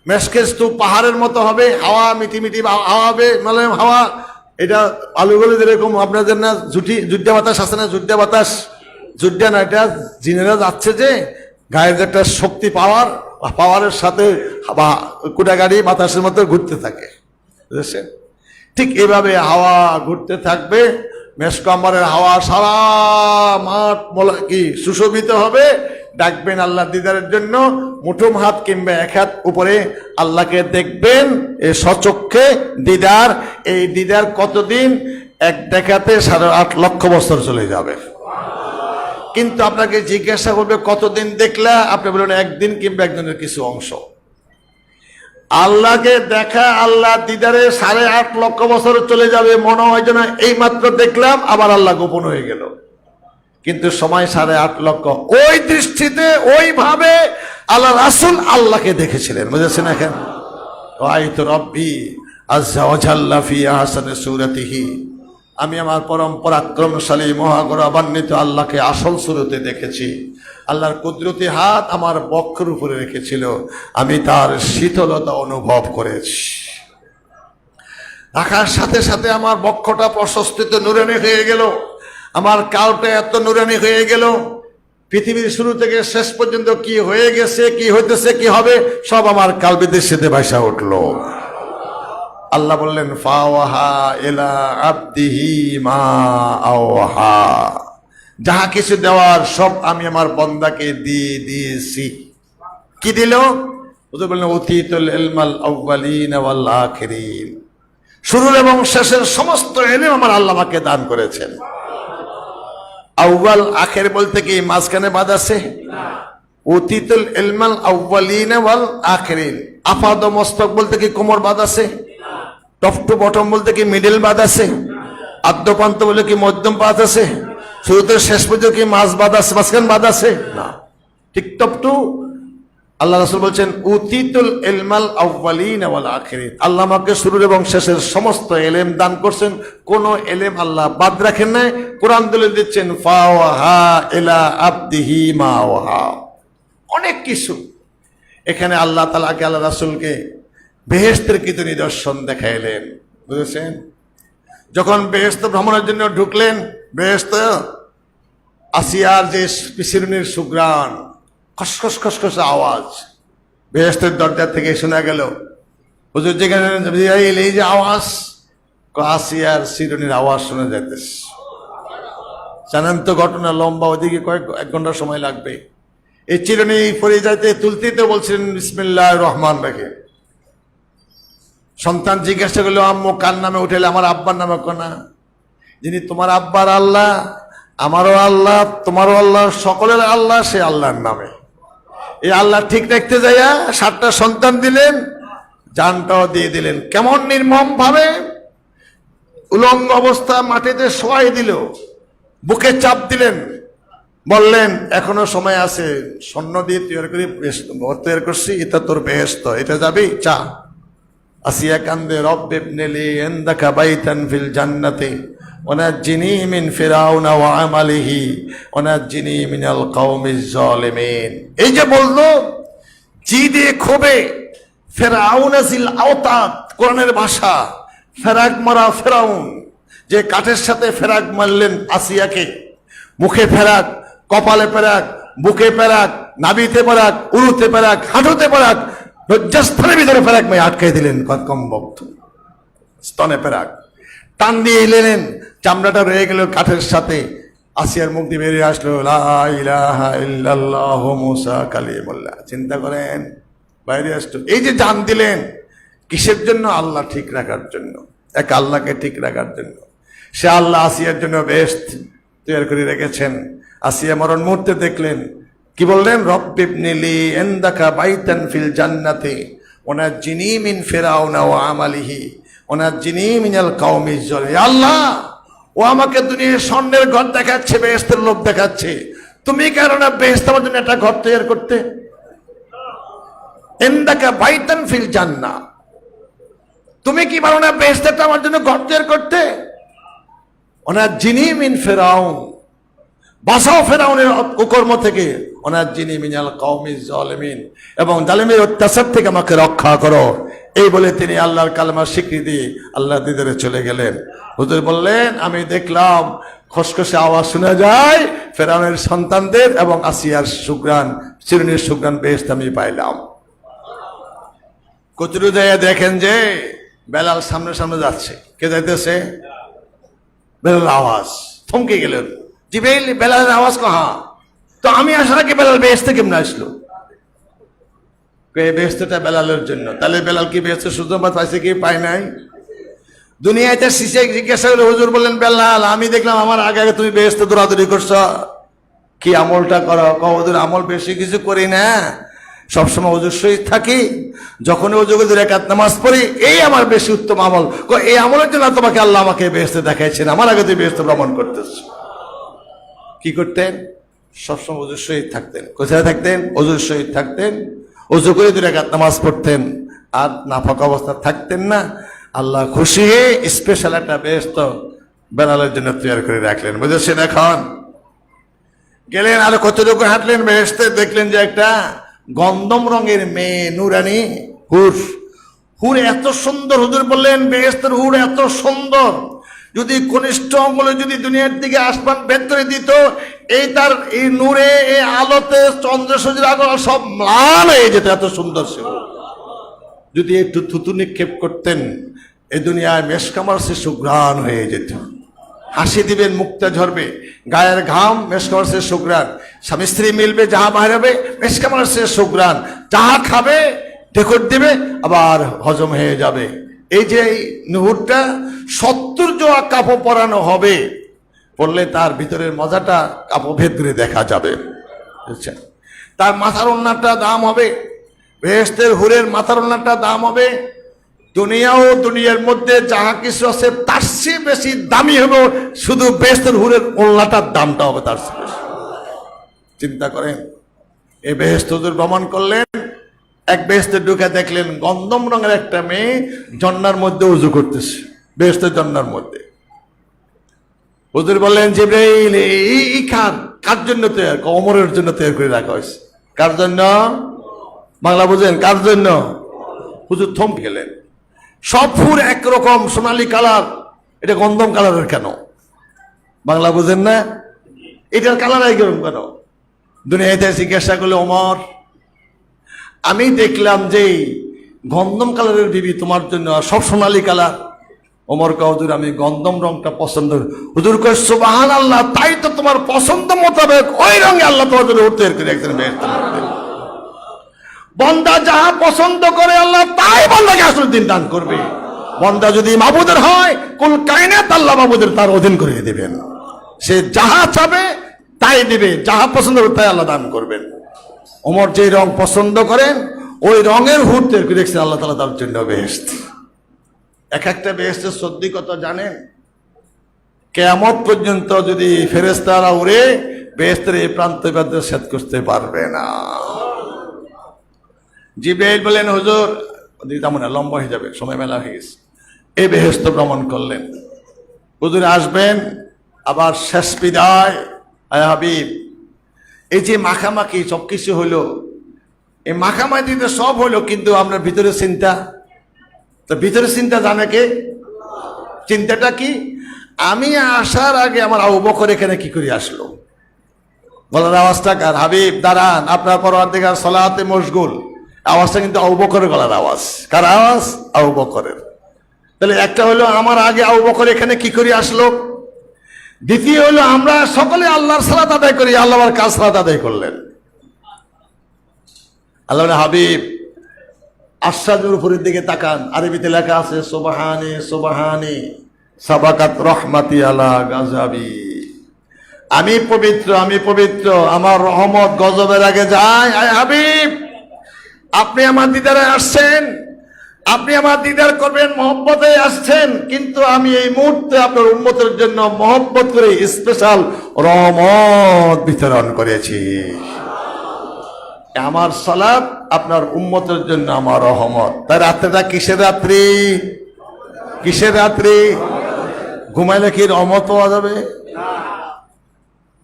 মেশকেস্তু পাহাড়ের মতো হবে, হাওয়া মিটি মিটি হাওয়া হবে, মানে হাওয়া এটা আলুগুলো যেরকম আপনাদের না যুদ্ধা বাতাস আছে না, যুদ্ধা বাতাস, যুদ্ধা না, এটা জিনেরা যাচ্ছে যে গায়ের যে একটা শক্তি পাওয়ারের সাথে কুটা গাড়ি বাতাসের মতো ঘুরতে থাকে, বুঝেছেন? ঠিক এভাবে হাওয়া ঘুরতে থাকবে, মেশকাম্বারের হাওয়া সারা মাঠ কি সুশোভিত হবে। ডাকবেন আল্লাহ দিদারের জন্য, মুঠুম হাত কিংবা এক হাত উপরে আল্লাহকে দেখবেন এই সচক্ষে দিদার। এই দিদার কতদিন? এক দেখাতে 8.5 লক্ষ বছর চলে যাবে। কিন্তু আপনাকে জিজ্ঞাসা করবে কতদিন দেখলা, আপনি বলবেন একদিন কিংবা একদিনের কিছু অংশ। আল্লাহকে দেখা, আল্লাহ দিদারে 8.5 লক্ষ বছর চলে যাবে, মনে হয় যেন এই মাত্র দেখলাম, আবার আল্লাহ গোপন হয়ে গেল। কিন্তু সময় 8.5 লক্ষ। ওই দৃষ্টিতে ওইভাবে আল্লাহ রাসূল আল্লাহকে দেখেছিলেন, বুঝেছেন? এখন রাআইতু রাব্বি আযজা ওয়া জাল্লা ফি আহসানি সূরাতিহি, আমি আমার পরম পরাক্রমশালী মহাগৌরবান্বিত আল্লাহকে আসল সুরতে দেখেছি। আল্লাহর কুদরতি হাত আমার বক্ষের উপরে রেখেছিল, আমি তার শীতলতা অনুভব করেছি। রাখার সাথে সাথে আমার বক্ষটা প্রশস্তিত নুরানি হয়ে গেল, আমার কালটা এত নুরানি হয়ে গেল, পৃথিবীর শুরু থেকে শেষ পর্যন্ত কি হয়ে গেছে, কি হইতেছে, কি হবে, সব আমার কালবিদের সাথে ভাষা উঠলো। আল্লাহ বললেন ফাওয়াহা ইলা আবদিহি মা আওহা, যাহা কিছু দেওয়ার সব আমি আমার বান্দাকে দিয়ে দিয়েছি। কি দিল? ওদের বললেন উতীতুল ইলমাল আউয়ালিন ওয়াল আখিরিন, শুরুর এবং শেষের সমস্ত ইলম আমার আল্লাহ আমাকে দান করেছেন। আউয়াল আখির বলতে কি মাঝখানে বাদ আছে? উতীতুল ইলমাল আউয়ালিন ওয়াল আখিরিন। আপাদ মস্তক বলতে কি কোমর বাদ আছে? টপ টু বটম বলতে কি মিডল বাদ আছে? আদ্যপান্ত বলে কি মধ্যম বাদ আছে? শুরুতে শেষ পর্যন্ত কি মাঝ বাদ আছে, মাঝখান বাদ আছে? না, ঠিক টপ টু। আল্লাহ রাসূল বলছেন উতীতুল ইলমাল আউয়ালিন ওয়াল আখিরিন, আল্লাহ আমাকে শুরুর এবং শেষের সমস্ত ইলম দান করছেন, কোন ইলম আল্লাহ বাদ রাখেন নাই। কোরআন দলে দিচ্ছেন ফাওয়াহা ইলা আবদিহি মা ওয়াহা, অনেক কিছু। এখানে আল্লাহ তাআলাকে, আল্লাহ রাসূলকে বেহেশতের কিছু নিদর্শন দেখাইলেন, বুঝেছেন? যখন বেহেশত ভ্রমণের জন্য ঢুকলেন, বেহেশত আসিয়ার যে শিরুনির সুঘ্রাণ, খসখস খসখস আওয়াজ বেহেশতের দরজা থেকে শোনা গেল। হুজুর যেখানে এই যে আওয়াজ, আসিয়ার শিরুনির আওয়াজ শোনা যাইতেছে। জানেন তো ঘটনা লম্বা, ওইদিকে এক ঘন্টা সময় লাগবে। এই চিরুনি পরে যাইতে তুলতেই তো বলছিলেন বিসমিল্লাহির রহমানির রহিম। সন্তান জিজ্ঞাসা করলো আম্মু কার নামে উঠেলে? আমার আব্বার নামে। কোনা? যিনি তোমার আব্বার আল্লাহ, আমারও আল্লাহ, তোমারও আল্লাহ, সকলের আল্লাহ, সে আল্লাহর নামে। এই আল্লাহ ঠিক রাখতে যাইয়া 7টা সন্তান দিলেন, জানটাও দিয়ে দিলেন। কেমন নির্মম ভাবে উলঙ্গ অবস্থা মাটিতে শোয়াই দিল, বুকে চাপ দিলেন, বললেন এখনো সময় আছে, স্বর্ণ দিয়ে তৈরি করছি, এটা তোর বেহেশত, এটা যাবি, চা। আসিয়া কান্দে রব্বে ইবনিলি ইনদাকা বাইতান ফিল জান্নাতি ওয়ানাজ্জিনি মিন ফিরাউনা ওয়া আমালিহি ওয়ানাজ্জিনি মিনাল কওমিজ জালিমিন। এই যে বললো জি দিয়ে ক্ষোভে, ফিরাউন জিল আওতাদ, কোরআনের ভাষা, ফেরাক মারা ফেরাউন, যে কাঠের সাথে ফেরাক মারলেন আসিয়াকে, মুখে ফেরাক, কপালে ফেরাক, বুকে ফেরাক, নাভিতে ফেরাক, উরুতে ফেরাক, হাঁটুতে ফেরাক, লজ্জাস্থানের ভিতরে ফেরাক মেয়ে আটকাই দিলেন, কম বক্ত স্তনে ফেরাক টান দিয়ে এলেন, চামড়াটা রয়ে গেল কাঠের সাথে। আসিয়ার মুখ দিয়ে বেরিয়ে আসলো লা ইলাহা ইল্লাল্লাহু মুসা কালিমুল্লাহ। চিন্তা করেন, বাইরে আসতো। এই যে জান দিলেন কিসের জন্য? আল্লাহ ঠিক রাখার জন্য, এক আল্লাহকে ঠিক রাখার জন্য। সে আল্লাহ আসিয়ার জন্য বেহেশত তৈরি করে রেখেছেন। আসিয়া মরণ মুহূর্তে দেখলেন, কি বললেন? রব্বি ইবনিলি ইনদাকা বাইতান ফিল জান্নাতি ওয়ানাজ্জিনি মিন ফিরাউনা ওয়া আমালিহি ওয়ানাজ্জিনি মিনাল কওমিজ জালিমিন। আল্লাহ, ও আমাকে দুনিয়ার স্বর্ণের ঘর দেখাচ্ছে, বেহেশতের লোভ দেখাচ্ছে, তুমি কেন না বেহেশত আমার জন্য একটা ঘর তৈরি করতে? ইনদাকা বাইতান ফিল জান্নাহ, তুমি কি পারো না বেহেশতটা আমার জন্য ঘর তৈরি করতে? ওনার যিনি মিন ফেরাউন, বাঁচাও ফেরাউনের কুকর্ম থেকে, ওনার যিনি মিনাল কওমিজ জালিমিন, এবং জালিমের অত্যাচার থেকে আমাকে রক্ষা করো। এই বলে তিনি আল্লাহর কালেমার স্বীকৃতি আল্লাহ দিদারে চলে গেলেন। হুজুর বললেন, আমি দেখলাম খসখসে আওয়াজ শোনা যায় ফেরাউনের সন্তানদের, এবং আসিয়ার সুগ্রাণ, চিরুনির সুগ্রাণ বেহেশত আমি পাইলাম। কচুরু যায় দেখেন যে বেলাল সামনে সামনে যাচ্ছে। কে যাইতেছে? বেলাল। আওয়াজ থমকে গেলেন। জিবরাইল, বেলালের আওয়াজ কহা? তো আমি আসার আগে বেলাল বেহেশতে কেমনে আসলো? বেহেশতটা বেলালের জন্য। তাহলে বেলাল কি বেহেশতে সুসংবাদ পাইছে কি পায় নাই? দুনিয়াতে শিশে জিজ্ঞাসা করে হুজুর বললেন, বেলাল আমি দেখলাম আমার আগে আগে তুমি বেহেশতে দৌড়াদৌড়ি করছো, কি আমলটা করো? হুজুর আমল বেশি কিছু করি না, সবসময় হুজুর শহীদ থাকি, যখন হুজুর রাকাত নামাজ পড়ি, এই আমার বেশি উত্তম আমল। এই আমলের জন্য তোমাকে আল্লাহ আমাকে বেহেশতে দেখাইছেন, আমার আগে তুমি বেহেশতে ভ্রমণ করতেছ। কি করতেন? সবসময় হুজুর শহীদ থাকতেন। কোথায় থাকতেন? হুজুর শহীদ থাকতেন, ওযু করে 2 রাকাত নামাজ পড়তেন, আর নাফাক অবস্থা থাকতেন না। আল্লাহ খুশি হয়ে স্পেশাল একটা বেহেশত বেলালের জন্য তৈরি করে রাখলেন। বুঝেছেন? এখন গেলেন, আর কতটুকু হাঁটলেন বেহেশতে, দেখলেন যে একটা গন্ধম রঙের মেয়ে, নুরানি হুর। হুর এত সুন্দর, হুজুর বললেন বেহেশতের হুর এত সুন্দর, যদি কনিষ্ঠ অঙ্গলে যদি দুনিয়ার দিকে আসমান বের করে দিত, এই তার এই নূরে, এই আলোতে চন্দ্র সূর্যের আলো সব ম্লান হয়ে যেত, এত সুন্দর ছিল। যদি একটু থুতু নিক্ষেপ করতেন, এই দুনিয়ায় মেশকামার সে সুঘ্রাণ হয়ে যেত। হাসি দিবেন, মুক্তা ঝরবে, গায়ের ঘাম মেশকামার সে সুঘ্রাণ, স্বামী স্ত্রী মিলবে, যাহা বাইর হবে মেশকামার সে সুঘ্রাণ, যাহা খাবে ঠেকর দিবে, আবার হজম হয়ে যাবে। এই যে এই নুহুরটা 70 জোয়া কাপড় পরানো হবে, পড়লে তার ভিতরের মজাটা কাপড় ভেদ করে দেখা যাবে। বুঝছেন? তার মাথার ওড়নাটা দাম হবে, বেহেশতের হুরের মাথার ওড়নাটা দাম হবে দুনিয়া ও দুনিয়ার মধ্যে যাহা কিছু আছে তার চেয়ে বেশি দামি হবে শুধু বেহেশতের হুরের ওড়নাটার দামটা হবে তার চেয়ে বেশি। চিন্তা করেন, এই বেহেশত হুজুর ভ্রমণ করলেন, এক বেহেশতে ঢুকে দেখলেন গন্ধম রঙের একটা মেয়ে জন্নার মধ্যে উজু করতেছে, বেহেশতের জন্নার মধ্যে। হুজুর বললেন, জিবরাইল এই কার জন্য তৈরি? ওমরের জন্য তৈরি করে রাখা হয়েছে। কার জন্য? বাংলা বুঝেন? কার জন্য? হুজুর থমকে গেলেন। সব ফুল একরকম সোনালী কালার, এটা গন্ধম কালারের কেন? বাংলা বুঝেন না? এটার কালার একরকম কেন? দুনিয়াতে জিজ্ঞাসা করলে, ওমর আমি দেখলাম যে গন্ধম কালারের বিবি তোমার জন্য সব সোনালী কালার। ওমর কয়, হুজুর আমি গন্ধম রংটা পছন্দ করি। হুজুর কয়, সুবহানাল্লাহ, তাই তো তোমার পছন্দ মোতাবেক ওই রঙে আল্লাহ তোমার জন্য উঠতে করে একজন বেহেশতের মধ্যে। বন্দা যাহা পছন্দ করে আল্লাহ তাই বন্দাকে আসল দিন দান করবে। বন্দা যদি মাবুদের হয়, কুল কায়নাত আল্লাহ মাবুদের তার অধীন করে দেবেন। সে যাহা চাবে তাই দিবে, যাহা পছন্দ করে তাই আল্লাহ দান করবেন। ওমর যে রং পছন্দ করেন ওই রঙের হুর তৈরি করে রেখেছেন আল্লাহ তাআলা তার জন্য বেহেশত। এক একটা বেহেশতের সত্যি কথা জানেন? কিয়ামত পর্যন্ত যদি ফেরেশতারা উড়ে বেহেশতের এই প্রান্ত প্রান্ত ছেদ করতে পারবে না। জিবরাইল বলেন, হুজুর দিতাম না, লম্বা হয়ে যাবে, সময় মেলা হয়ে গেছে। এই বেহেশত ভ্রমণ করলেন, হুজুর আসবেন, আবার শেষ বিদায়। আয় হাবিব, এই যে মাখামাখি সবকিছু হলো, এই মাখামাখিতে সব হলো, কিন্তু আমরা ভিতরে চিন্তা, তো ভিতরে চিন্তা জানে কে? চিন্তাটা কি? আমি আসার আগে আমার আবু বকর এখানে কি করে আসলো? গলার আওয়াজটা কার? হাবিব দাঁড়ান, আপনার পরওয়ারদিগার সালাতে মশগুল। আওয়াজটা কিন্তু আবু বকরের গলার আওয়াজ। কার আওয়াজ? আবু বকরের। তাহলে একটা হলো আমার আগে আবু বকর এখানে কি করে আসলো, দ্বিতীয় হলো আমরা সকলে আল্লাহর সালাত আদায় করি, আল্লাহ আমার কাজ সালাত আদায় করলেন। আল্লাহ হাবিব আশ্বাদের উপরের দিকে তাকান, আরবিতে লেখা আছে সুবহানি সুবহানি সাবাকাত রহমাতি আলা গাজাবি। আমি পবিত্র, আমি পবিত্র, আমার রহমত গজবের আগে যায়। আয় হাবিব, আপনি আমার দিদারে আসছেন, আপনি আমার দিদার করবেন, মহব্বতে আসছেন, কিন্তু আমি এই মুহূর্তে আপনার উম্মতের জন্য মহব্বত করে স্পেশাল রহমত বিতরণ করেছি। আমার সালাত আপনার উম্মতের জন্য আমার রহমত। তাই রাত্রিটা কিসের রাত্রি? কিসের রাত্রি? ঘুমাইলে কি রহমত পাওয়া যাবে?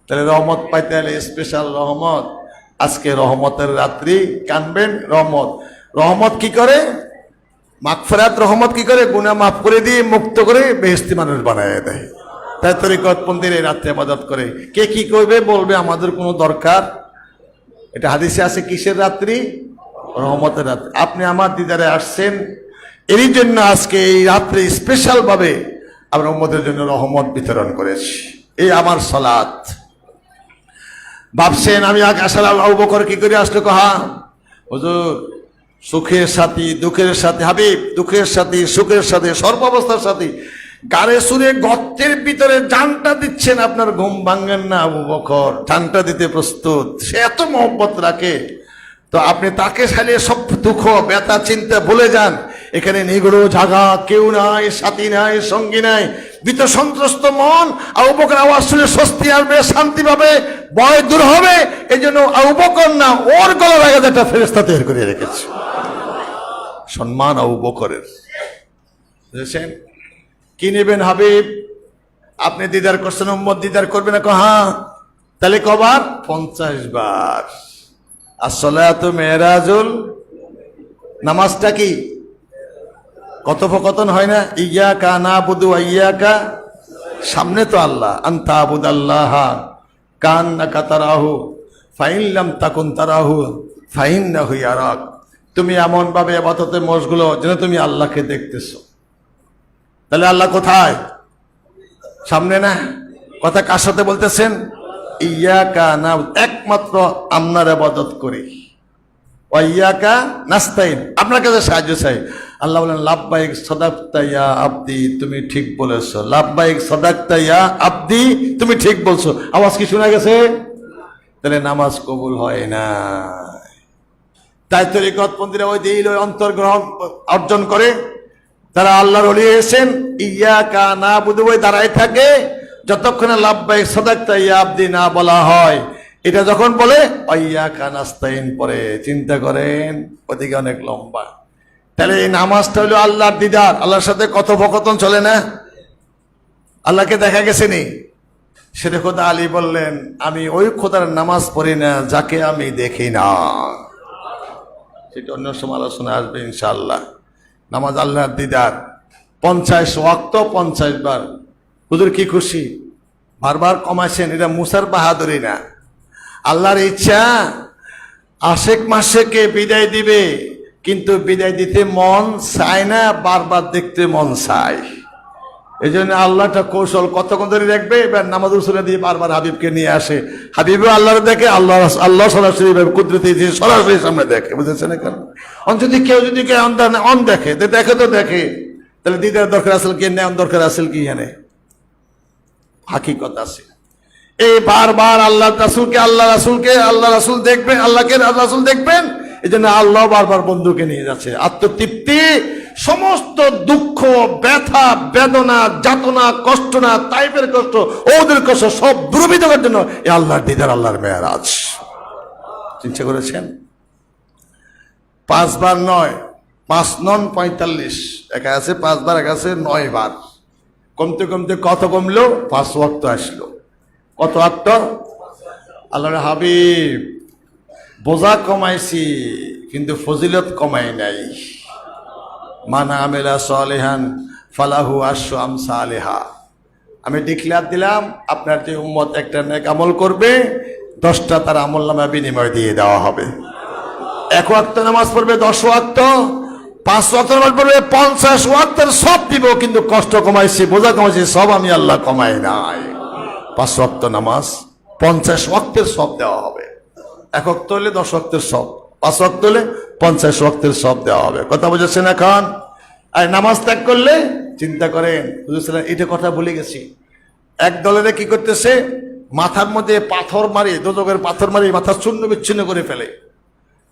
তাহলে রহমত পাইতে হলে স্পেশাল রহমত। আজকে রহমতের রাত্রি, কানবেন রহমত। রহমত কি করে? মাগফিরাত রহমত কি করে? গুনাহ মাফ করে দিয়ে মুক্ত করে বেহেশতি মানুষ বানায় দেয়। তাই তরিকতপন্থীর এই রাত্রে ইবাদত করে। কে কি করবে বলবে, আমাদের কোনো দরকার। এটা হাদিসে আছে কিসের রাত্রি? রহমতের রাত্রি। আপনি আমার দিদারে আসছেন, এরই জন্য আজকে এই রাত্রে স্পেশাল ভাবে আমরা উম্মতের জন্য রহমত বিতরণ করেছি। এই আমার সালাত। ভাবছেন আমি আগে আসলাম, আবু বকর কি করে আসলো? কহা হুজুর, সুখের সাথী দুঃখের সাথী, হাবিব দুঃখের সাথী সুখের সাথী সর্বাবস্থার সাথী, গাড়ে সুরে গর্তের ভিতরে জানটা দিচ্ছেন, আপনার ঘুম ভাঙেন না আবু বকর, জানটা দিতে প্রস্তুত। সে এত মহব্বত রাখে, তো আপনি তাকে ছাড়িয়ে সব দুঃখ ব্যথা চিন্তা ভুলে যান। এখানে নিগুড়ো জাগা, কেউ নাই, সাথী নাই, সঙ্গী নাই, ভীত সন্ত্রস্ত মন। আবু বকর আওয়াজ শুনে স্বস্তি আসবে, শান্তি পাবে, ভয় দূর হবে। এই জন্য আবু বকর না, ওর গলার আগে একটা ফেরেশতা তৈরি করে রেখেছে। সম্মান আবু বকরের। বুঝেছেন? কি নেবেন হাবিব? আপনি দিদার করছেন, উম্মত দিদার করবে না? হ্যাঁ। তাহলে কবার? 50 বার। আসসালাতু মেরাজুল, নামাজটা কি কথোপকথন হয় না? ইয়াকা নাবুদু ওয়া ইয়াকা, সামনে তো আল্লাহ, আনতা আবুদাল্লাহ কান্নাকা তারাহু ফাইন লাম তাকুন তারাহু ফাইন্নাহু ইয়ারাক। তুমি এমন ভাবে ইবাদতে মশগুল যেন তুমি আল্লাহকে দেখতেছো। তাহলে আল্লাহ কোথায়? সামনে না? কথা কার সাথে বলতেছেন? ইয়াকা না, একমাত্র আপনার ইবাদত করি। ওয়া ইয়াকা নাস্তাইন, আপনার কাছে সাহায্য চাই। আল্লাহ বলেন লাব্বাইক সাদাকতা ইয়া আবদি, তুমি ঠিক বলেছো। লাব্বাইক সাদাকতা ইয়া আবদি, তুমি ঠিক বলছো। আওয়াজ কি শোনা গেছে? তাহলে নামাজ কবুল হয় না। তাই তরিকতপন্থীরা ওই দিল অন্তর্গ্রহণ অর্জন করে, তারা আল্লাহর ওলি হয়েছেন। ইয়াকা নাবুদু ওই দাঁড়ায় থাকে যতক্ষণে লাব্বাইক সাদাকতা ইয়া আবদি না বলা হয়। এটা যখন বলে ইয়াকা নাস্তাইন পরে, চিন্তা করেন ওদিকে অনেক লম্বা। তাহলে এই নামাজটা হলো আল্লাহর দিদার, আল্লাহর সাথে কথোপকথন চলে না? আল্লাহকে দেখা গেছে নি? সেটা খোদা আলী বললেন, আমি ওই খোদার নামাজ পড়ি না যাকে আমি দেখি না। সেটা অন্য সময় আলোচনা আসবে ইনশাআল্লাহ। নামাজ আল্লাহর দিদার। 50 ওয়াক্ত 50 বার। হুজুর কি খুশি, বারবার কমাইছেন। এটা মুসার বাহাদুরি না, আল্লাহর ইচ্ছা। আশেক মাসেকে বিদায় দিবে, কিন্তু বিদায় দিতে মন চায় না, বারবার দেখতে মন চায়। এই জন্য আল্লাহটা কৌশল, কতক্ষণ ধরে দেখবে, এবার নামাজ উসুলে দিয়ে বারবার হাবিবকে নিয়ে আসে। হাবিবও আল্লাহর দেখে, আল্লাহ সরাসরি কুদরতি সরাসরি সামনে দেখে। বুঝেছেন? কেন যদি কেউ অন দেখে, দেখে তো দেখে, তাহলে দিদার দরকার আসল কি, নেওয়ার দরকার আসল কি? জানে হাকিকত আছে। এই বারবার আল্লাহ রাসূল দেখবেন, আল্লাহকে রাসূল দেখবেন। এই জন্য আল্লাহ বারবার বন্ধুকে নিয়ে যাচ্ছে। আত্মতৃপ্তি, সমস্ত দুঃখ ব্যথা বেদনা যাতনা কষ্ট না, তাইফের কষ্ট, ওদের কষ্ট সব দূরীভূত করার জন্য এই আল্লাহর দিদার, আল্লাহর মেরাজ। চিন্তা করেছেন? 5 বার নয়, 5 নন 45। একা আছে 5 বার, একা আছে 9 বার। কমতে কমতে কত কমলো? 5 ওয়াক্ত আসলো। কত ওয়াক্ত? আল্লাহর হাবিব বোঝা কমাইছি, কিন্তু ফজিলত কমাই নাই। মান আমিলা সালিহান ফালাহু আশরু আমসালিহা। আমি ডিক্লেয়ার দিলাম, আপনার যে উম্মত একটা নেক আমল করবে, 10টা তার আমলনামা বিনিময় দিয়ে দেওয়া হবে। 1 ওয়াক্ত নামাজ পড়বে 10 ওয়াক্ত, 5 ওয়াক্ত নামাজ পড়বে 50 ওয়াক্তের সব দিব, কিন্তু কষ্ট কমাইছি, বোঝা কমাইছি, সব আমি আল্লাহ কমাই নাই। 5 ওয়াক্ত নামাজ 50 ওয়াক্তের সব দেওয়া হবে। 1 ওয়াক্ত হলে 10 ওয়াক্তের সব, 5 ওয়াক্ত হলে 50 ওয়াক্তের সব দেওয়া হবে। কথা বুঝেছেন এখন? আর নামাজ ত্যাগ করলে চিন্তা করেন, বুঝেছিলেন? এটা কথা ভুলে গেছি। এক দলের কি করতেছে, মাথার মধ্যে পাথর মারি, দোজখের পাথর মারি মাথা চূর্ণ বিচ্ছিন্ন করে ফেলে,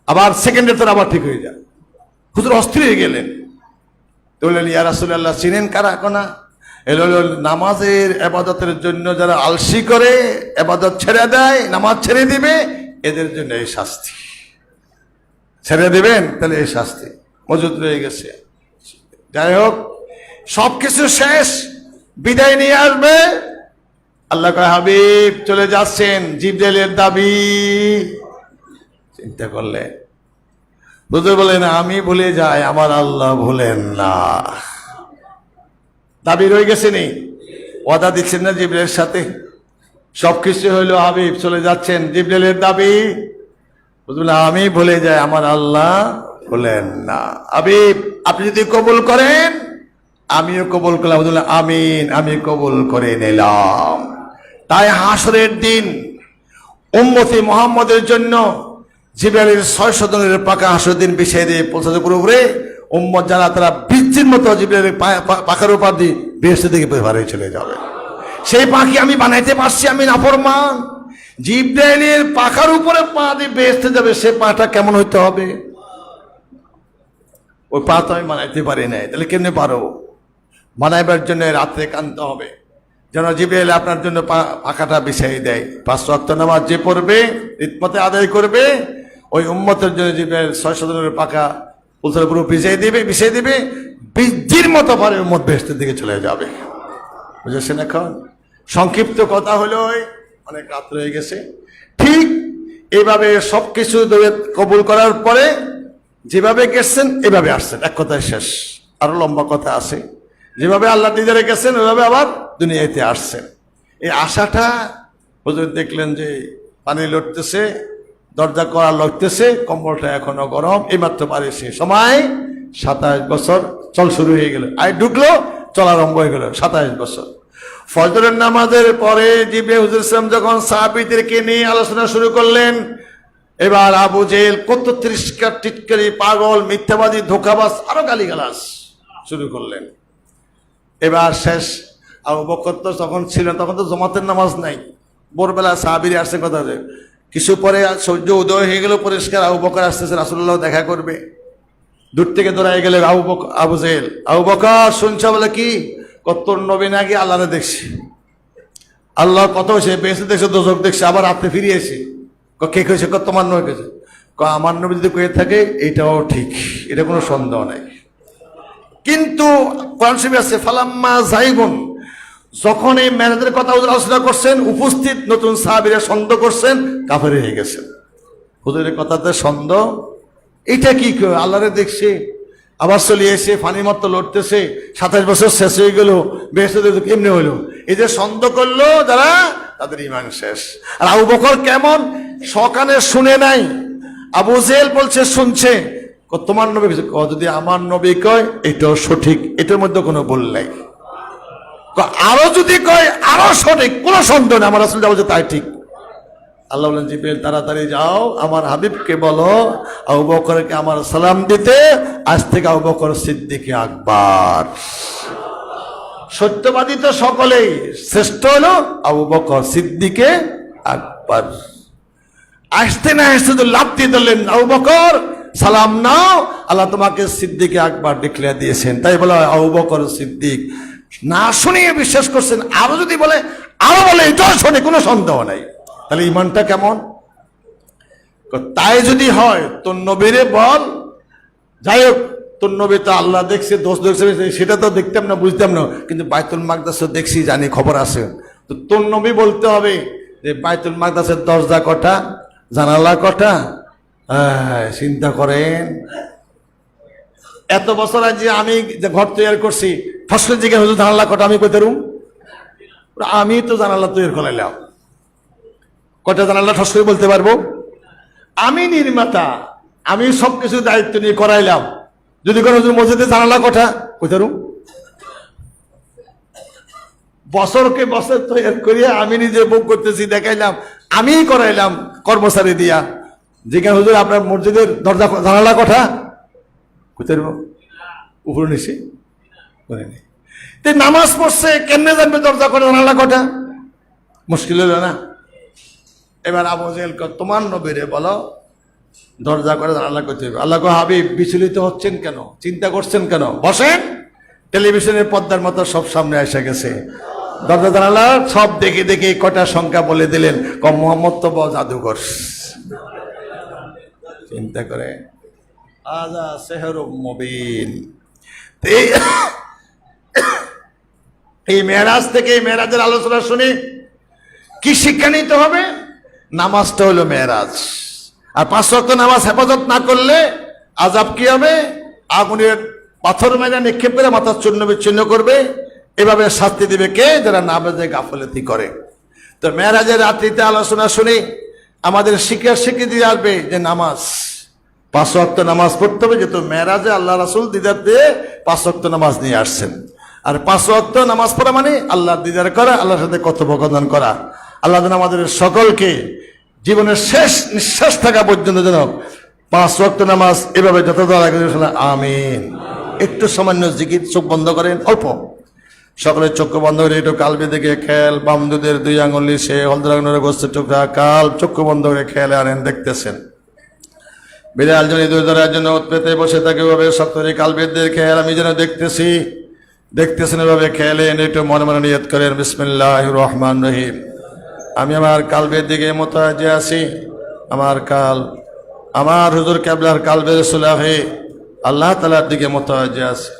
আবার সেকেন্ডের তোর আবার ঠিক হয়ে যায়। হুজুর অস্থির হয়ে গেলেন, বললেন ইয়া রাসূলুল্লাহ, চিনেন কারা? কোনা এলো নামাজের ইবাদতের জন্য যারা আলসি করে, ইবাদত ছেড়ে দেয়, নামাজ ছেড়ে দিবে, এদের জন্য এই শাস্তি। ছেড়ে দিবেন তাহলে এই শাস্তি মজুদ রয়ে গেছে। যাই হোক, সবকিছু শেষ, বিদায় নিয়ে আসবে। আল্লাহ কয় হাবিব চলে যাচ্ছেন, জিবরাইলের দাবি। চিন্তা করলে হুজুর বলেন আমি ভুলে যাই, আমার আল্লাহ ভুলেন না। দাবি রয়ে গেছে নি, ওয়াদা দিচ্ছেন না জিবরাইলের সাথে, সবকিছু হইলো, হাবিব চলে যাচ্ছেন, জিবরাইলের দাবি। হুজুর বলেন আমি ভুলে যাই, আমার আল্লাহ ভুলেন না। হাবিব আপনি যদি কবুল করেন আমিও কবুল করলাম। হুজুর বলেন আমিন, আমি কবুল করে নিলাম। তাই হাসরের দিন উম্মতি মুহাম্মদের জন্য জিবরাইলের 600 জনের পাকা হাসরের দিন বিছিয়ে দিয়ে পৌঁছাতে পুরোপুরি উম্মত যারা, তারা বৃষ্টির মতো জিবরাইলের পাখার উপর দিয়ে বেহেশতের দিকে বের হয়ে চলে যাবে। সেই পাখি আমি বানাইতে পারছি, আমি নাফরমান। জিবরাইলের পাখার উপরে পা দিয়ে বেহেশতে যাবে, সে পাটা কেমন হইতে হবে? ওই পা তো আমি বানাইতে পারি নাই, তাহলে কেমনে পারো? বানাইবার জন্য রাত্রে কাঁদতে হবে যেন জিবরাইল আপনার জন্য পাখাটা বিছাই দেয়। 5 ওয়াক্ত নামাজ যে পড়বে, রীতিমতো আদায় করবে, ওই উম্মতের জন্য জিবরাইল 600 জনের পাখা পুলসের পুরো বিছাই দিবে, বৃদ্ধির মতো পারে উম্মত বেহেশতের দিকে চলে যাবে। বুঝেছেন? এখন সংক্ষিপ্ত কথা হলো, অনেক রাত হয়ে গেছে। ঠিক এইভাবে সবকিছু কবুল করার পরে যেভাবে গেছেন এভাবে আসছেন, এক কথায় শেষ। আরো লম্বা কথা আছে। যেভাবে আল্লাহ নিজে গেছেন ওইভাবে আবার দুনিয়াতে আসছেন। এই আশাটা হুজুর দেখলেন যে পানি লড়তেছে, দরজা করা লড়তেছে, কম্বলটা এখনো গরম, এইমাত্র পারেছে। সময় 27 বছর চল শুরু হয়ে গেল, আয় ঢুকলো, চল আরম্ভ হয়ে গেল 27 বছর। ফজরের নামাজের পরে জিবরাইল হুজুর ইসলাম যখন সাহাবীদেরকে নিয়ে আলোচনা শুরু করলেন, এবার আবু জেহেল কত তিরস্কার, টিটকারি, পাগল, মিথ্যাবাদী, ধোঁকাবাজ, আরো গালিগালাজ শুরু করলেন। এবার শেষ। আবু বকর তো তখন ছিল, তখন তো জমাতের নামাজ নাই, ভোরবেলা সাহাবীরা আসছে কথা। কিছু পরে সূর্য উদয় হয়ে গেল পরিষ্কার, আবু বকর আসতেছে, রাসূলুল্লাহ দেখা করবে। দূর থেকে দৌড়াই গেলে আবু জেহেল, আবু বকর শুনছ? বলে কি? কত নবী নাকি আল্লাহরে দেখছি, আল্লাহ কত সে বেঁচে দেখছে, দোজখ দেখছে, আবার রাত্রে ফিরে এসে কে কইছে? তোমার নবী কেছে। আমার নবী যদি কয়ে থাকে এটাও ঠিক, এটা কোনো সন্দেহ নাই। কিন্তু কোরআন শরীফে আছে ফালাম্মা যাইগুন, যখন এই মেরাজের কথা আলোচনা করছেন, উপস্থিত নতুন সাহাবীরা সন্দেহ করছেন, কাফের হয়ে গেছেন। হুজুরের কথাতে সন্দেহ, এটা কি আল্লাহরে দেখছে, আবার চলে এসে ফানি মতো লড়তেছে, 27 বছর শেষ হয়ে গেল, বেহেশতে কেমনে হইলো? এই যে সন্দেহ করলো যারা, তাদের ঈমান শেষ। আর আবু বকর কেমন? সকালে শুনে নাই, আবু জেহেল বলছে শুনছে। তোমার নবী যদি আমার নবী কয় এটাও সঠিক, এটার মধ্যে কোনো ভুল নাই। আরো যদি কয় আরো সঠিক, কোনো সন্দেহ নেই, আমার রাসূল যা বলছে তাই ঠিক। আল্লাহ বলেন জিবরাইল তাড়াতাড়ি যাও, আমার হাবিবকে বলো আবু বকরকে আমার সালাম দিতে, আজ থেকে আবু বকর সিদ্দিকে আকবর। সত্যবাদী তো সকলেই, শ্রেষ্ঠ হলো আবু বকর সিদ্দিকে আকবর। আসতে না আসতে তো লাভ দিয়ে দিলেন, আবু বকর সালাম নাও, আল্লাহ তোমাকে সিদ্দিকে আকবর ডিক্লেয়ার দিয়েছেন। তাই বলা হয় আবু বকর সিদ্দিক। না শুনিয়ে বিশ্বাস করছেন, আরো যদি বলে আরো বলে এটাও শোনে, কোনো সন্দেহ নাই। তাহলে ইমানটা কেমন? তাই যদি হয় তোর নবীরে বল, যাই হোক তোর নবী তো আল্লাহ দেখছে, দোষ দেখছে, সেটা তো দেখতাম না, বুঝতাম না, কিন্তু বাইতুল মাকদাস দেখছি, জানি, খবর আছে। তো তোর নবী বলতে হবে যে বাইতুল মাকদাসের দরজা কটা, জানালা কটা। চিন্তা করেন, এত বছর আগে আমি ঘর তৈরি করছি, ফসলের জিজ্ঞাসা হুজুর জানালা কটা, আমি কইতে রুম, আমি তো জানালা তৈরি করাইলাম, কটা জানালা ঠস করে বলতে পারবো? আমি নির্মাতা, আমি সবকিছু দায়িত্ব নিয়ে করাইলাম। যদি কোনো মসজিদে জানালা কটা, কইতে রুম, বছরকে বছর তৈরি করিয়া আমি নিজে বুক করতেছি, দেখাইলাম, আমি করাইলাম কর্মচারী দিয়া। যেখানে হুজুর আপনার মসজিদের দরজা জানালা কটা, কইতে পারবো? উপরে নিচে করে নেই। নামাজ পড়ছে, কেমনে জানবে দরজা কটা জানালা কটা? মুশকিল হলো না? এবার আবু জেহেল তোমার নবীরে বলো দরজা করে জানালা করতে হবে। আল্লাহ কো হাবিব বিচলিত হচ্ছেন কেন, চিন্তা করছেন কেন? বসেন। টেলিভিশনের পর্দার মতো সব সামনে এসে গেছে, দরজা জানালা সব দেখে দেখে কটা সংখ্যা বলে দিলেন। মুহাম্মদ তো জাদুঘর। চিন্তা করে আজা সেহরুম মুবিন। এই মেরাজ থেকে এই মেরাজের আলোচনা শুনি কি শিক্ষা নিতে হবে? নামাজটা হলো মেরাজ। আর 5 ওয়াক্ত নামাজ হেফাজত না করলে আযাব কি হবে? আগুনের পাথর মেরে নিক্ষেপ করে মাথা চূর্ণ বিচ্ছিন্ন করবে। এভাবে শাস্তি দিবে কে? যারা নামাজে গাফলতি করে। তো মেরাজের রাত্রিতে আলোচনা শুনি আমাদের স্বীকৃতি আসবে যে নামাজ 5 ওয়াক্ত নামাজ পড়তে হবে, যেহেতু মেরাজে আল্লাহ রাসূল দিদার দিয়ে 5 ওয়াক্ত নামাজ নিয়ে আসছেন। আর 5 ওয়াক্ত নামাজ পড়া মানে আল্লাহর দিদার করা, আল্লাহর সাথে কথোপকথন করা। আল্লাহ যেন আমাদের সকলকে জীবনের শেষ নিঃশ্বাস থাকা পর্যন্ত যেন 5 ওয়াক্ত নামাজ এভাবে যত আমিন। একটু সামান্য জিকির, চোখ বন্ধ করেন অল্প, সকলের চক্ষু বন্ধ করে একটু কালবে দিকে খেয়াল, বামদুদের 2 আঙুল সে হলদরাগুনের গোস্তের টুকরা কাল চক্ষু বন্ধ করে খেয়ালে আনেন, দেখতেছেন। বিড়াল যদি 2 ধরার জন্য পেতে বসে থাকে ওভাবে সপ্তরে কালবেদের খেয়াল আমি যেন দেখতেছেন এভাবে খেয়ালে এনে একটু মনে মনে নিয়ত করেন বিসমিল্লাহির রহমানির রহিম। আমি আমার কালবের দিকে মোতায়েন আছি, আমার হুজুর কেবলার কালবের সুলাহে আল্লাহ তাআলার দিকে মোতায়েন আছি।